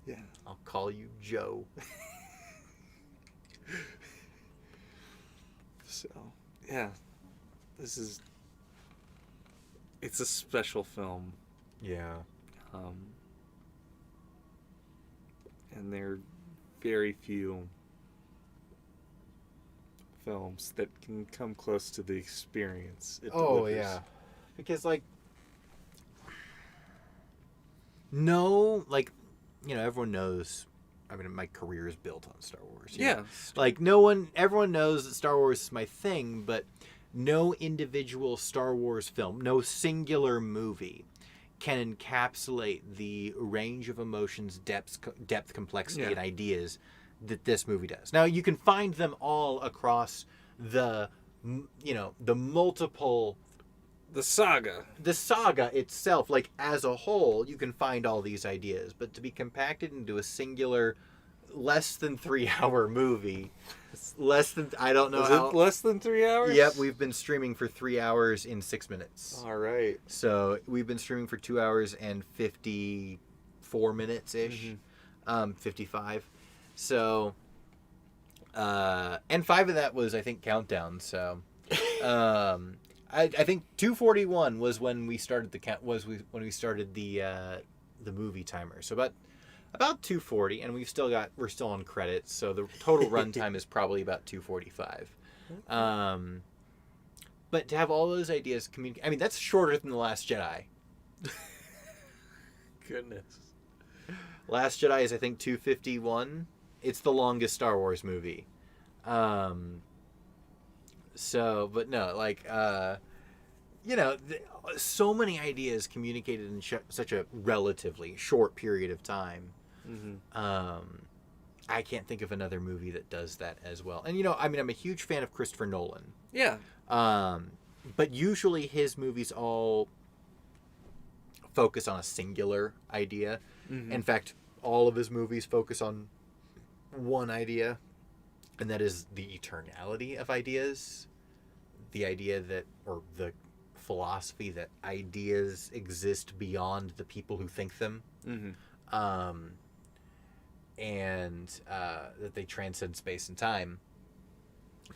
Yeah. I'll call you Joe. So, yeah. It's a special film. Yeah. And there are very few films that can come close to the experience it Oh, delivers. yeah. Because, like, no, like, you know, everyone knows, I mean, my career is built on Star Wars. you Yeah. know? Like, everyone knows that Star Wars is my thing, but no individual Star Wars film, no singular movie can encapsulate the range of emotions, depth, complexity, and ideas that this movie does. Now, you can find them all across the multiple... The saga. The saga itself, like, as a whole, you can find all these ideas, but to be compacted into a singular, less than 3-hour movie, I don't know Is how... it less than 3 hours? Yep, we've been streaming for 3 hours in 6 minutes. All right. So we've been streaming for 2 hours and 54 minutes-ish. 55. So, and 5 of that was, I think, countdown, so... I think 2:41 was when we started the count. When we started the movie timer. So about 2:40, and we're still on credits. So the total runtime is probably about 2:45. But to have all those ideas communicate, I mean, that's shorter than The Last Jedi. Goodness. Last Jedi is, I think, 2:51. It's the longest Star Wars movie. So, but no, like, so many ideas communicated in such a relatively short period of time. I can't think of another movie that does that as well. And, I mean, I'm a huge fan of Christopher Nolan. Yeah. But usually his movies all focus on a singular idea. In fact, all of his movies focus on one idea, and that is the eternality of ideas. The idea that, or the philosophy that ideas exist beyond the people who think them. And that they transcend space and time.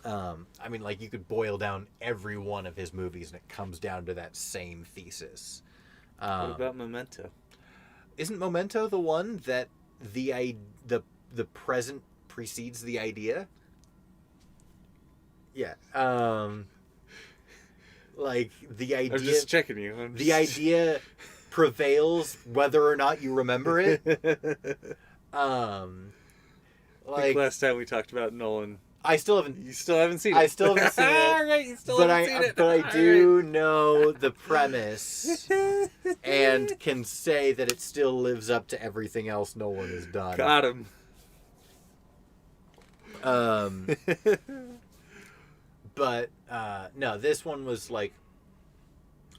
I mean, like, you could boil down every one of his movies and it comes down to that same thesis. What about Memento? Isn't Memento the one that the present precedes the idea? Yeah. Like, the idea... I'm just checking you. The idea prevails whether or not you remember it. I think last time we talked about Nolan, I still haven't... you still haven't seen it. I still haven't seen it. All right, you still But haven't seen it. But I All do know the premise and can say that it still lives up to everything else Nolan has done. Got him. But no, this one was like,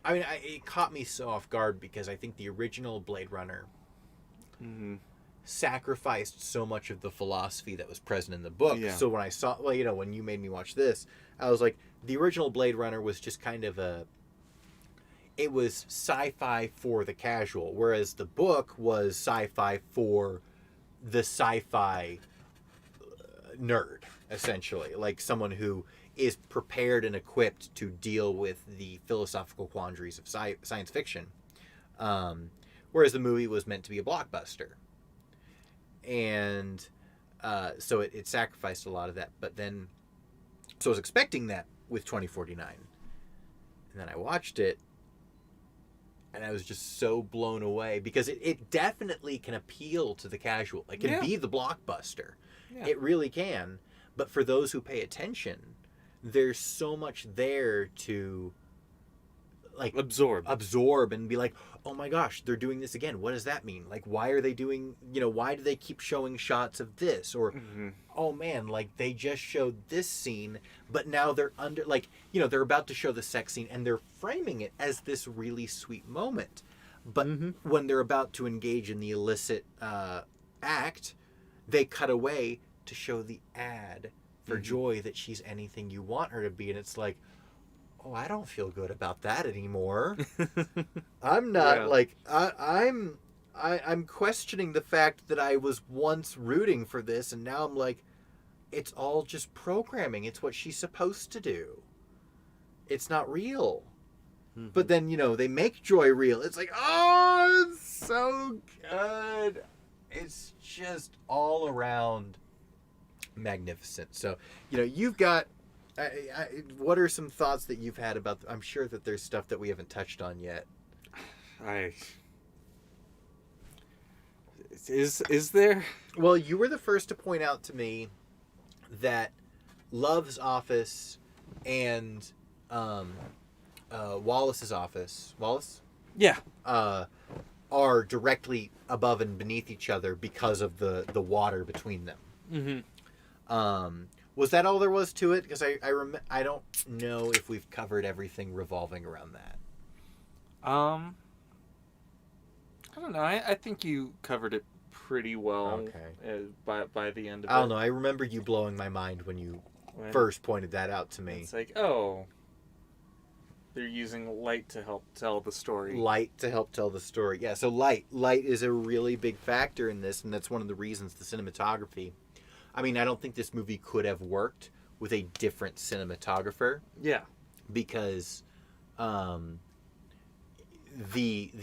I mean, it caught me so off guard because I think the original Blade Runner sacrificed so much of the philosophy that was present in the book. Yeah. So when I saw, when you made me watch this, I was like, the original Blade Runner was just kind of it was sci-fi for the casual, whereas the book was sci-fi for the sci-fi nerd, essentially, like someone who is prepared and equipped to deal with the philosophical quandaries of science fiction. Whereas the movie was meant to be a blockbuster. And so it sacrificed a lot of that. But then, so I was expecting that with 2049. And then I watched it, and I was just so blown away because it definitely can appeal to the casual. It can be the blockbuster. Yeah. It really can. But for those who pay attention, there's so much there to like absorb and be like, oh my gosh, they're doing this again. What does that mean? Like, why are they doing, why do they keep showing shots of this? Or, oh man, like they just showed this scene, but now they're they're about to show the sex scene and they're framing it as this really sweet moment. But when they're about to engage in the illicit act, they cut away to show the ad for Joy that she's anything you want her to be. And it's like, oh, I don't feel good about that anymore. I'm not I'm questioning the fact that I was once rooting for this, and now I'm like, it's all just programming. It's what she's supposed to do. It's not real. But then, they make Joy real. It's like, oh, it's so good. It's just all around magnificent. So, you've got what are some thoughts that you've had about I'm sure that there's stuff that we haven't touched on yet. Is there? Well, you were the first to point out to me that Love's office and Wallace's office, Yeah. are directly above and beneath each other because of the water between them. Was that all there was to it? Because I don't know if we've covered everything revolving around that. I don't know. I think you covered it pretty well. Okay. By the end of it. I don't know. I remember you blowing my mind when you first pointed that out to me. It's like, oh, they're using light to help tell the story. Light to help tell the story. Yeah, so light is a really big factor in this, and that's one of the reasons the cinematography. I mean, I don't think this movie could have worked with a different cinematographer. Yeah. Because the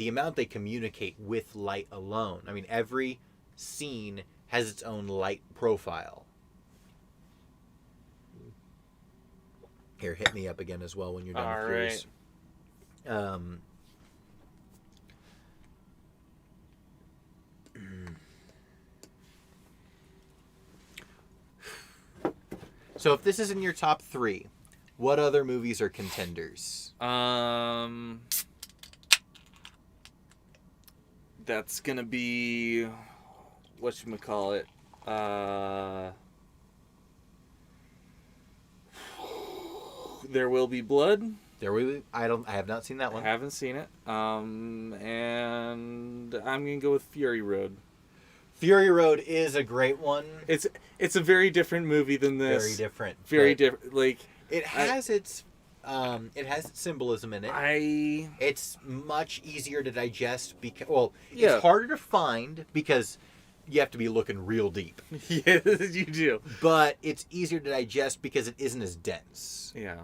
amount they communicate with light alone. I mean, every scene has its own light profile. Here, hit me up again as well when you're done with yours. All right. So if this is in your top 3, what other movies are contenders? That's gonna be whatchamacallit. There Will Be Blood. I have not seen that one. I haven't seen it. And I'm gonna go with Fury Road. Fury Road is a great one. It's a very different movie than this. Very different. Very different. Like it has its symbolism in it. It's much easier to digest because it's harder to find because you have to be looking real deep. Yes, you do. But it's easier to digest because it isn't as dense. Yeah.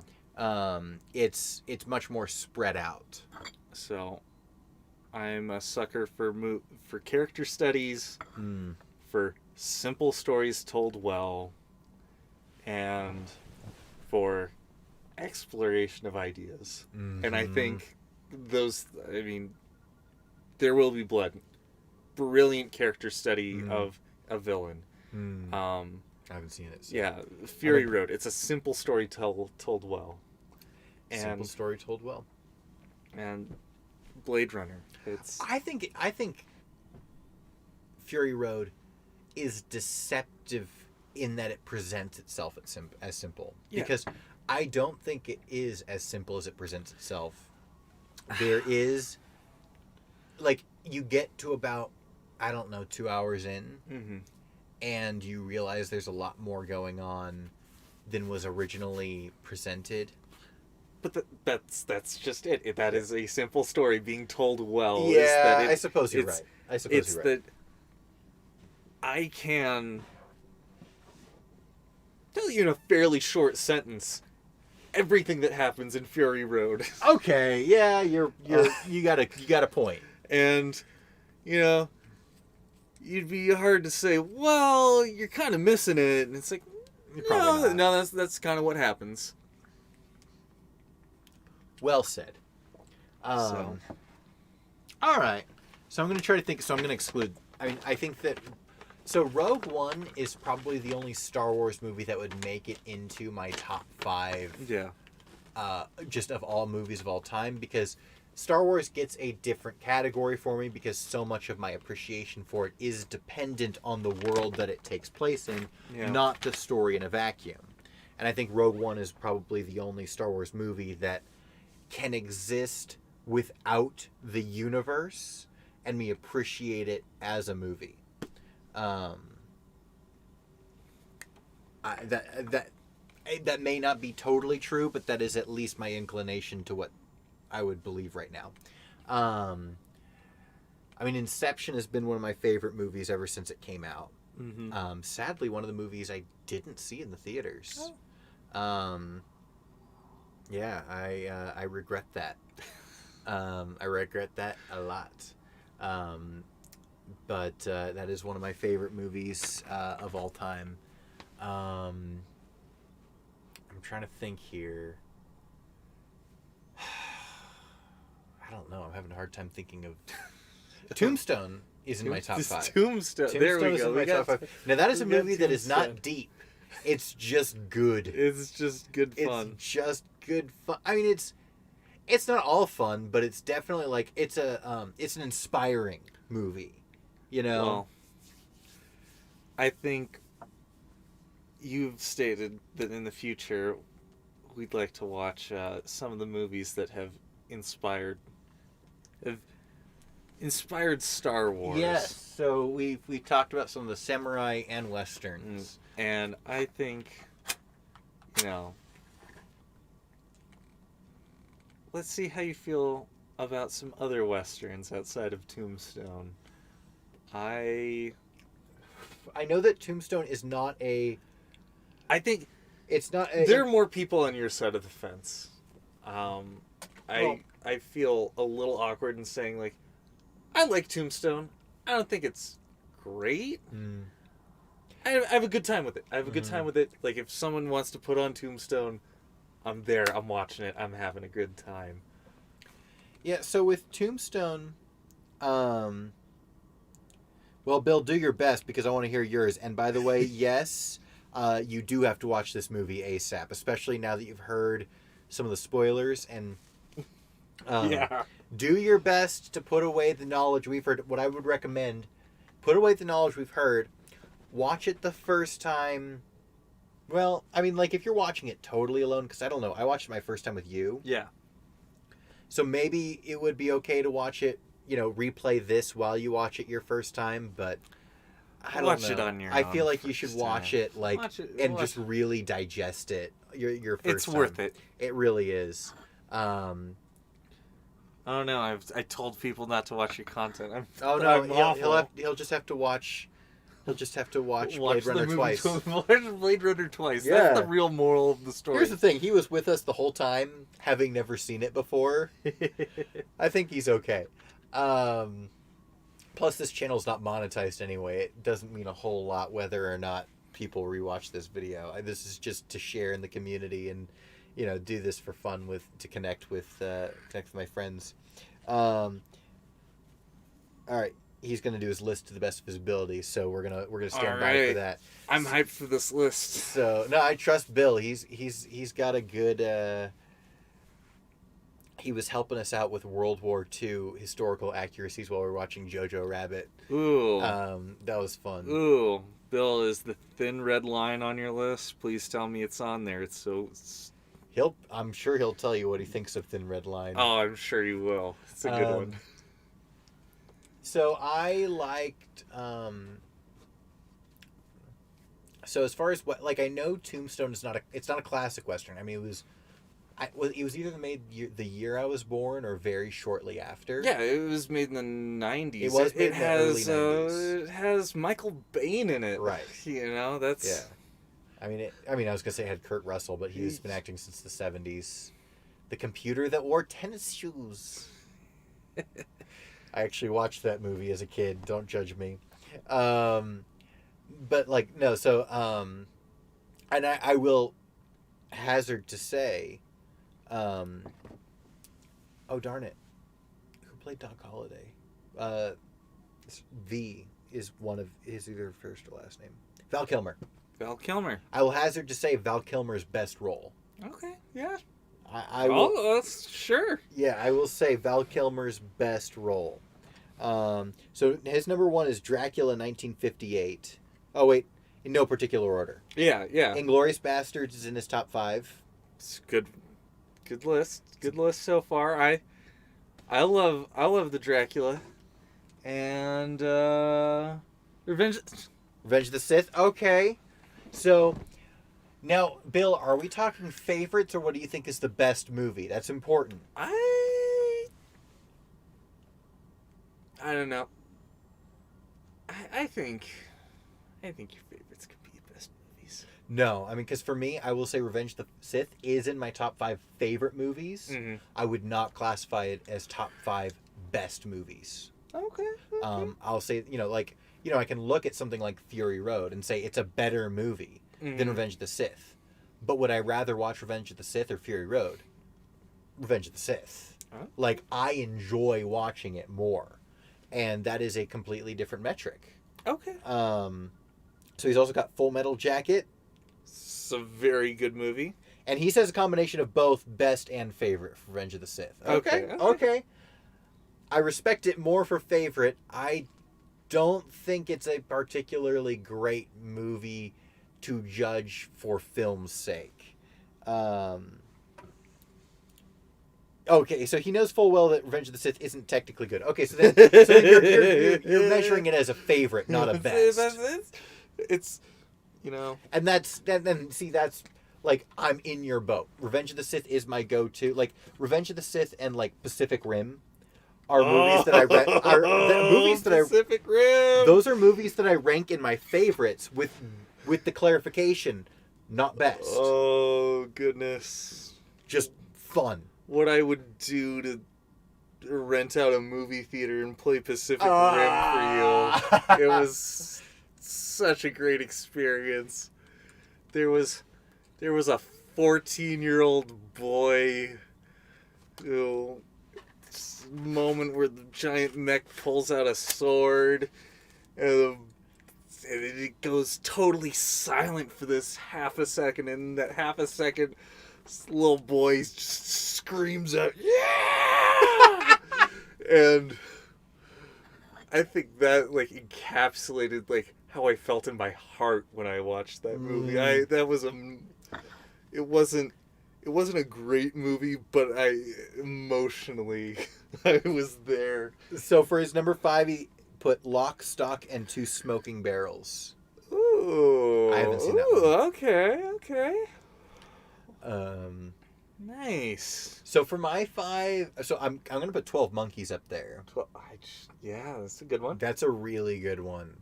It's much more spread out. So, I'm a sucker for character studies, for simple stories told well, and for exploration of ideas. And I think There Will Be Blood, brilliant character study of a villain. I haven't seen it. So. Yeah, Fury Road. It's a simple story told well. Simple story told well. And Blade Runner. I think Fury Road is deceptive in that it presents itself as simple. Yeah. Because I don't think it is as simple as it presents itself. There is, you get to about, 2 hours in, and you realize there's a lot more going on than was originally presented. But that's just it. That is a simple story being told well. Yeah, I suppose you're right. I can tell you in a fairly short sentence everything that happens in Fury Road. Okay, yeah, you got a point. And, you know, you'd be hard to say, well, you're kind of missing it. And it's like, Probably not. no, that's kind of what happens. Well said. So. All right. So I'm going to try to think. So I'm going to exclude. I mean, I think that. So Rogue One is probably the only Star Wars movie that would make it into my top 5. Yeah. Just of all movies of all time, because Star Wars gets a different category for me because so much of my appreciation for it is dependent on the world that it takes place in, Yeah. not the story in a vacuum. And I think Rogue One is probably the only Star Wars movie that can exist without the universe and me appreciate it as a movie. That may not be totally true, but that is at least my inclination to what I would believe right now. I mean, Inception has been one of my favorite movies ever since it came out. Mm-hmm. Sadly, one of the movies I didn't see in the theaters. Yeah, I regret that. I regret that a lot. But that is one of my favorite movies of all time. I'm trying to think here. I don't know. I'm having a hard time thinking of. Tombstone is in my top 5. Tombstone. There we is go. in my We top got, 5. Now that is a we got movie that is not Tombstone. deep. It's just good. It's just good fun. It's just good fun. I mean, it's not all fun, but it's definitely like it's an inspiring movie. You know. Well, I think you've stated that in the future we'd like to watch some of the movies that have inspired Star Wars. Yes. So we've talked about some of the samurai and westerns. And I think, you know, let's see how you feel about some other westerns outside of Tombstone. I know that Tombstone is not a. think It's not. there are more people on your side of the fence. Well- I feel a little awkward in saying, like, I like Tombstone. I don't think it's great. Mm. I have a good time with it. I have a good time with it. Like, if someone wants to put on Tombstone, I'm there. I'm watching it. I'm having a good time. Yeah. So with Tombstone, well, Bill, do your best because I want to hear yours. And by the way, yes, you do have to watch this movie ASAP, especially now that you've heard some of the spoilers and. Yeah. Do your best to put away the knowledge we've heard. What I would recommend, put away the knowledge we've heard. Watch it the first time. Well, I mean, like if you're watching it totally alone, because I don't know, I watched it my first time with you. Yeah. So maybe it would be okay to watch it, replay this while you watch it your first time, but I don't Watch know. it on your I own feel like you should first watch time. it like Watch it- and watch just really digest it your first It's time. worth it. It really is. I don't know. I told people not to watch your content. Oh no, I'm awful. he'll just have to watch. He'll just have to watch Watch Blade Runner the movie twice. Watch Blade Runner twice. Yeah. That's the real moral of the story. Here's the thing: he was with us the whole time, having never seen it before. I think he's okay. Plus, this channel's not monetized anyway. It doesn't mean a whole lot whether or not people rewatch this video. This is just to share in the community and do this for fun to connect with my friends. All right. He's gonna do his list to the best of his ability, so we're gonna stand by for Alright. that. I'm hyped for this list. So no, I trust Bill. He's got a good. He was helping us out with World War II historical accuracies while we were watching Jojo Rabbit. Ooh. That was fun. Ooh. Bill, is the thin red line on your list? Please tell me it's on there. I'm sure he'll tell you what he thinks of Thin Red Line. Oh, I'm sure you will. It's a good one. So I liked. So as far as I know, Tombstone is not a classic Western. I mean, it was It was either the year I was born or very shortly after. Yeah, it was made in the 90s. It was made in the early 90s. It has Michael Bain in it. Right. You know, that's... Yeah. I mean, I was gonna say it had Kurt Russell, but he's been acting since the 70s. The computer that wore tennis shoes. I actually watched that movie as a kid. Don't judge me. But like no, so and I will hazard to say, oh darn it, who played Doc Holliday? V is one of his either first or last name. Val Kilmer. Val Kilmer. I will hazard to say Val Kilmer's best role. Okay, yeah. I will. Oh, sure. Yeah, I will say Val Kilmer's best role. So his number one is Dracula 1958. Oh wait, in no particular order. Yeah. Inglourious Bastards is in his top 5. It's good list. Good list so far. I love the Dracula, and Revenge of the Sith. Okay, so now Bill, are we talking favorites or what do you think is the best movie? That's important. I don't know. I think your favorites could be the best movies. No, I mean, because for me, I will say Revenge of the Sith is in my top 5 favorite movies. Mm-hmm. I would not classify it as top 5 best movies. Okay. I'll say, I can look at something like Fury Road and say it's a better movie than Revenge of the Sith. But would I rather watch Revenge of the Sith or Fury Road? Revenge of the Sith. Huh? Like, I enjoy watching it more. And that is a completely different metric. Okay. So he's also got Full Metal Jacket. It's a very good movie. And he says a combination of both best and favorite for Revenge of the Sith. Okay. I respect it more for favorite. I don't think it's a particularly great movie to judge for film's sake. Okay, so he knows full well that Revenge of the Sith isn't technically good. Okay, so then you're measuring it as a favorite, not a best. It's And that's like, I'm in your boat. Revenge of the Sith is my go-to. Like, Revenge of the Sith and like Pacific Rim are movies that I Pacific Rim. Those are movies that I rank in my favorites with the clarification, not best. Oh goodness. Just fun. What I would do to rent out a movie theater and play Pacific Rim for you. It was such a great experience. There was a 14-year-old boy who moment where the giant mech pulls out a sword and it goes totally silent for this half a second, and that half a second this little boy just screams out, "Yeah!" And I think that like encapsulated like how I felt in my heart when I watched that movie. It wasn't a great movie, but emotionally I was there. So for his number 5, he put Lock, Stock, and Two Smoking Barrels. Ooh, I haven't seen that one. Okay. Nice. So for my 5, so I'm gonna put 12 Monkeys up there. Yeah, that's a good one. That's a really good one.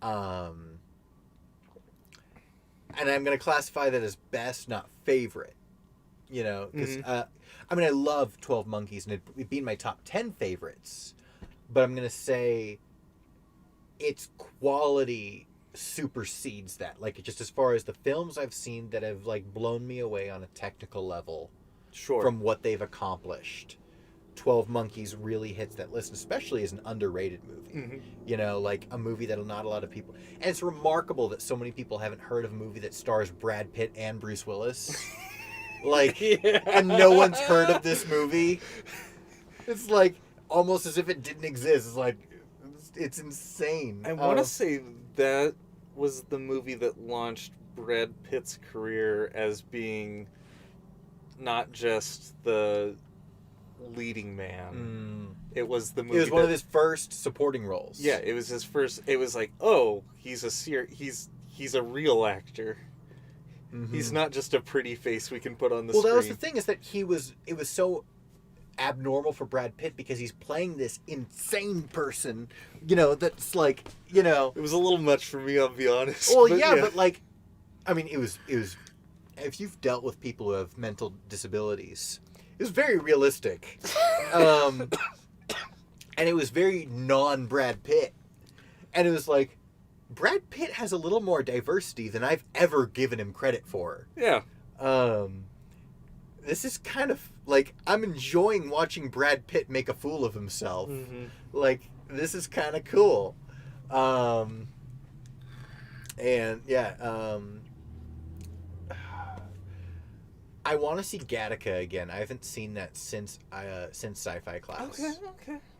And I'm gonna classify that as best, not favorite. Because I love 12 Monkeys, and it'd be in my top 10 favorites. But I'm gonna say its quality supersedes that. Like, just as far as the films I've seen that have like blown me away on a technical level, Sure. from what they've accomplished, 12 Monkeys really hits that list, especially as an underrated movie. Like a movie that not a lot of people. And it's remarkable that so many people haven't heard of a movie that stars Brad Pitt and Bruce Willis. And no one's heard of this movie. It's like almost as if it didn't exist. It's like, it's insane. I want to say that was the movie that launched Brad Pitt's career as being not just the leading man. It was the movie. It was one of his first supporting roles. Yeah, it was his first. It was like, oh, he's a real actor. He's not just a pretty face we can put on the Well, screen. that was the thing, is that it was so abnormal for Brad Pitt because he's playing this insane person, that's like, It was a little much for me, I'll be honest. well, but like, I mean, it was, if you've dealt with people who have mental disabilities, it was very realistic. And it was very non-Brad Pitt. And it was like, Brad Pitt has a little more diversity than I've ever given him credit for. Yeah. This is kind of like, I'm enjoying watching Brad Pitt make a fool of himself. Mm-hmm. Like, this is kind of cool. And yeah, I want to see Gattaca again. I haven't seen that since Sci-Fi Class.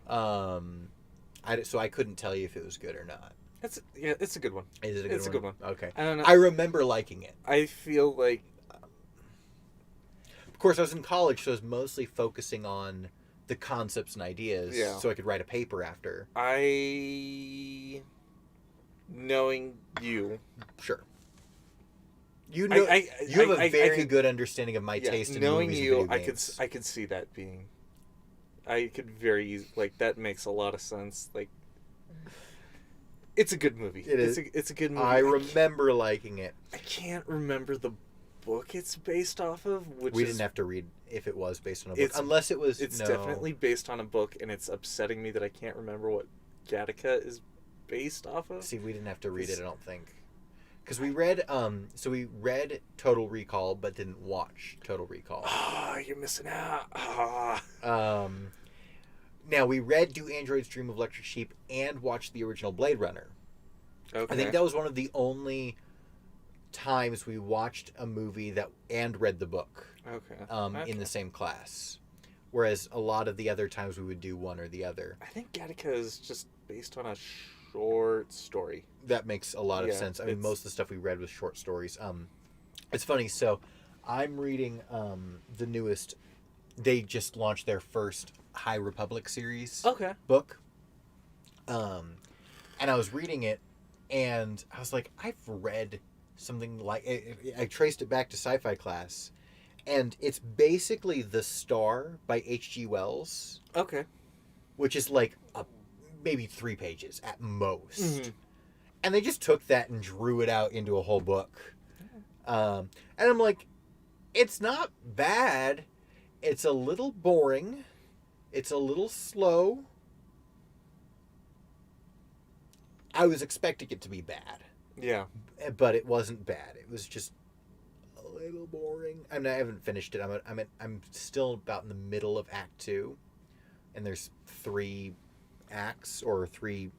Okay. So I couldn't tell you if it was good or not. It's a good one. Is it a good one? It's a good one. Okay. I don't know. I remember liking it. I feel like Of course, I was in college, so I was mostly focusing on the concepts and ideas, Yeah. so I could write a paper after. knowing you, Sure. You know, you have a very could- good understanding of my taste in knowing movies you, and video games. I could see that being. I could very easily, like, that makes a lot of sense. Like, it's a good movie. It is. It's a good movie. I remember liking it. I can't remember the book it's based off of, which We is, didn't have to read if it was based on a book, It's- unless it was. It's no. definitely based on a book, and it's upsetting me that I can't remember what Gattaca is based off of. See, we didn't have to read it. I don't think, because we read. We read Total Recall, but didn't watch Total Recall. Ah, you're missing out. Ah. Now we read Do Androids Dream of Electric Sheep and watched the original Blade Runner. Okay. I think that was one of the only times we watched a movie and read the book Okay. in the same class. Whereas a lot of the other times we would do one or the other. I think Gattaca is just based on a short story. That makes a lot of Yeah, sense. I mean, it's- most of the stuff we read was short stories. It's funny. So I'm reading the newest. They just launched their first High Republic series Okay. book. And I was reading it, and I was like, I've read something like. I traced it back to Sci-Fi Class, and it's basically The Star by H.G. Wells, Okay. which is like maybe 3 pages at most. Mhm. And they just took that and drew it out into a whole book. And I'm like, it's not bad. It's a little boring. It's a little slow. I was expecting it to be bad, Yeah. but it wasn't bad. It was just a little boring. I mean, I haven't finished it. I'm still about in the middle of Act 2, and there's 3 acts or 3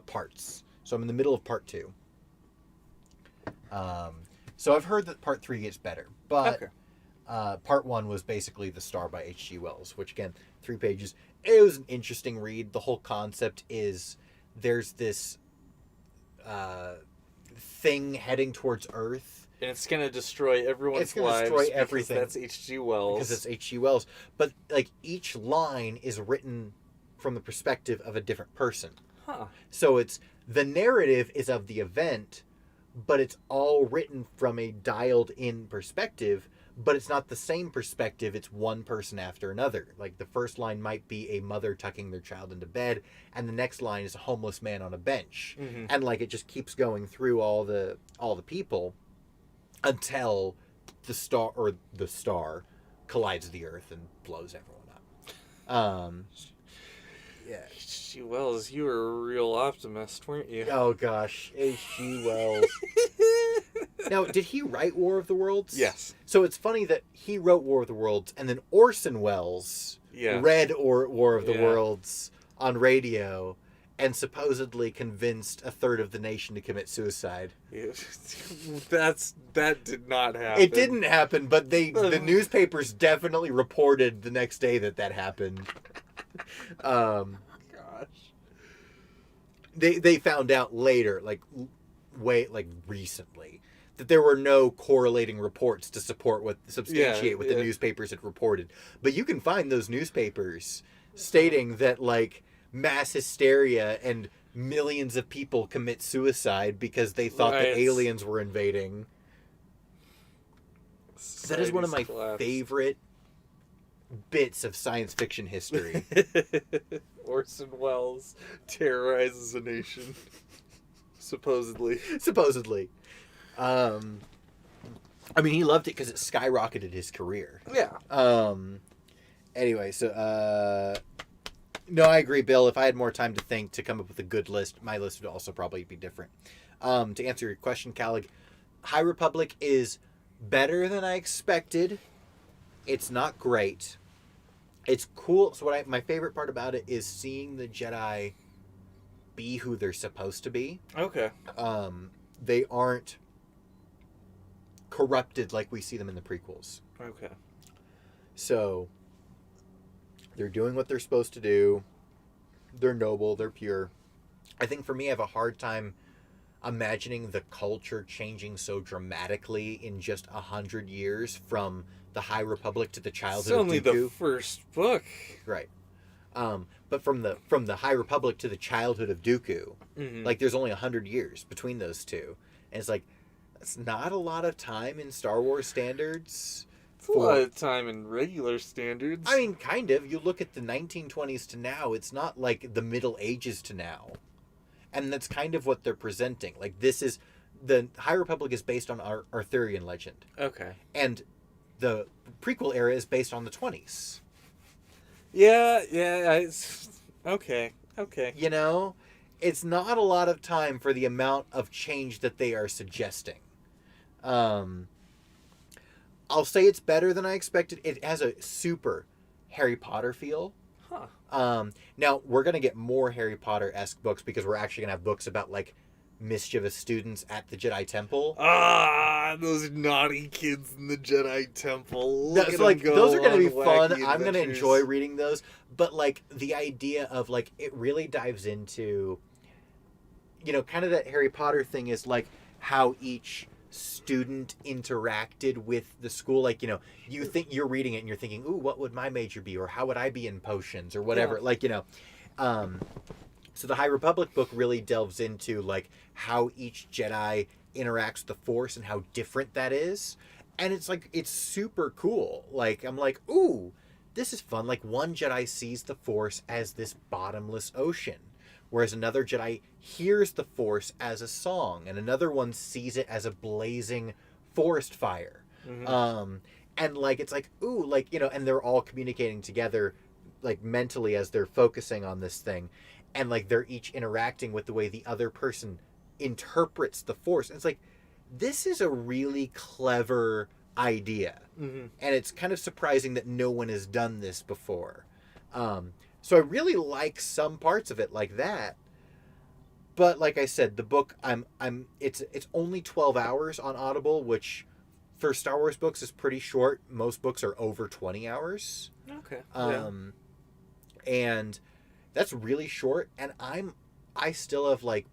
parts. So I'm in the middle of Part 2. So I've heard that Part 3 gets better, but Okay. Part 1 was basically The Star by H.G. Wells, which again, 3 pages. It was an interesting read. The whole concept is there's this thing heading towards Earth. And it's gonna destroy everyone's It's gonna lives destroy because everything. that's H.G. Wells. Because it's H.G. Wells. But like each line is written from the perspective of a different person. Huh. So it's the narrative is of the event, but it's all written from a dialed in perspective, but it's not the same perspective. It's one person after another. Like the first line might be a mother tucking their child into bed, and the next line is a homeless man on a bench. Mhm. And like it just keeps going through all the people until the star collides the earth and blows everyone up. Yeah. H.G. Wells, you were a real optimist, weren't you? Oh gosh, H.G. Wells. Now, did he write War of the Worlds? Yes. So it's funny that he wrote War of the Worlds, and then Orson Welles Yeah. read War of the Yeah. Worlds on radio, and supposedly convinced a third of the nation to commit suicide. That did not happen. It didn't happen, but the newspapers definitely reported the next day that happened. Gosh. They found out later, recently, that there were no correlating reports to substantiate what the yeah. newspapers had reported. But you can find those newspapers stating that mass hysteria and millions of people commit suicide because they thought that Right. aliens were invading. That is one of my Society's collapse. favorite bits of science fiction history. Orson Welles terrorizes a nation. Supposedly. Supposedly. I mean, he loved it because it skyrocketed his career. Yeah. Anyway, so, no, I agree, Bill. If I had more time to think, to come up with a good list, my list would also probably be different. To answer your question, Calig, High Republic is better than I expected. It's not great. It's cool. So my favorite part about it is seeing the Jedi be who they're supposed to be. Okay. They aren't corrupted like we see them in the prequels. Okay. So they're doing what they're supposed to do. They're noble. They're pure. I think for me, I have a hard time imagining the culture changing so dramatically in just 100 years from the High Republic to the It's childhood only of Dooku. the first book. Right. But from the High Republic to the childhood of Dooku, Mhm. like there's only 100 years between those two, and it's like that's not a lot of time in Star Wars standards. It's a lot of time in regular standards. I mean, kind of. You look at the 1920s to now; it's not like the Middle Ages to now, and that's kind of what they're presenting. Like this is the High Republic is based on Arthurian legend, okay. and the prequel era is based on the 20s. Yeah. It's okay. Okay. You know, it's not a lot of time for the amount of change that they are suggesting. I'll say it's better than I expected. It has a super Harry Potter feel. Huh. Now, we're going to get more Harry Potter-esque books because we're actually going to have books about, like, mischievous students at the Jedi Temple. Ah, those naughty kids in the Jedi Temple. Look That's at like, them go those are going to be on fun. wacky I'm going to adventures. enjoy reading those. But, like, the idea of, like, it really dives into, you know, kind of that Harry Potter thing is, like, how each student interacted with the school. Like, you know, you think you're reading it and you're thinking, ooh, what would my major be? Or how would I be in potions? Or whatever. Yeah. Like, you know, so the High Republic book really delves into, like, how each Jedi interacts with the Force and how different that is. And it's, like, it's super cool. Like, I'm like, ooh, this is fun. Like, one Jedi sees the Force as this bottomless ocean, whereas another Jedi hears the Force as a song, and another one sees it as a blazing forest fire. Mhm. And, like, it's like, ooh, like, you know, and they're all communicating together, like, mentally as they're focusing on this thing. And, like, they're each interacting with the way the other person interprets the Force. And it's like, this is a really clever idea. Mhm. And it's kind of surprising that no one has done this before. So I really like some parts of it like that. But like I said, the book it's only 12 hours on Audible, which for Star Wars books is pretty short. Most books are over 20 hours. Okay. And that's really short, and I still have like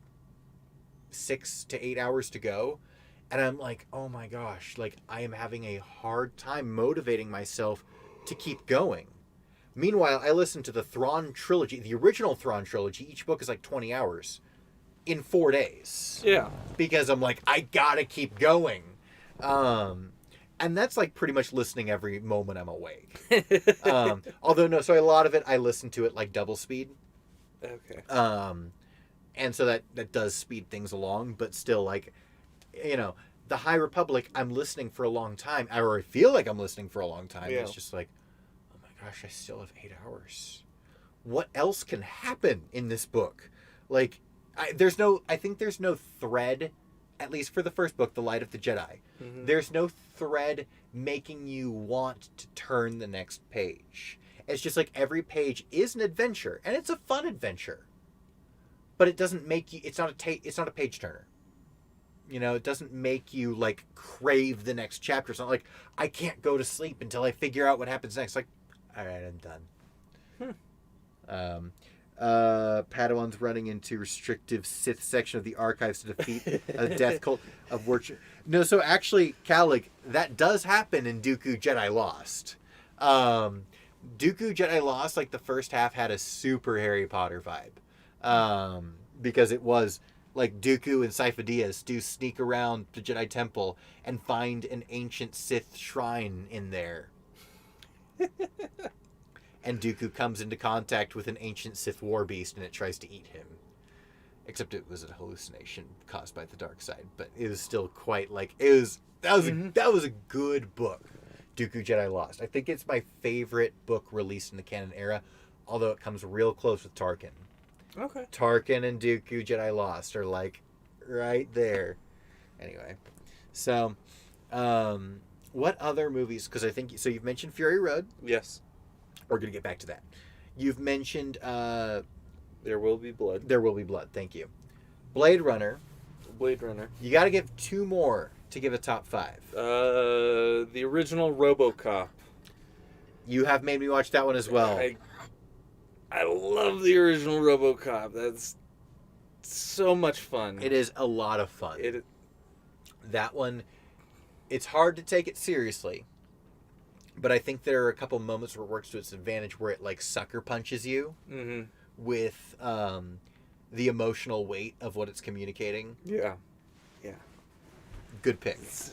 6 to 8 hours to go, and I'm like, oh my gosh, like I am having a hard time motivating myself to keep going. Meanwhile, I listened to the Thrawn trilogy, the original Thrawn trilogy. Each book is like 20 hours in 4 days. Yeah. Because I'm like, I gotta keep going. And that's like pretty much listening every moment I'm awake. Although no, so a lot of it I listen to it like double speed. Okay. And so that does speed things along, but still, like, you know, the High Republic, I'm listening for a long time, or I feel like I'm listening for a long time. Yeah. It's just like, oh my gosh, I still have 8 hours. What else can happen in this book? Like, I think there's no thread, at least for the first book, The Light of the Jedi. Mhm. There's no thread making you want to turn the next page. It's just like every page is an adventure, and it's a fun adventure. But it doesn't make you. It's not a page turner. You know, it doesn't make you like crave the next chapter. It's not like I can't go to sleep until I figure out what happens next. Like, all right, I'm done. Padawan's running into restrictive Sith section of the archives to defeat a death cult of worship. No, so actually, Calig, that does happen in Dooku Jedi Lost. Dooku Jedi Lost, like the first half, had a super Harry Potter vibe. Because it was Like Dooku and Sifo-Dyas do sneak around the Jedi Temple and find an ancient Sith shrine in there. And Dooku comes into contact with an ancient Sith war beast and it tries to eat him. Except it was a hallucination caused by the dark side, but it was still quite like that was a good book. Dooku Jedi Lost. I think it's my favorite book released in the canon era, although it comes real close with Tarkin. Okay. Tarkin and Dooku Jedi Lost are like right there. Anyway, so what other movies? Because I think so. You've mentioned Fury Road. Yes. We're gonna get back to that. You've mentioned There Will Be Blood. There Will Be Blood. Thank you. Blade Runner. Blade Runner. You got to give two more to give a top 5. The original RoboCop. You have made me watch that one as well. I love the original RoboCop. That's so much fun. It is a lot of fun. That one, it's hard to take it seriously, but I think there are a couple moments where it works to its advantage where it like sucker punches you with the emotional weight of what it's communicating. Yeah. Good pick. It's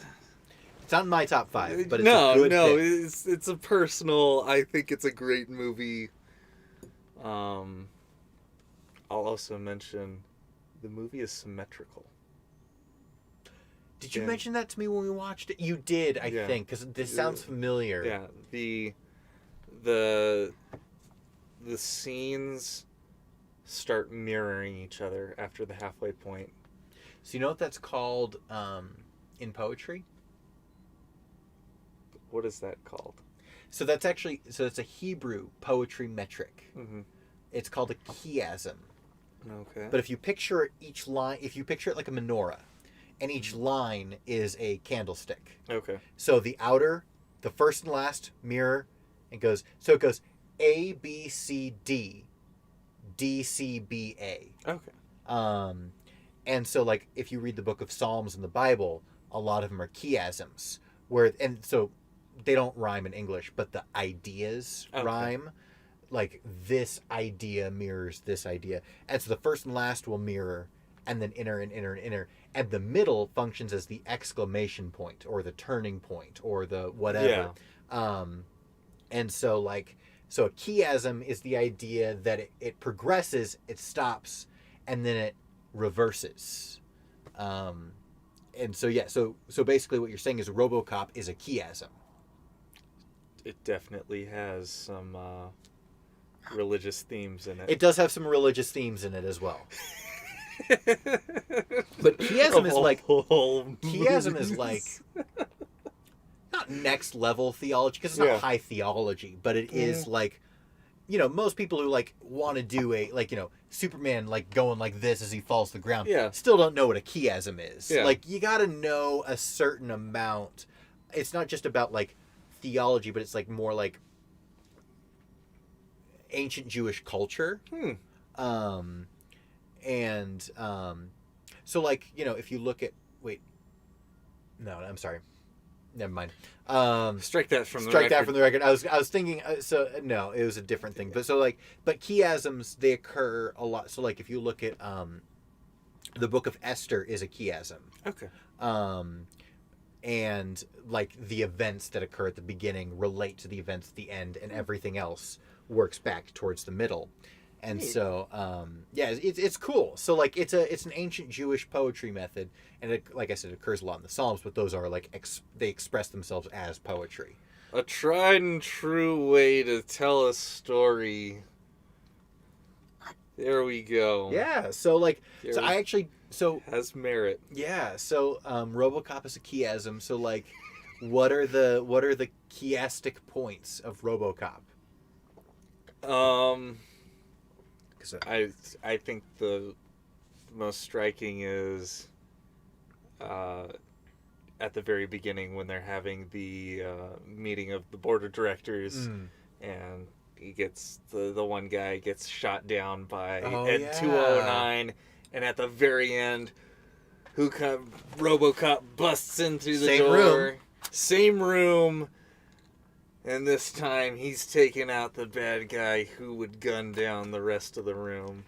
not in my top 5, but it's a good pick. It's a personal. I think it's a great movie. I'll also mention the movie is symmetrical. Did you mention that to me when we watched it? You did, I think, because this sounds familiar. Yeah, the scenes start mirroring each other after the halfway point. So you know what that's called in poetry? What is that called? So that's actually it's a Hebrew poetry metric. Mm-hmm. It's called a chiasm. Okay. But if you picture each line, if you picture it like a menorah, and each line is a candlestick. Okay. So the outer, the first and last mirror, it goes A B C D, D C B A. Okay. And so like if you read the book of Psalms in the Bible, a lot of them are chiasms, and so they don't rhyme in English, but the ideas rhyme. Like this idea mirrors this idea, and so the first and last will mirror, and then inner and inner and inner, and the middle functions as the exclamation point or the turning point or the whatever. Yeah. And so like a chiasm is the idea that it progresses, it stops, and then it reverses. And so so basically what you're saying is RoboCop is a chiasm. It definitely has some religious themes in it. It does have some religious themes in it as well. But chiasm is like not next level theology, because it's not high theology, but it is like, most people who like want to do a Superman like going like this as he falls to the ground still don't know what a chiasm is. Like you got to know a certain amount. It's not just about like theology, but it's like more like ancient Jewish culture. So like, if you look at I'm sorry, never mind. Strike that from the record. I was thinking, no, it was a different thing. But but chiasms, they occur a lot. So like if you look at the book of Esther is a chiasm. Okay. And like the events that occur at the beginning relate to the events at the end, and everything else works back towards the middle. And so, it's cool. So like it's an ancient Jewish poetry method, and it, like I said, it occurs a lot in the Psalms. But those are like they express themselves as poetry. A tried and true way to tell a story. There we go. Yeah. So like, has merit. Yeah. So RoboCop is a chiasm. So like, what are the chiastic points of RoboCop? I think the most striking is at the very beginning when they're having the meeting of the board of directors, and he gets the one guy gets shot down by Ed 209, and at the very end, RoboCop busts into the door. Same room. And this time, he's taking out the bad guy who would gun down the rest of the room.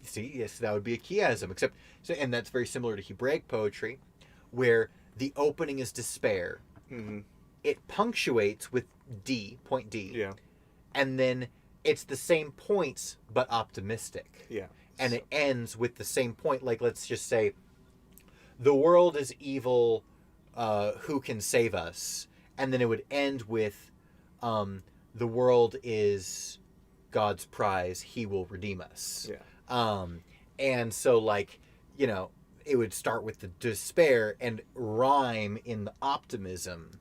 See, yes, that would be a chiasm. Except, and that's very similar to Hebraic poetry, where the opening is despair. Mm-hmm. It punctuates with D, point D, Yeah. and then it's the same points but optimistic. Yeah. And it ends with the same point. Like, let's just say, the world is evil. Who can save us? And then it would end with, the world is God's prize. He will redeem us. Yeah. And so, like, you know, it would start with the despair and rhyme in the optimism.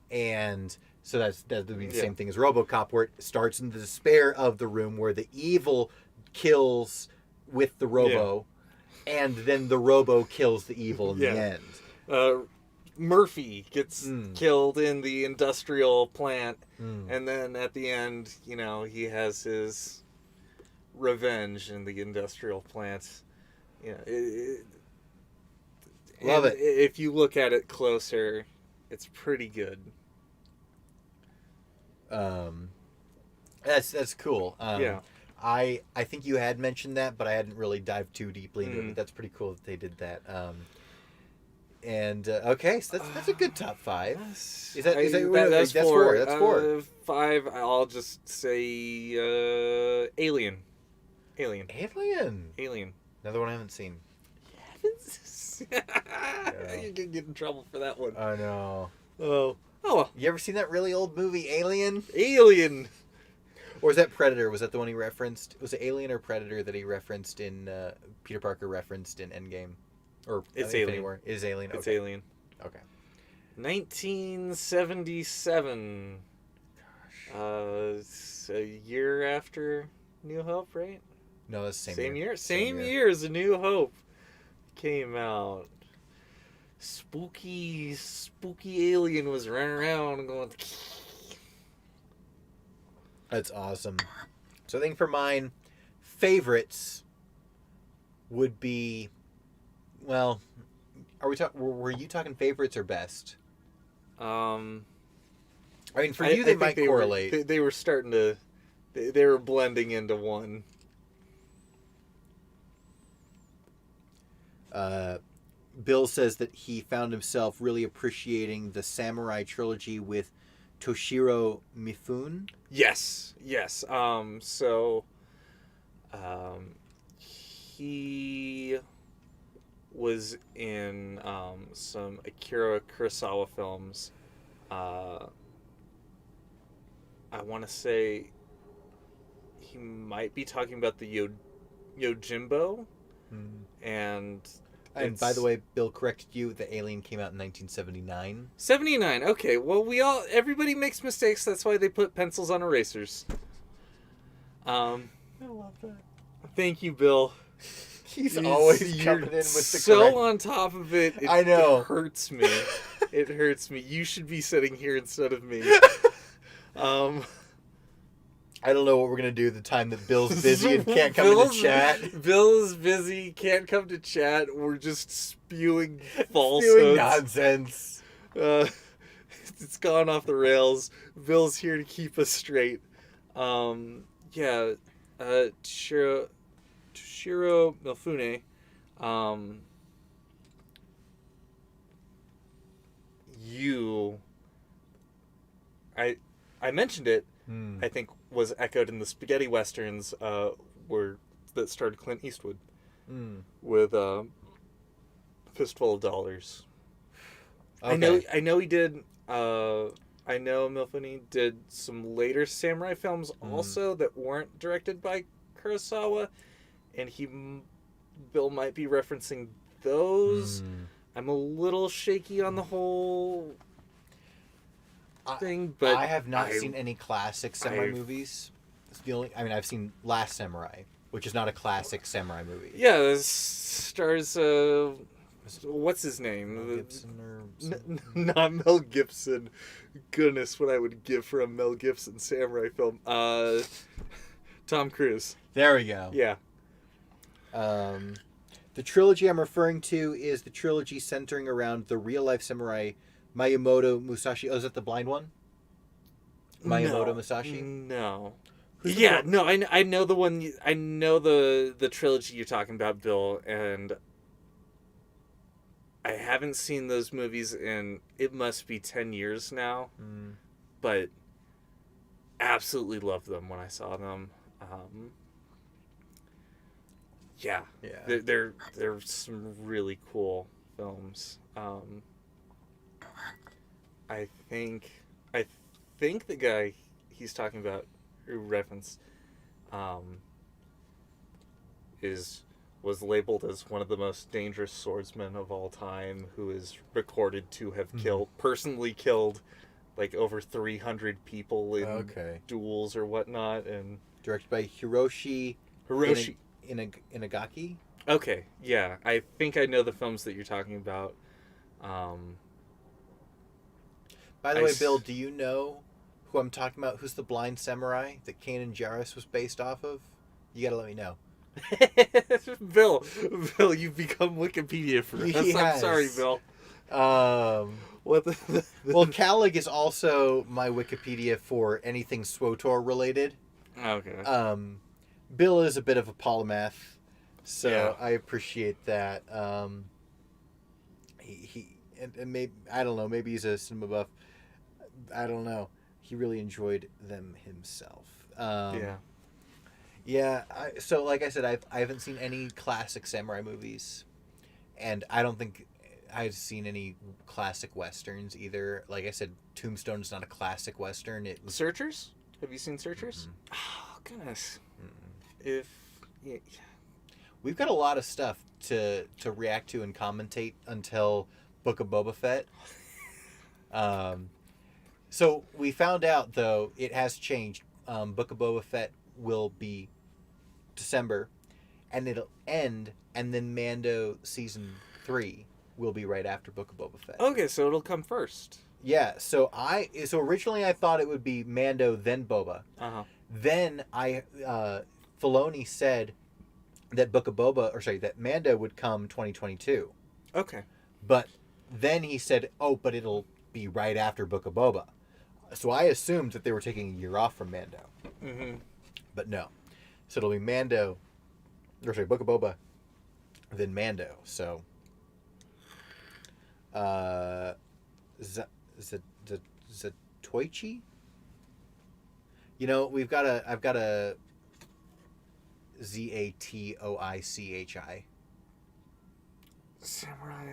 And so that would be the same thing as RoboCop, where it starts in the despair of the room where the evil kills with the robo, and then the robo kills the evil in the end. Murphy gets killed in the industrial plant, and then at the end, you know, he has his revenge in the industrial plant. You know, Love it. If you look at it closer, it's pretty good. That's cool. Yeah. I think you had mentioned that, but I hadn't really dived too deeply into it. But that's pretty cool that they did that. Okay, so that's a good top 5. That's that's 4. 4. That's 4. 5. I'll just say Alien. Alien. Another one I haven't seen. You're gonna get in trouble for that one. I know. Oh. You ever seen that really old movie, Alien? Alien. Or was that Predator? Was that the one he referenced? Was it Alien or Predator that he referenced in Peter Parker referenced in Endgame? Or It's Infinity Alien. War? It is Alien. It's Okay. Alien. Okay. 1977. It's a year after New Hope, right? No, that's the Same year. Same year as A New Hope came out. Spooky alien was running around and going. That's awesome. So I think for mine, favorites would be, well, were you talking favorites or best? I mean, for you, they might correlate. They were starting to. They were blending into one. Bill says that he found himself really appreciating the Samurai trilogy with Toshiro Mifune. Yes. He was in some Akira Kurosawa films. I want to say he might be talking about the Yojimbo, and by the way, Bill corrected you. The Alien came out in 1979. 79. Okay, well, everybody makes mistakes. That's why they put pencils on erasers. I love that. Thank you, Bill. He's always coming in with the so correct... on top of it. I know. It hurts me. It hurts me. You should be sitting here instead of me. I don't know what we're gonna do the time that Bill's busy and can't come into chat. Bill is busy, can't come to chat. We're just spewing falsehoods. Spewing nonsense. It's gone off the rails. Bill's here to keep us straight. Toshiro Mifune. I mentioned it. I think was echoed in the spaghetti westerns that starred Clint Eastwood with Fistful of Dollars. Okay. I know he did. I know Mifune did some later samurai films also that weren't directed by Kurosawa, and Bill might be referencing those. I'm a little shaky on the whole thing, but I have not seen any classic samurai movies. It's the only. I mean, I've seen Last Samurai, which is not a classic samurai movie. Yeah, this stars. What's his name? Mel Gibson or Not Mel Gibson. Goodness, what I would give for a Mel Gibson samurai film. Tom Cruise. There we go. Yeah. The trilogy I'm referring to is the trilogy centering around the real-life samurai Miyamoto Musashi. Oh, is that the blind one? Miyamoto Musashi? No. Who's the Yeah, bl- no, I know the one. I know the trilogy you're talking about, Bill, and I haven't seen those movies in it must be 10 years now, Mm. but absolutely loved them when I saw them. Yeah, Yeah. they're some really cool films. I think I think the guy he's talking about who referenced was labeled as one of the most dangerous swordsmen of all time, who is recorded to have personally killed like over 300 people in Okay. duels or whatnot. And Directed by Hiroshi Inagaki. Okay, yeah, I think I know the films that you're talking about. By the I way, s- Bill, do you know who I'm talking about? Who's the blind samurai that Kanan Jarrus was based off of? You gotta let me know. Bill, you've become Wikipedia for us. He I'm sorry, has. Bill. What well, Calig is also my Wikipedia for anything SWOTOR related. Okay. Bill is a bit of a polymath, so Yeah. I appreciate that. And maybe I don't know. Maybe he's a cinema buff. I don't know. He really enjoyed them himself. Yeah. Yeah. So, like I said, I haven't seen any classic samurai movies, and I don't think I've seen any classic westerns either. Like I said, Tombstone is not a classic western. It was Searchers? Have you seen Searchers? Oh, goodness. If... Yeah. We've got a lot of stuff to react to and commentate until Book of Boba Fett. So we found out, though, it has changed. Book of Boba Fett will be December, and it'll end, and then Mando Season 3 will be right after Book of Boba Fett. Okay, so it'll come first. Yeah, so originally I thought it would be Mando, then Boba. Uh-huh. Then Filoni said that that Mando would come 2022. Okay. But then he said, but it'll be right after Book of Boba. So I assumed that they were taking a year off from Mando. Mm-hmm. But no. So it'll be Book of Boba, then Mando. So, Zatoichi? You know, I've got a Zatoichi. Samurai...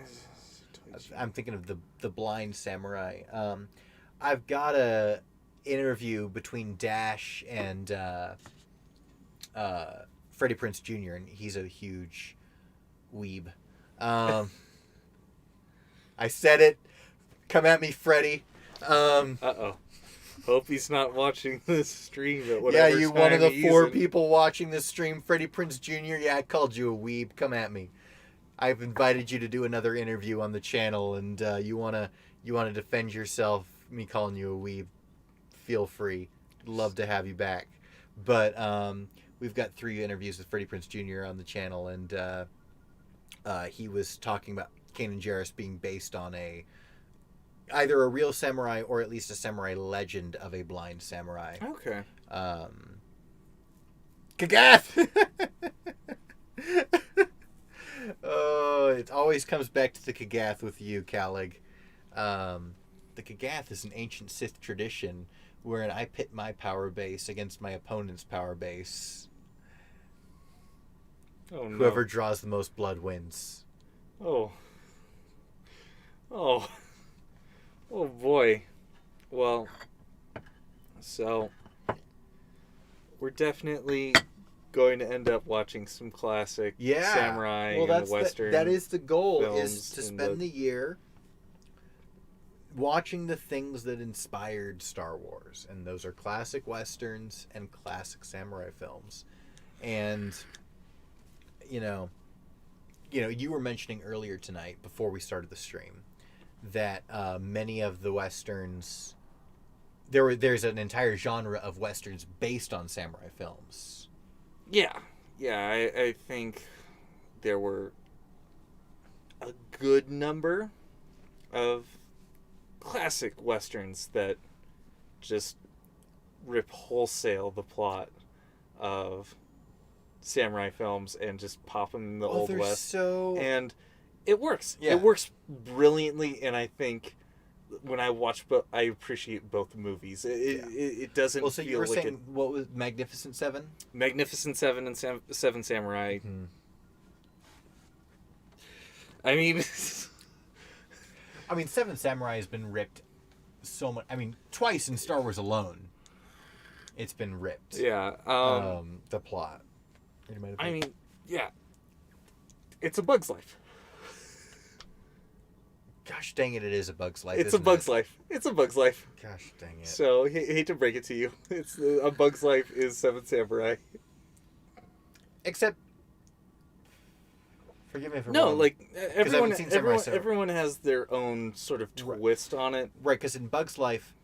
I'm thinking of the blind samurai. I've got a interview between Dash and Freddie Prinze Jr., and he's a huge weeb. I said it. Come at me, Freddie. Uh-oh. Hope he's not watching this stream at Yeah, whatever you one of the time four he's in. people watching this stream, Freddie Prinze Jr. Yeah, I called you a weeb. Come at me. I've invited you to do another interview on the channel, and you wanna defend yourself. Me calling you a weeb. Feel free. Love to have you back. But we've got 3 interviews with Freddie Prinze Jr. on the channel, and he was talking about Kanan Jarrus being based on either a real samurai or at least a samurai legend of a blind samurai. Okay. Kagath! Oh, it always comes back to the Kagath with you, Calig. The Kagath is an ancient Sith tradition wherein I pit my power base against my opponent's power base. Oh, no. Whoever draws the most blood wins. Oh. Oh. Oh, boy. Well, so we're definitely going to end up watching some classic Yeah. samurai Well, and that's western. that is the goal, is films to in spend the year watching the things that inspired Star Wars, and those are classic westerns and classic samurai films. And you were mentioning earlier tonight before we started the stream that many of the westerns there's an entire genre of westerns based on samurai films. Yeah. I think there were a good number of classic westerns that just rip wholesale the plot of samurai films and just pop them in the Oh, Old they're West. so. And it works. Yeah. It works brilliantly, and I think when I watch I appreciate both movies. It doesn't Well, so you feel were like saying what was Magnificent Seven? Magnificent Seven and Seven Samurai. Hmm. I mean, I mean, Seven Samurai has been ripped so much. I mean, twice in Star Wars alone, it's been ripped. yeah. The plot. It might have I been- mean, yeah. It's A Bug's Life. gosh dang it, it is A Bug's Life. It's A isn't Bug's it? Life. It's A Bug's Life. Gosh dang it. So, hate to break it to you. It's A Bug's Life is Seven Samurai. Except, forgive me if I'm No, wrong. like haven't everyone, seen Samurai everyone, Seven. everyone has their own sort of Right. twist on it. Right, because in Bug's Life,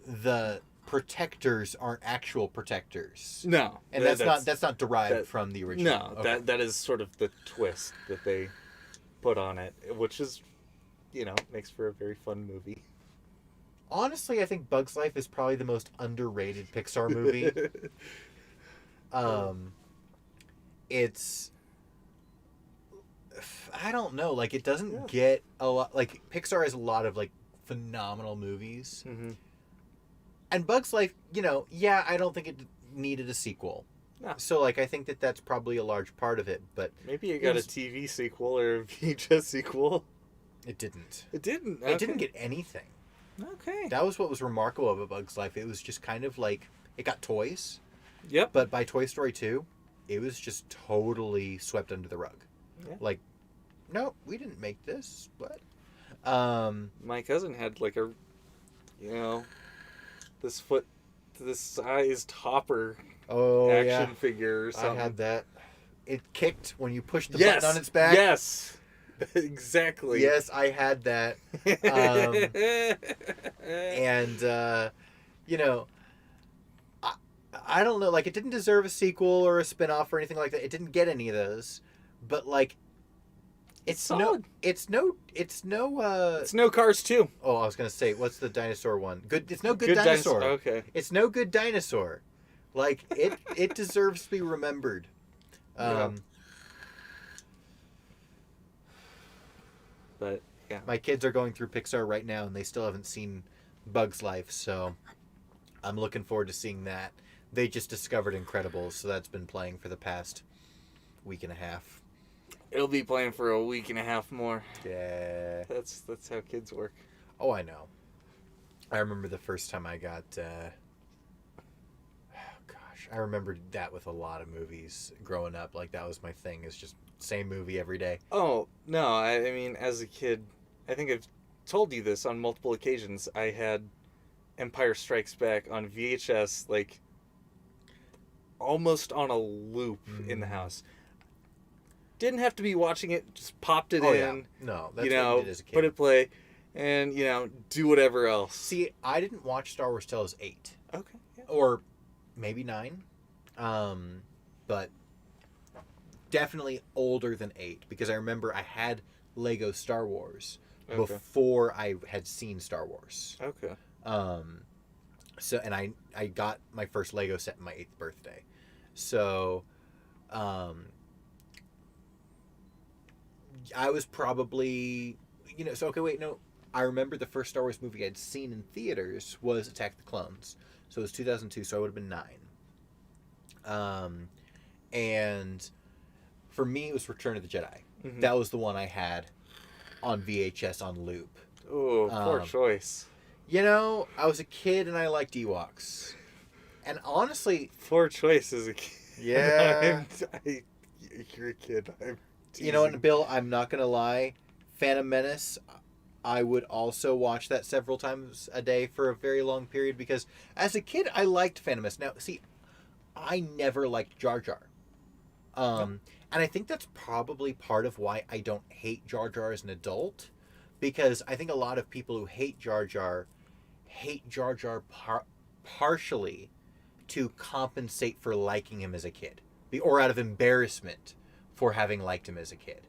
the protectors aren't actual protectors. No, And that's not derived that- from the original. No, Okay. that is sort of the twist that they put on it, which is, makes for a very fun movie. Honestly, I think Bug's Life is probably the most underrated Pixar movie. It's, I don't know, like it doesn't Yeah. get a lot. Like Pixar has a lot of like phenomenal movies, Mm-hmm. and Bug's Life, yeah, I don't think it needed a sequel. No. So like I think that that's probably a large part of it, but Maybe it got was- a TV sequel or a VHS sequel. it didn't. It didn't. It didn't get anything. Okay. That was what was remarkable about Bug's Life. It was just kind of like it got toys, Yep. but by Toy Story 2, it was just totally swept under the rug. Yeah. Like, no, we didn't make this. What? My cousin had like a, this sized hopper Oh action figure or I something. had that. It kicked when you pushed the yes. button on its back. Yes. Exactly. Yes, I had that. And I don't know, like it didn't deserve a sequel or a spin-off or anything like that. It didn't get any of those. But like it's solid. it's no It's no Cars 2. oh, I was going to say what's the dinosaur one? It's no good dinosaur. Okay. It's no good dinosaur. Like it deserves to be remembered. Yeah. But yeah. My kids are going through Pixar right now and they still haven't seen Bug's Life, so I'm looking forward to seeing that. They just discovered Incredibles, so that's been playing for the past week and a half. It'll be playing for a week and a half more. Yeah. That's how kids work. Oh, I know. I remember the first time I got I remember that with a lot of movies growing up. Like that was my thing. It's just same movie every day. Oh, no, I mean, as a kid, I think I've told you this on multiple occasions. I had Empire Strikes Back on VHS, like, almost on a loop in the house. Didn't have to be watching it, just popped it Oh, in, yeah. No, that's you what know, you did as a kid. put it play, and, do whatever else. See, I didn't watch Star Wars till I was 8. Okay. Yeah. Or maybe 9. But definitely older than 8 because I remember I had Lego Star Wars Okay. before I had seen Star Wars. Okay. So and I got my first Lego set on my 8th birthday. So I was probably so okay, wait, no. I remember the first Star Wars movie I'd seen in theaters was Attack the Clones. So it was 2002, so I would have been 9. And for me, it was Return of the Jedi. Mhm. That was the one I had on VHS on loop. Oh, poor Um, choice. I was a kid and I liked Ewoks. And honestly, Poor choice as a kid. Yeah. You're a kid. I'm and Bill, I'm not going to lie, Phantom Menace, I would also watch that several times a day for a very long period because as a kid, I liked Phantom Menace. Now, see, I never liked Jar Jar. And I think that's probably part of why I don't hate Jar Jar as an adult. Because I think a lot of people who hate Jar Jar partially to compensate for liking him as a kid. Or out of embarrassment for having liked him as a kid.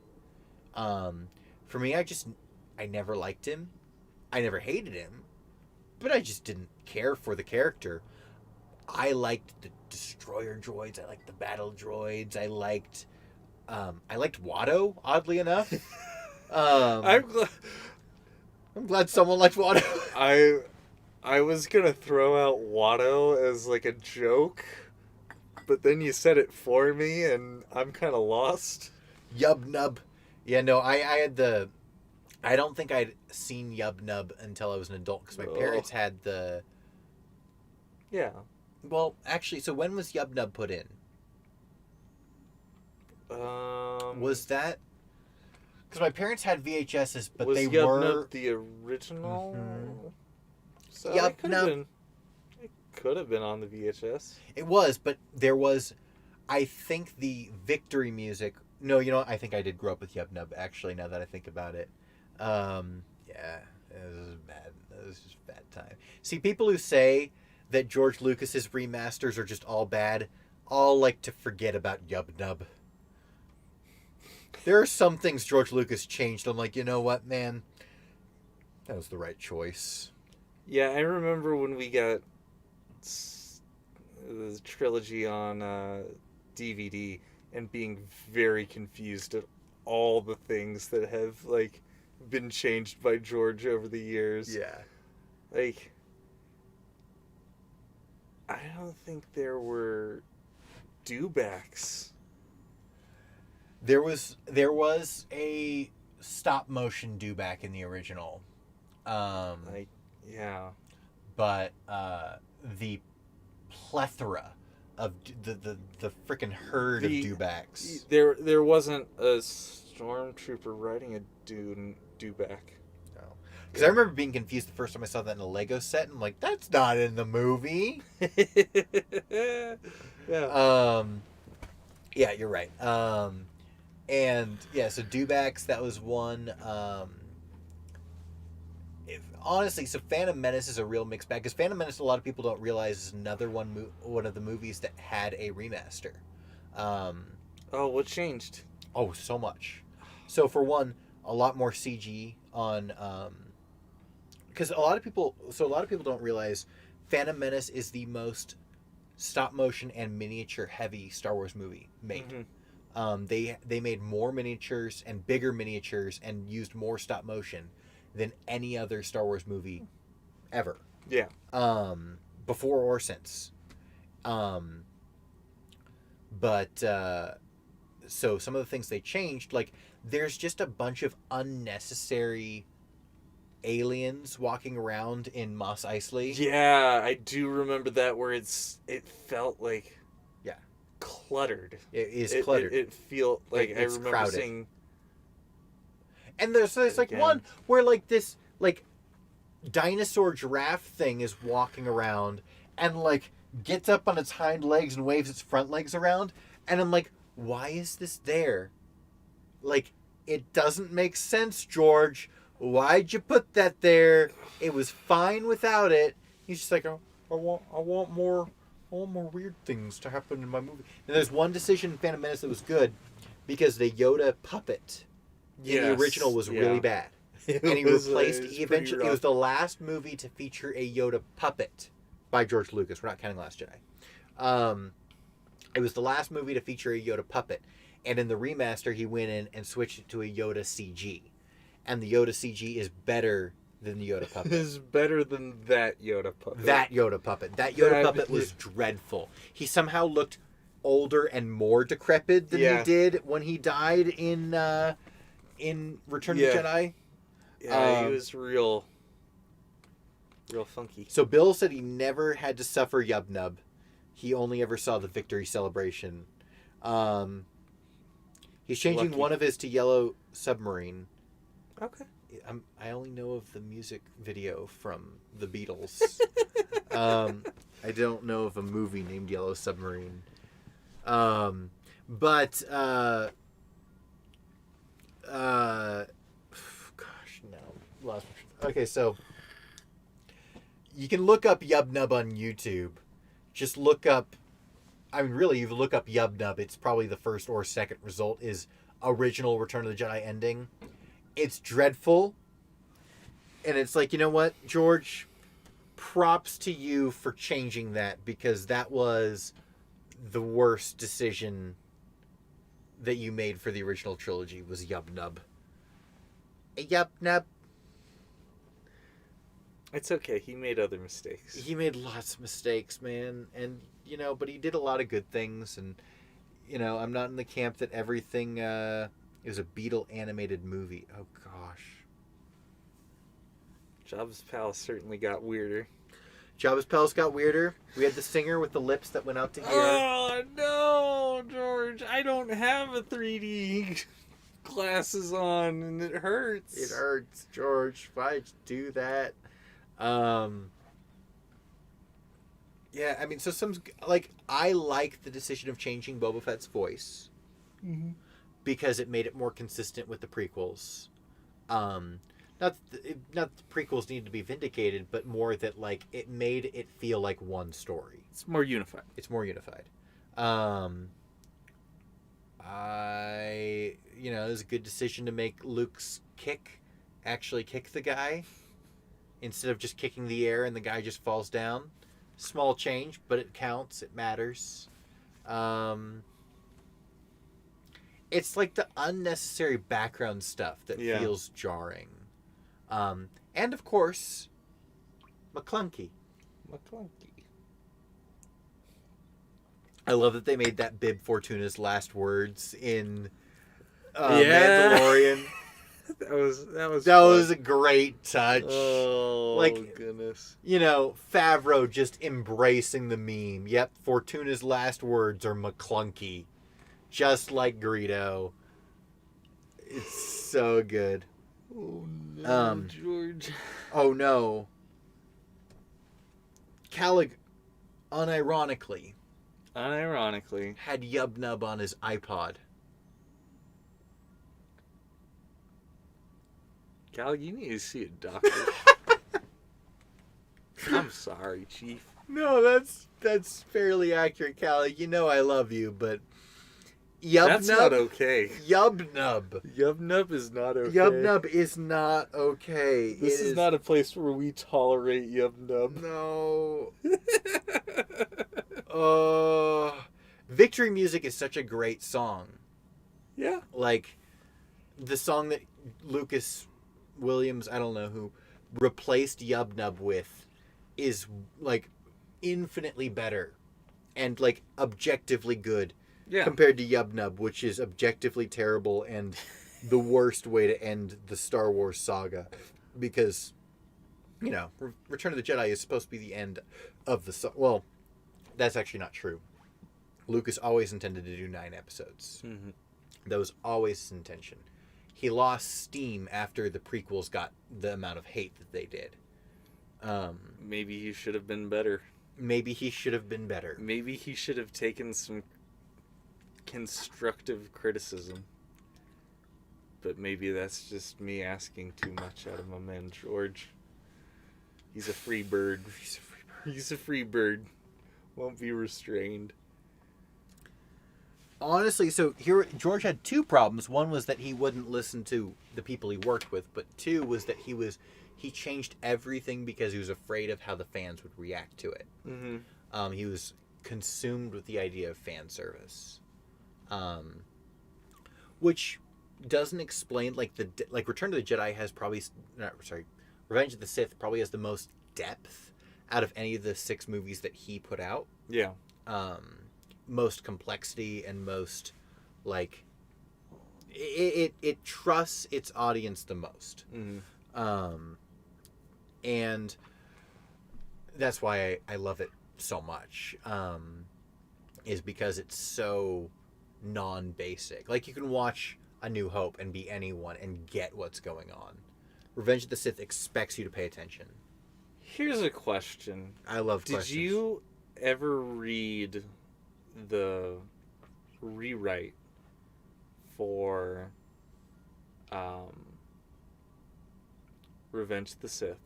For me, I never liked him. I never hated him. But I just didn't care for the character. I liked the destroyer droids. I liked the battle droids. I liked Watto. Oddly enough, I'm gl- I'm glad someone liked Watto. I was gonna throw out Watto as like a joke, but then you said it for me, and I'm kind of lost. Yub Nub. Yeah, no, I had the. I don't think I'd seen Yub Nub until I was an adult because my parents had the. Yeah. Well, actually, so when was Yub Nub put in? Was that? Because my parents had VHSs, but was they Yub were. Nub the original? Mhm. So Yub it could Nub. have been. It could have been on the VHS. It was, but there was. I think the victory music. No, you know what? I think I did grow up with Yub Nub. Actually, now that I think about it, yeah, it was bad. It was just a bad time. See, people who say that George Lucas's remasters are just all bad, all like to forget about Yub Nub. There are some things George Lucas changed. I'm like, you know what, man? That was the right choice. Yeah, I remember when we got the trilogy on DVD and being very confused at all the things that have like been changed by George over the years. Yeah. Like, I don't think there were dewbacks. There was a stop motion dewback in the original. Like, yeah. But the plethora of the freaking herd of dewbacks. There wasn't a stormtrooper riding a dewback. Because I remember being confused the first time I saw that in a Lego set, and I'm like, that's not in the movie. Yeah. Yeah, you're right. And yeah, so dewbacks, that was one. Honestly, so Phantom Menace is a real mixed bag because Phantom Menace, a lot of people don't realize, is another one of the movies that had a remaster. Oh, what changed? Oh, so much. So for one, a lot more CG on, because a lot of people don't realize Phantom Menace is the most stop motion and miniature heavy Star Wars movie made. Mm-hmm. They made more miniatures and bigger miniatures and used more stop motion than any other Star Wars movie ever. Yeah. Before or since. But so some of the things they changed, like there's just a bunch of unnecessary aliens walking around in Mos Eisley. Yeah, I do remember that where it felt like cluttered. It is cluttered. It feel like I It's remember crowded. seeing. And there's like Again. one where like this like dinosaur giraffe thing is walking around and like gets up on its hind legs and waves its front legs around, and I'm like, why is this there? Like, it doesn't make sense, George. Why'd you put that there? It was fine without it. He's just like, I want more weird things to happen in my movie. And there's one decision in Phantom Menace that was good because the Yoda puppet in the original was really bad. And he replaced eventually. It was the last movie to feature a Yoda puppet by George Lucas. We're not counting Last Jedi. It was the last movie to feature a Yoda puppet, and in the remaster, he went in and switched it to a Yoda CG, and the Yoda CG is better than the Yoda puppet. Is better than that Yoda puppet. That Yoda puppet was dreadful. He somehow looked older and more decrepit than he did when he died in Return of the Jedi. Yeah, he was real funky. So Bill said he never had to suffer Yub Nub. He only ever saw the victory celebration. He's changing Lucky. one of his to Yellow Submarine. Okay. I only know of the music video from the Beatles. I don't know of a movie named Yellow Submarine. Gosh, no. Lost. Okay, so you can look up Yub Nub on YouTube. Just look up. I mean, really, if you look up Yub Nub, it's probably the first or second result is original Return of the Jedi ending. It's dreadful. And it's like, you know what, George? props to you for changing that, because that was the worst decision that you made for the original trilogy, was Yub Nub. Yub Nub. It's okay. He made other mistakes. He made lots of mistakes, man. And, but he did a lot of good things. And, I'm not in the camp that everything is a Beatle animated movie. Oh, gosh. Jabba's palace certainly got weirder. Jabba's palace got weirder. We had the singer with the lips that went out to here. Oh, no, George. I don't have a 3D glasses on, and it hurts. It hurts, George. Why'd you do that? Yeah, I mean, so I like the decision of changing Boba Fett's voice. Mm-hmm. Because it made it more consistent with the prequels. Not that the prequels needed to be vindicated, but more that, it made it feel like one story. It's more unified. It's more unified. It was a good decision to make Luke's kick actually kick the guy instead of just kicking the air and the guy just falls down. Small change, but it counts. It matters. It's like the unnecessary background stuff that feels jarring. And of course, McClunky. I love that they made that Bib Fortuna's last words in Mandalorian. That was was a great touch. Oh, goodness. Favreau just embracing the meme. Yep, Fortuna's last words are McClunky. Just like Greedo. It's so good. Oh, no, George. Oh, no. Calig, unironically, had Yub Nub on his iPod. Cal, you need to see a doctor. I'm sorry, Chief. No, that's fairly accurate, Callie. I love you, but That's not okay. Yub Nub. Yub Nub is not okay. Yub Nub is not okay. This is not a place where we tolerate Yub Nub. No. Victory Music is such a great song. Yeah. The song that Lucas Williams, I don't know who, replaced Yub Nub with is, infinitely better and, objectively good. Yeah. Compared to Yub Nub, which is objectively terrible and the worst way to end the Star Wars saga. Because, Return of the Jedi is supposed to be the end of the... Well, that's actually not true. Lucas always intended to do 9 episodes. Mm-hmm. That was always his intention. He lost steam after the prequels got the amount of hate that they did. Maybe he should have been better. Maybe he should have been better. Maybe he should have taken some constructive criticism. But maybe that's just me asking too much out of my man George. He's a free bird. He's a free bird. Won't be restrained. Honestly, so here George had 2 problems. One was that he wouldn't listen to the people he worked with, but 2 was that he changed everything because he was afraid of how the fans would react to it. Mm-hmm. He was consumed with the idea of fan service. Which doesn't explain Return of the Jedi has Revenge of the Sith probably has the most depth out of any of the 6 movies that he put out. Yeah. Most complexity and most it trusts its audience the most. Mm-hmm. And that's why I love it so much. Is because it's so non-basic. You can watch A New Hope and be anyone and get what's going on. Revenge of the Sith expects you to pay attention. Here's a question. I love questions. Did you ever read the rewrite for Revenge of the Sith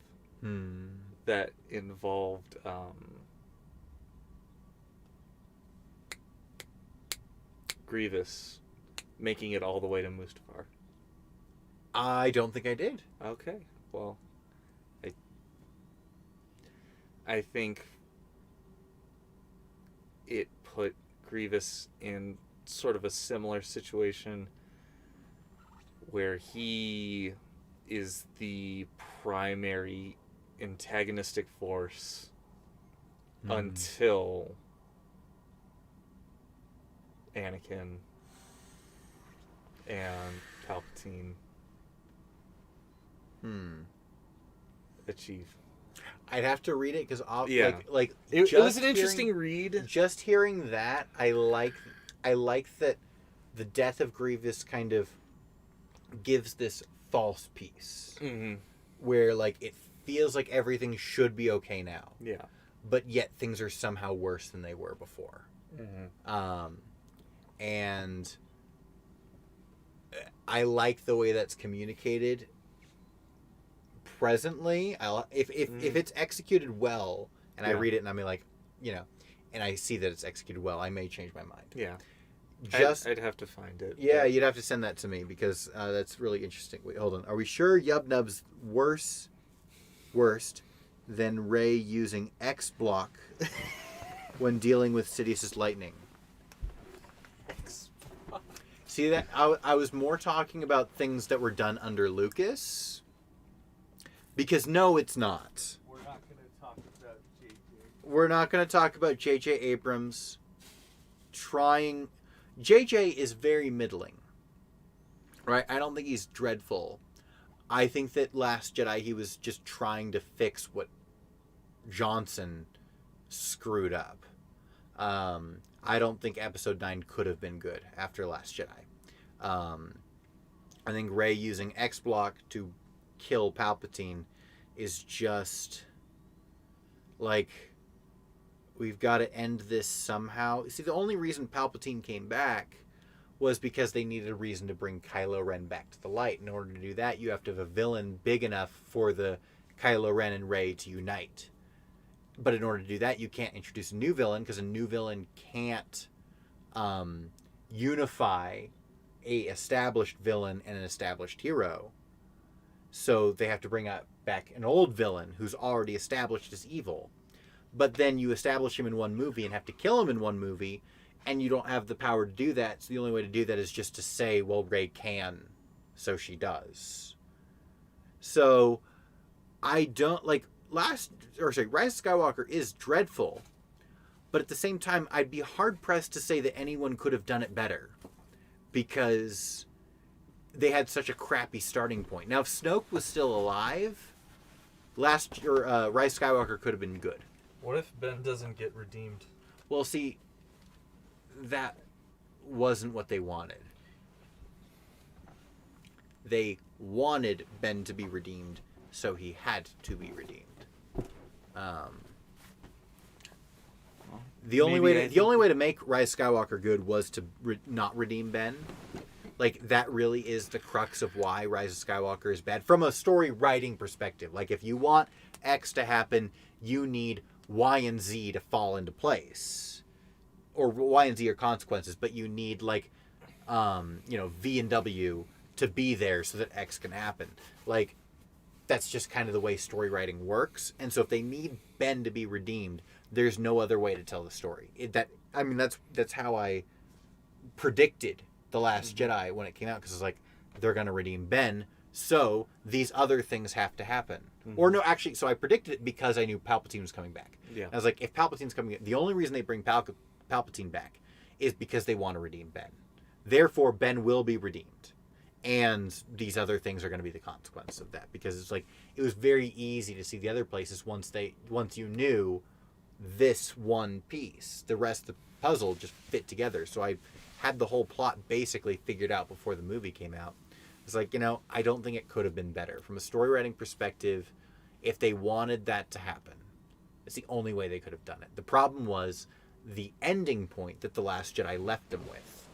that involved Grievous making it all the way to Mustafar? I don't think I did. Okay, well, I think it put Grievous in sort of a similar situation where he is the primary antagonistic force until Anakin and Palpatine achieve. I'd have to read it because Yeah. like It just was an hearing- interesting read. Just hearing that, I like that the death of Grievous kind of gives this false peace Mm-hmm. where like it feels like everything should be okay now, Yeah. but yet things are somehow worse than they were before. Mm-hmm. And I like the way that's communicated presently. If it's executed well, and I Yeah. read it and I'm like, and I see that it's executed well, I may change my mind. Yeah. Just I'd have to find it. yeah, you'd have to send that to me because that's really interesting. Wait, hold on. Are we sure Yubnub's worst than Rey using X block when dealing with Sidious's lightning? See that? I was more talking about things that were done under Lucas. Because no, it's not. We're not going to talk about JJ. We're not going to talk about J.J. Abrams trying. J.J. is very middling. Right? I don't think he's dreadful. I think that Last Jedi, he was just trying to fix what Johnson screwed up. I don't think Episode 9 could have been good after Last Jedi. I think Rey using X block to kill Palpatine is just like, we've got to end this somehow. See, the only reason Palpatine came back was because they needed a reason to bring Kylo Ren back to the light. In order to do that, you have to have a villain big enough for the Kylo Ren and Rey to unite. But in order to do that, you can't introduce a new villain because a new villain can't unify a established villain and an established hero. So they have to bring back an old villain who's already established as evil. But then you establish him in one movie and have to kill him in one movie, and you don't have the power to do that. So the only way to do that is just to say, well, Rey can, so she does. So I don't like Rise of Skywalker is dreadful, but at the same time, I'd be hard pressed to say that anyone could have done it better, because they had such a crappy starting point. Now, if Snoke was still alive, Rise of Skywalker could have been good. What if Ben doesn't get redeemed? Well, see, that wasn't what they wanted. They wanted Ben to be redeemed, so he had to be redeemed. The only way to make Rise of Skywalker good was to not redeem Ben. Like, that really is the crux of why Rise of Skywalker is bad from a story writing perspective. Like, if you want X to happen, you need Y and Z to fall into place, or Y and Z are consequences, but you need V and W to be there so that X can happen. Like, that's just kind of the way story writing works. And so if they need Ben to be redeemed, there's no other way to tell the story. That's how I predicted The Last Jedi when it came out, because it's like, they're going to redeem Ben, so these other things have to happen. Or no, actually, so I predicted it because I knew Palpatine was coming back. Yeah. I was like, if Palpatine's coming, the only reason they bring Palpatine back is because they want to redeem Ben. Therefore, Ben will be redeemed. And these other things are going to be the consequence of that, because it's like, it was very easy to see the other places once you knew this one piece. The rest of the puzzle just fit together. So I had the whole plot basically figured out before the movie came out. It's like, I don't think it could have been better. From a story writing perspective, if they wanted that to happen, it's the only way they could have done it. The problem was the ending point that The Last Jedi left them with.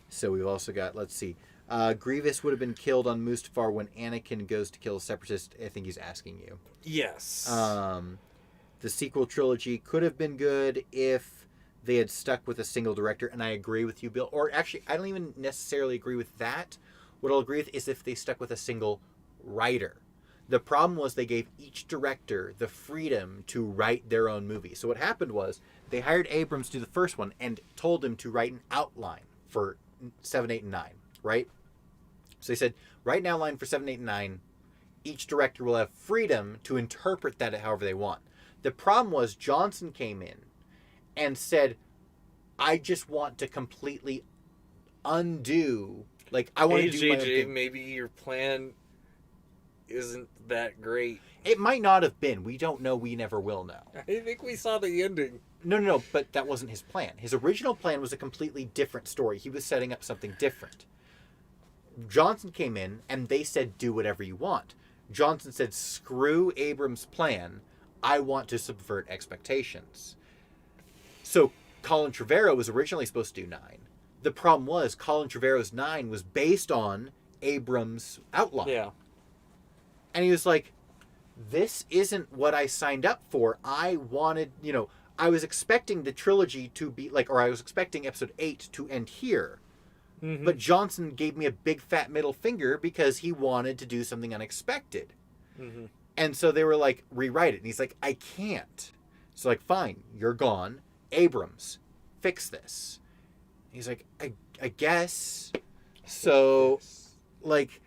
So we've also got, let's see, Grievous would have been killed on Mustafar when Anakin goes to kill a Separatist. I think he's asking you. Yes. The sequel trilogy could have been good if they had stuck with a single director, and I agree with you, Bill. Or actually, I don't even necessarily agree with that. What I'll agree with is if they stuck with a single writer. The problem was they gave each director the freedom to write their own movie. So what happened was they hired Abrams to do the first one and told him to write an outline for 7, 8, and 9, right? So they said, write an outline for 7, 8, and 9. Each director will have freedom to interpret that however they want. The problem was Johnson came in and said, I just want to completely undo, like, I want to do my own JJ, thing. maybe your plan isn't that great. It might not have been. We don't know. We never will know. I think we saw the ending. No, but that wasn't his plan. His original plan was a completely different story. He was setting up something different. Johnson came in, and they said, do whatever you want. Johnson said, screw Abrams' plan. I want to subvert expectations. So Colin Trevorrow was originally supposed to do 9. The problem was Colin Trevorrow's 9 was based on Abrams' outline. Yeah. And he was like, this isn't what I signed up for. I wanted, I was expecting the trilogy to be like, or I was expecting episode 8 to end here. Mm-hmm. But Johnson gave me a big fat middle finger because he wanted to do something unexpected. Mm-hmm. And so they were like, rewrite it. And he's like, I can't. So like, fine, you're gone. Abrams, fix this. He's like, I guess. So, like,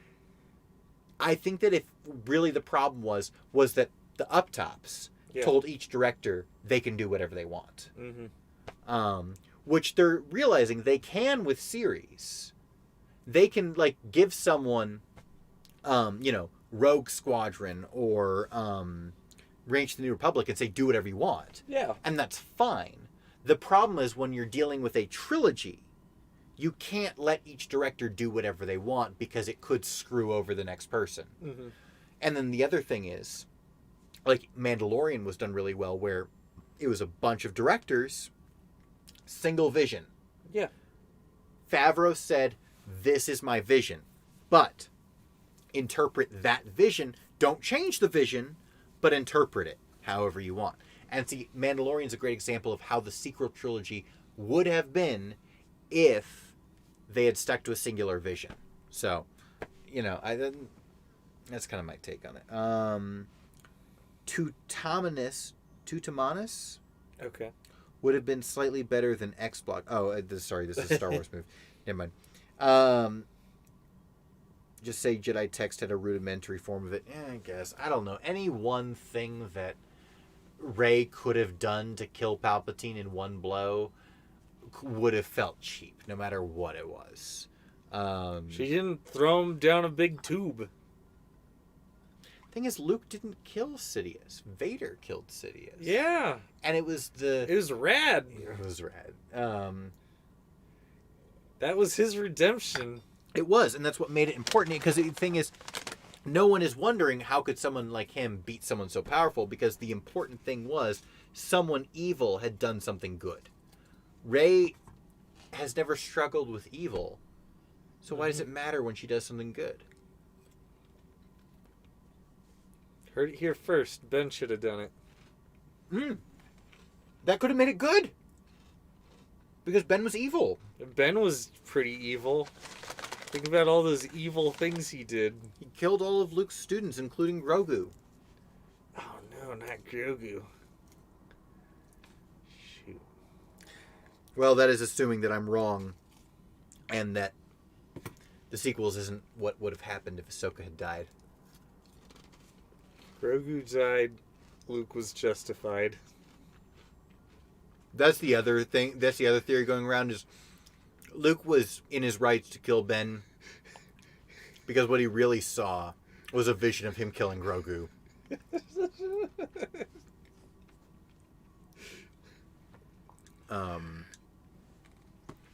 I think that if really the problem was that the uptops told each director they can do whatever they want. Mm-hmm. Which they're realizing they can with series. They can, like, give someone, Rogue Squadron or Rangers of the New Republic and say, do whatever you want. Yeah. And that's fine. The problem is when you're dealing with a trilogy, you can't let each director do whatever they want because it could screw over the next person. Mm-hmm. And then the other thing is, like, Mandalorian was done really well where it was a bunch of directors, single vision. Yeah. Favreau said, this is my vision, but interpret that vision. Don't change the vision, but interpret it however you want. And see, Mandalorian's a great example of how the sequel trilogy would have been if they had stuck to a singular vision. So, that's kind of my take on it. Tutamanus Okay. would have been slightly better than X-Block. Oh, sorry, this is a Star Wars movie. Never mind. Just say Jedi text had a rudimentary form of it. I guess. I don't know. Any one thing that Rey could have done to kill Palpatine in one blow would have felt cheap, no matter what it was. She didn't throw him down a big tube. Thing is, Luke didn't kill Sidious. Vader killed Sidious. Yeah. And it was It was rad. It was rad. That was his redemption. It was, and that's what made it important. Because the thing is, no one is wondering how could someone like him beat someone so powerful, because the important thing was someone evil had done something good. Rey has never struggled with evil, so why does it matter when she does something good? Heard it here first. Ben should have done it. That could have made it good, because Ben was evil. Ben was pretty evil. Think about all those evil things he did. He killed all of Luke's students, including Grogu. Oh no, not Grogu. Shoot. Well, that is assuming that I'm wrong, and that the sequels isn't what would have happened if Ahsoka had died. Grogu died. Luke was justified. That's the other thing. That's the other theory going around is Luke was in his rights to kill Ben because what he really saw was a vision of him killing Grogu.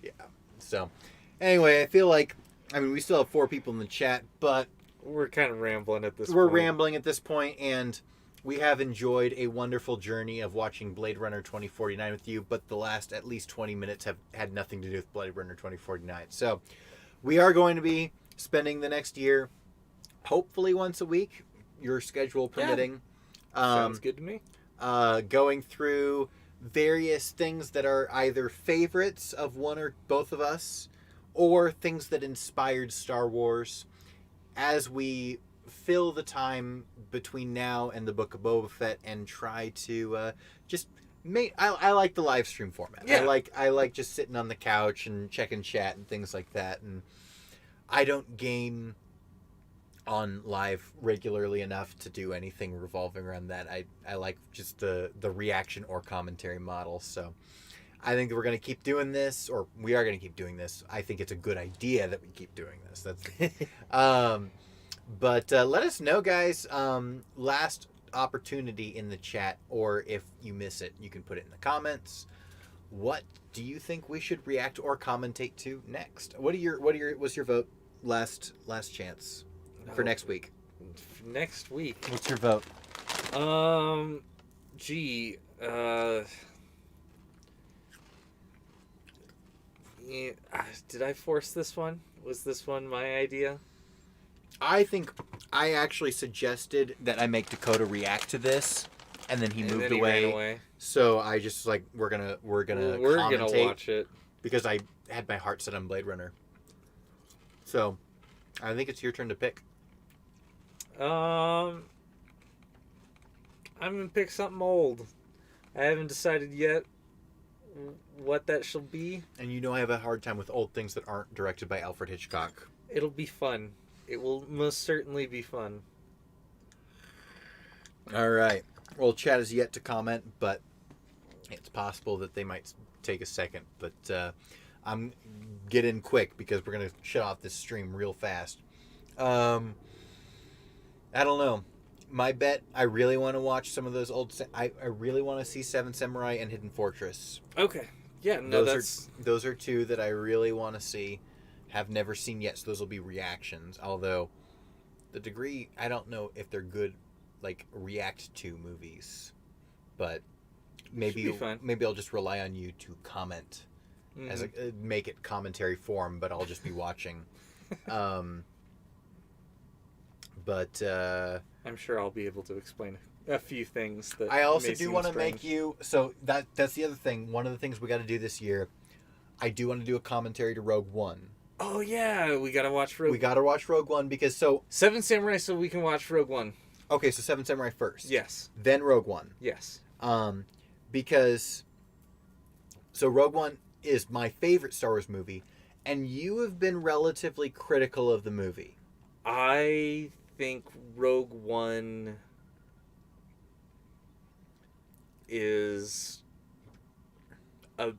Yeah. So, anyway, I feel like, we still have 4 people in the chat, but We're kind of rambling at this we're point. rambling at this point, and we have enjoyed a wonderful journey of watching Blade Runner 2049 with you, but the last at least 20 minutes have had nothing to do with Blade Runner 2049. So we are going to be spending the next year, hopefully once a week, your schedule permitting. Sounds good to me. Going through various things that are either favorites of one or both of us, or things that inspired Star Wars as we fill the time between now and the Book of Boba Fett and try to just make. I like the live stream format. Yeah. I like just sitting on the couch and checking chat and things like that. And I don't game on live regularly enough to do anything revolving around that. I like just the reaction or commentary model. So I think that we're going to keep doing this, or we are going to keep doing this. I think it's a good idea that we keep doing this. That's but let us know, guys. Last opportunity in the chat, or if you miss it, you can put it in the comments. What do you think we should react or commentate to next? What's your vote? Last chance for next week. Next week. What's your vote? Gee, yeah, did I force this one? Was this one my idea? I think I actually suggested that I make Dakota react to this, and then he And moved then he away. ran away. So I just like we're gonna We're gonna commentate watch it. because I had my heart set on Blade Runner. So I think it's your turn to pick. I'm gonna pick something old. I haven't decided yet what that shall be. And you know I have a hard time with old things that aren't directed by Alfred Hitchcock. It'll be fun. It will most certainly be fun. All right. Well, chat is yet to comment, but it's possible that they might take a second. But I'm get in quick because we're gonna shut off this stream real fast. I don't know. My bet, I really want to watch some of those old. I really want to see Seven Samurai and Hidden Fortress. Okay. Yeah. No, Those are two that I really want to see. Have never seen yet, so those will be reactions. Although, the degree, I don't know if they're good, like react to movies, but maybe Should be fun. maybe I'll just rely on you to comment as a make it commentary form, but I'll just be watching. But I'm sure I'll be able to explain a few things that I also may do seem want to strange. make you. So that's the other thing. One of the things we got to do this year. I do want to do a commentary to Rogue One. Oh yeah, we gotta watch Rogue. We got to watch Rogue One because Seven Samurai, so we can watch Rogue One. okay, so Seven Samurai first. Yes. Then Rogue One. Yes. Because so Rogue One is my favorite Star Wars movie, and you have been relatively critical of the movie. I think Rogue One is a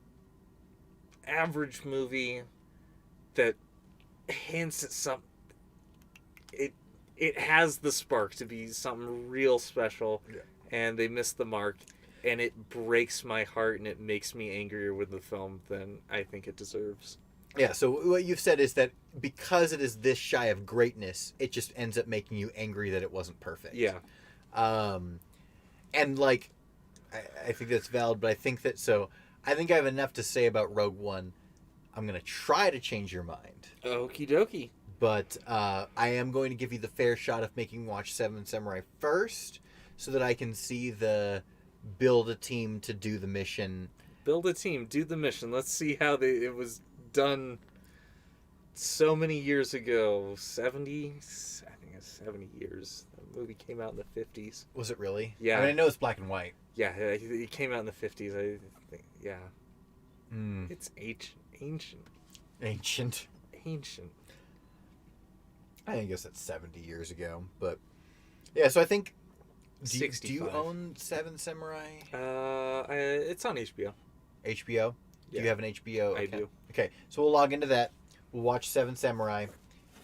average movie that hints at some. It has the spark to be something real special, Yeah. and they missed the mark, and it breaks my heart, and it makes me angrier with the film than I think it deserves. Yeah, so what you've said is that because it is this shy of greatness, it just ends up making you angry that it wasn't perfect. Yeah. And like, I think that's valid, but I think that I think I have enough to say about Rogue One. I'm gonna try to change your mind, Okie dokie. but I am going to give you the fair shot of making you watch Seven Samurai first, so that I can see the build a team to do the mission. Build a team, do the mission. Let's see how it was done so many years ago. 70? I think it's 70 years. The movie came out in the 50s. Was it really? Yeah. I mean, I know it's black and white. Yeah, it came out in the 50s. I think, yeah. Mm. It's ancient. Ancient. Ancient. I guess that's 70 years ago, but yeah. So I think. Do you 65. own Seven Samurai? It's on HBO. HBO? Do Yeah. you have an HBO? I account? do. Okay, so we'll log into that. We'll watch Seven Samurai.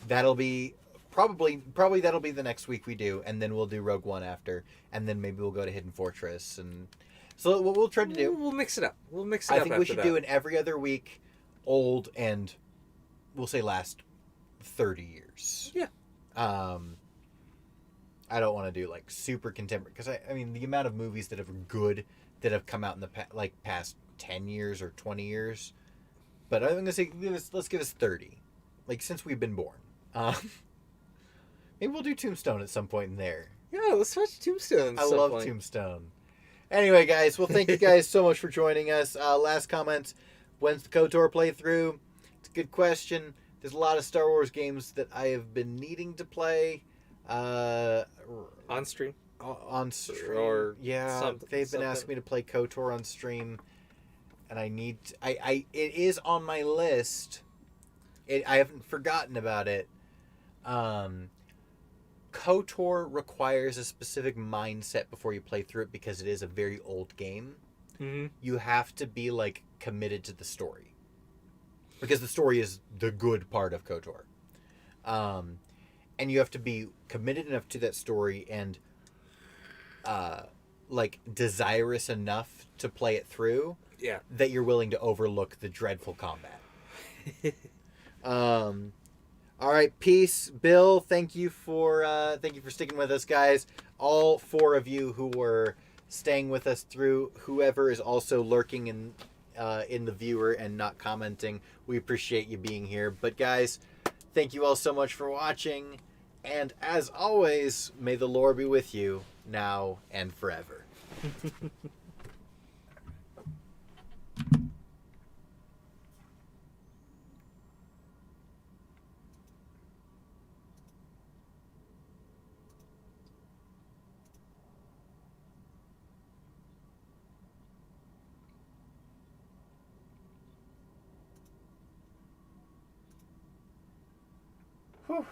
That'll be probably that'll be the next week we do, and then we'll do Rogue One after, and then maybe we'll go to Hidden Fortress, and so what we'll try to do. We'll mix it up. I think we should do an every other week, old and we'll say last 30 years. Yeah. I don't want to do like super contemporary because I mean the amount of movies that are good that have come out in the past 10 years or 20 years, but I'm gonna say let's give us 30, like since we've been born. Maybe we'll do Tombstone at some point in there. Yeah, let's watch Tombstone. I love Tombstone. Anyway, guys, well, thank you guys so much for joining us. Last comments: when's the KOTOR playthrough? It's a good question. There's a lot of Star Wars games that I have been needing to play. On stream? On stream. Or yeah, something- they've been something. asking me to play KOTOR on stream, and I need. It is on my list. I haven't forgotten about it. KOTOR requires a specific mindset before you play through it because it is a very old game. Mm-hmm. You have to be like committed to the story because the story is the good part of KOTOR. And you have to be committed enough to that story and like desirous enough to play it through Yeah. that you're willing to overlook the dreadful combat. All right, peace, Bill. Thank you for sticking with us, guys. All 4 of you who were staying with us through, whoever is also lurking in the viewer and not commenting, we appreciate you being here. But guys, thank you all so much for watching, and as always, may the lore be with you now and forever. Whew.